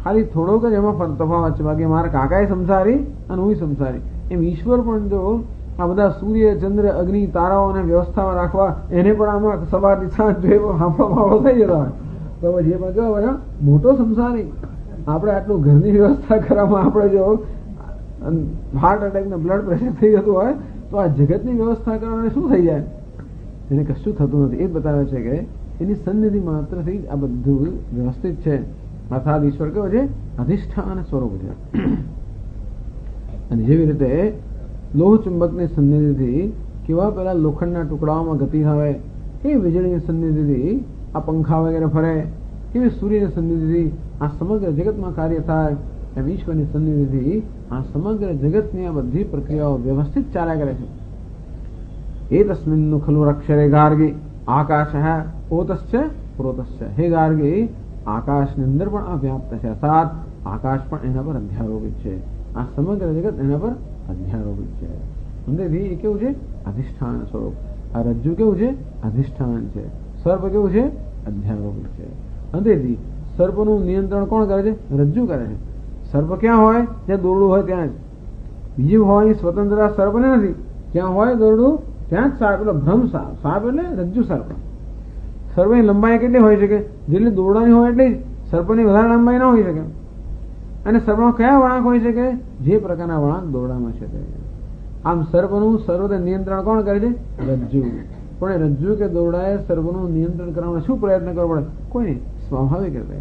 ખાલી થોડોક જ એમાં તફાવત છે. બાકી મારા કાકા એ સંસારી અને હું સંસારી. એમ ઈશ્વર પણ જો આ બધા સૂર્ય, ચંદ્ર, અગ્નિ, તારાઓને વ્યવસ્થામાં રાખવા એને પણ આમાં સવારથી સાંજ જોઈએ હાંફળો થઈ જતો હોય તો પછી એ પણ કેવો મોટો સંસારી. આપણે આટલું ઘરની વ્યવસ્થા કરવામાં આપણે જો હાર્ટ એટેક ને બ્લડ પ્રેશર થઈ જતું હોય તો આ જગતની વ્યવસ્થા કરવાને શું થઈ જાય? એને કશું થતું નથી. એ જ બતાવે છે કે એની સન્નિધિ માત્રથી જ આ બધું વ્યવસ્થિત છે. અર્થાત ઈશ્વર કેવો છે? અધિષ્ઠાન સ્વરૂપ છે. અને જેવી રીતે લોહ ચુંબકની સન્નિધિથી કેવા પેલા લોખંડના ટુકડાઓમાં ગતિ આવે, એ વીજળીની સન્નિધિથી આ પંખા વગેરે ફરે, કેવી સૂર્યની સન્નિધિથી આ સમગ્ર જગતમાં કાર્ય થાય, એમ ઈશ્વરની સન્નિધિથી આ સમગ્ર જગતની આ બધી પ્રક્રિયાઓ વ્યવસ્થિત ચાલ્યા કરે છે. એ તસ્મિન્નું ખલુ અક્ષરે ગાર્ગી આકાશ ઓતશ્ચ પ્રોતશ્ચ. હે ગાર્ગી, આકાશની અંદર પણ આ વ્યાપ્ત છે, અર્થાત આકાશ પણ એના પર અધ્યારોપિત છે. આ સમગ્ર જગત એના પર અધ્યારોપિત છે. અંદરથી એ કેવું છે? અધિષ્ઠાન સ્વરૂપ. આ રજ્જુ કેવું છે? અધિષ્ઠાન છે. સર્પ કેવું છે? અધ્યારોપિત છે. અંદરથી સર્પનું નિયંત્રણ કોણ કરે છે? રજ્જુ કરે છે. સર્પ ક્યાં હોય? જ્યાં દોરડું હોય ત્યાં જ. બીજી હોવાની સ્વતંત્રતા સર્પને નથી. જ્યાં હોય દોરડું ત્યાં જ સાપ, એટલે ભ્રમ સાપ. સાપ એટલે રજ્જુ સર્પ. સર્પની લંબાઈ કેટલી હોઈ શકે? જેટલી દોરડાની હોય એટલી જ. સર્પની વધારે લંબાઈ ના હોઈ શકે. અને સર્પમાં કયા વળાંક હોઈ શકે? જે પ્રકારના વળાંક દોરડામાં છે. આમ સર્પનું સર્વતે નિયંત્રણ કોણ કરે છે? રજ્જુ. પણ એ રજ્જુ કે દોરડાએ સર્પનું નિયંત્રણ કરવાનો શું પ્રયત્ન કરવો પડે? કોઈ નહીં, સ્વાભાવિક રીતે.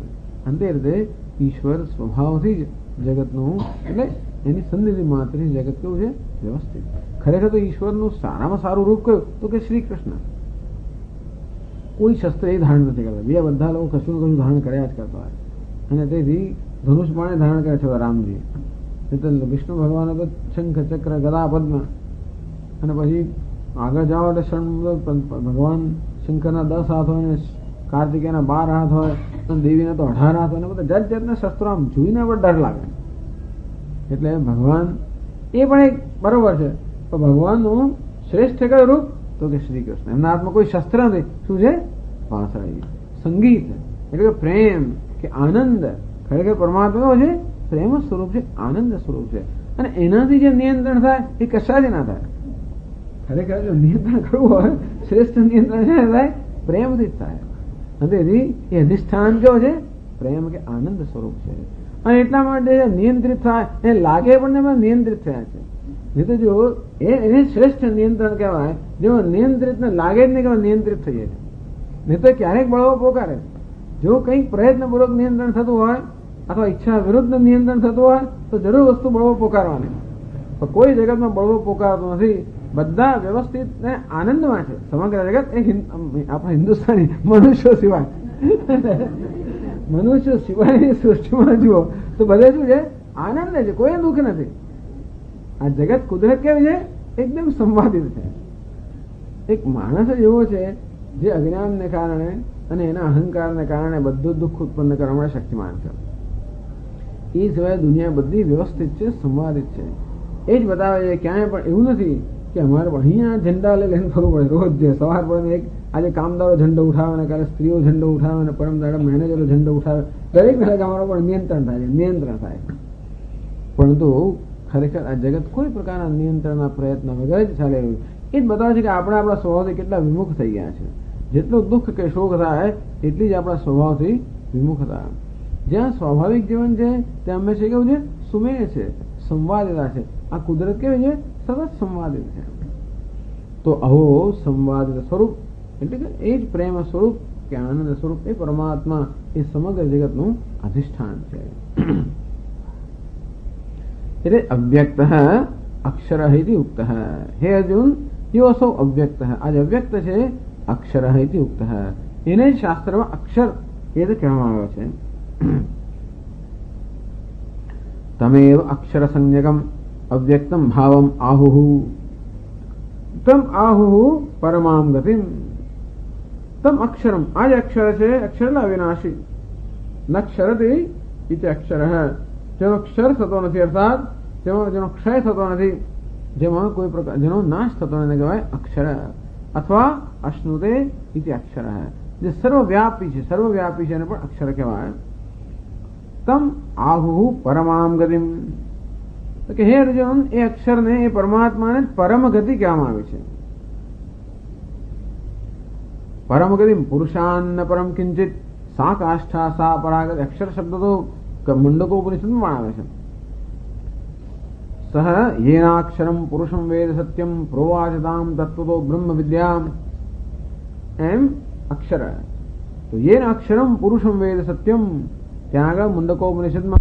અંતે રીતે ઈશ્વર સ્વભાવથી જ જગતનું, એટલે એની સન્નિધિ માત્રથી જગત કેવું છે? વ્યવસ્થિત. ખરેખર તો ઈશ્વરનું સારામાં સારું રૂપ કયું? તો કે શ્રી કૃષ્ણ. કોઈ શસ્ત્ર એ ધારણ નથી કરતા. બીજા બધા લોકો કશું ને કશું ધારણ કર્યા જ કરતા હોય. અને તેથી ધનુષ બાણે ધારણ કરે છે રામજી. વિષ્ણુ ભગવાન તો શંખ, ચક્ર, ગદા, પદ્મ. અને પછી આગળ જાઓ એટલે ભગવાન શંકરના 10 હાથ હોય ને કાર્તિકેયના 12 હાથ હોય અને દેવીના તો 18 હાથ હોય. બધા જાત જાતના શસ્ત્રો આમ જોઈને પણ ડર લાગે. એટલે ભગવાન એ પણ એક બરોબર છે, પણ ભગવાનનું શ્રેષ્ઠ કયું રૂપ તો કે શ્રી કૃષ્ણ. એમના હાથમાં કોઈ શસ્ત્ર નથી. શું છે? વાંસળી, સંગીત, એટલે કે પ્રેમ કે આનંદ. ખરેખર પરમાત્મા છે પ્રેમ સ્વરૂપ છે, આનંદ સ્વરૂપ છે, અને એનાથી જે નિયંત્રણ થાય એ કશાથી ના થાય. ખરેખર જો નિયંત્રણ કરવું હોય, શ્રેષ્ઠ નિયંત્રણ છે થાય પ્રેમથી જ થાય. તેથી એ અધિષ્ઠાન કેવો છે? પ્રેમ કે આનંદ સ્વરૂપ છે. અને એટલા માટે નિયંત્રિત થાય એ લાગે પણ એમાં નિયંત્રિત થયા છે. નહીં તો જો એને શ્રેષ્ઠ નિયંત્રણ કહેવાય, જો નિયંત્રિત ને લાગે જ નહીં કે નિયંત્રિત થઈએ. નહીં તો ક્યારેક બળવો પોકારે. જો કંઈક પ્રયત્નપૂર્વક નિયંત્રણ થતું હોય અથવા ઈચ્છા વિરુદ્ધ નિયંત્રણ થતું હોય તો જરૂર વસ્તુ બળવો પોકારવાની. પણ કોઈ જગતમાં બળવો પોકારતો નથી. બધા વ્યવસ્થિત ને આનંદમાં છે. સમગ્ર જગત એ આપણા હિન્દુસ્તાની મનુષ્યો સિવાય મનુષ્ય સિવાયની સૃષ્ટિમાં જુઓ તો બધે શું છે? આનંદ છે, કોઈ દુઃખ નથી. આ જગત કુદરત કેવી છે? એકદમ સંવાદિત છે. એક માણસ જ એવો છે જે અજ્ઞાનને કારણે અને એના અહંકારને કારણે બધું દુઃખ ઉત્પન્ન કરવા શક્તિમાન છે. એ સિવાય દુનિયા બધી વ્યવસ્થિત છે, સંવાદિત છે. એ જ બતાવે છે. ક્યાંય પણ એવું નથી કે અમારે અહીંયા ઝંડા લઈને ફરવું પડે. રોજ જે સવાર પડે એક આજે કામદારો ઝંડો ઉઠાવે ને કાલે સ્ત્રીઓ ઝંડો ઉઠાવે ને પરમ દાડા મેનેજરો ઝંડો ઉઠાવે. દરેક દરેક અમારો પણ નિયંત્રણ થાય છે, નિયંત્રણ થાય. પરંતુ ખરેખર આ જગત કોઈ પ્રકારના નિયંત્રણના પ્રયત્ન વગર જ ચાલે રહ્યું. એ જ બતાવે છે કે આપણે આપણા સ્વભાવથી કેટલા વિમુખ થઈ ગયા છે. જેટલું દુઃખ કે શોક થાય એટલી જ આપણા સ્વભાવથી વિમુખ થાય. જ્યાં સ્વાભાવિક જીવન છે ત્યાં હંમેશા કેવું છે? સુમેળ છે, સંવાદિતા છે. આ કુદરત કેવી છે? સતત સંવાદિત છે. તો આવો સંવાદિત સ્વરૂપ એટલે કે એ જ પ્રેમ સ્વરૂપ કે આનંદ સ્વરૂપ એ પરમાત્મા એ સમગ્ર જગતનું અધિષ્ઠાન છે. એટલે અવ્યક્ત અક્ષર ઉક્ત. હે અર્જુન, એવો સૌ અવ્યક્ત. આજ અવ્યક્ત છે અક્ષર ઉક્ત. એને જ શાસ્ત્રમાં અક્ષર એ તો કહેવામાં આવ્યો છે. તમેવ અક્ષર સંજ્ઞકમ અવ્યક્તમ ભાવમ આહુહુ તમ આહુહુ પરમામ ગતિમ. તમ અક્ષરમ, આ જ અક્ષર છે. અક્ષર એટલે અવિનાશી. નક્ષરતી ઇતિ અક્ષર. જેનો ક્ષર થતો નથી, અર્થાત જેનો ક્ષય થતો નથી, જેમાં કોઈ પ્રકાર જેનો નાશ થતો નથી કહેવાય અક્ષર. અથવા અશ્નુતે ઇતિ અક્ષર, જે સર્વવ્યાપી છે. સર્વવ્યાપી છે એને પણ અક્ષર કહેવાય. તમ આહુ પરમામ ગતિમ. કે હે અર્જુન, એ અક્ષરને એ પરમાત્માને પરમ ગતિ કહેવામાં આવી છે. પરમ ગતિ પુરુષાન્ન પરમ કિંચિત સા કાષ્ઠા સા પરાગત. અક્ષર શબ્દ તો મંડકોપનિષદમાં પણ આવે છે. સહ યેનાક્ષરમ પુરુષમ વેદ સત્યમ પ્રોવાચતામ તત્વતો બ્રહ્મ વિદ્યામ. એમ અક્ષર તો યેન અક્ષરમ પુરુષમ વેદ સત્યમ. ત્યાં આગળ મુંડકોપનિષદમાં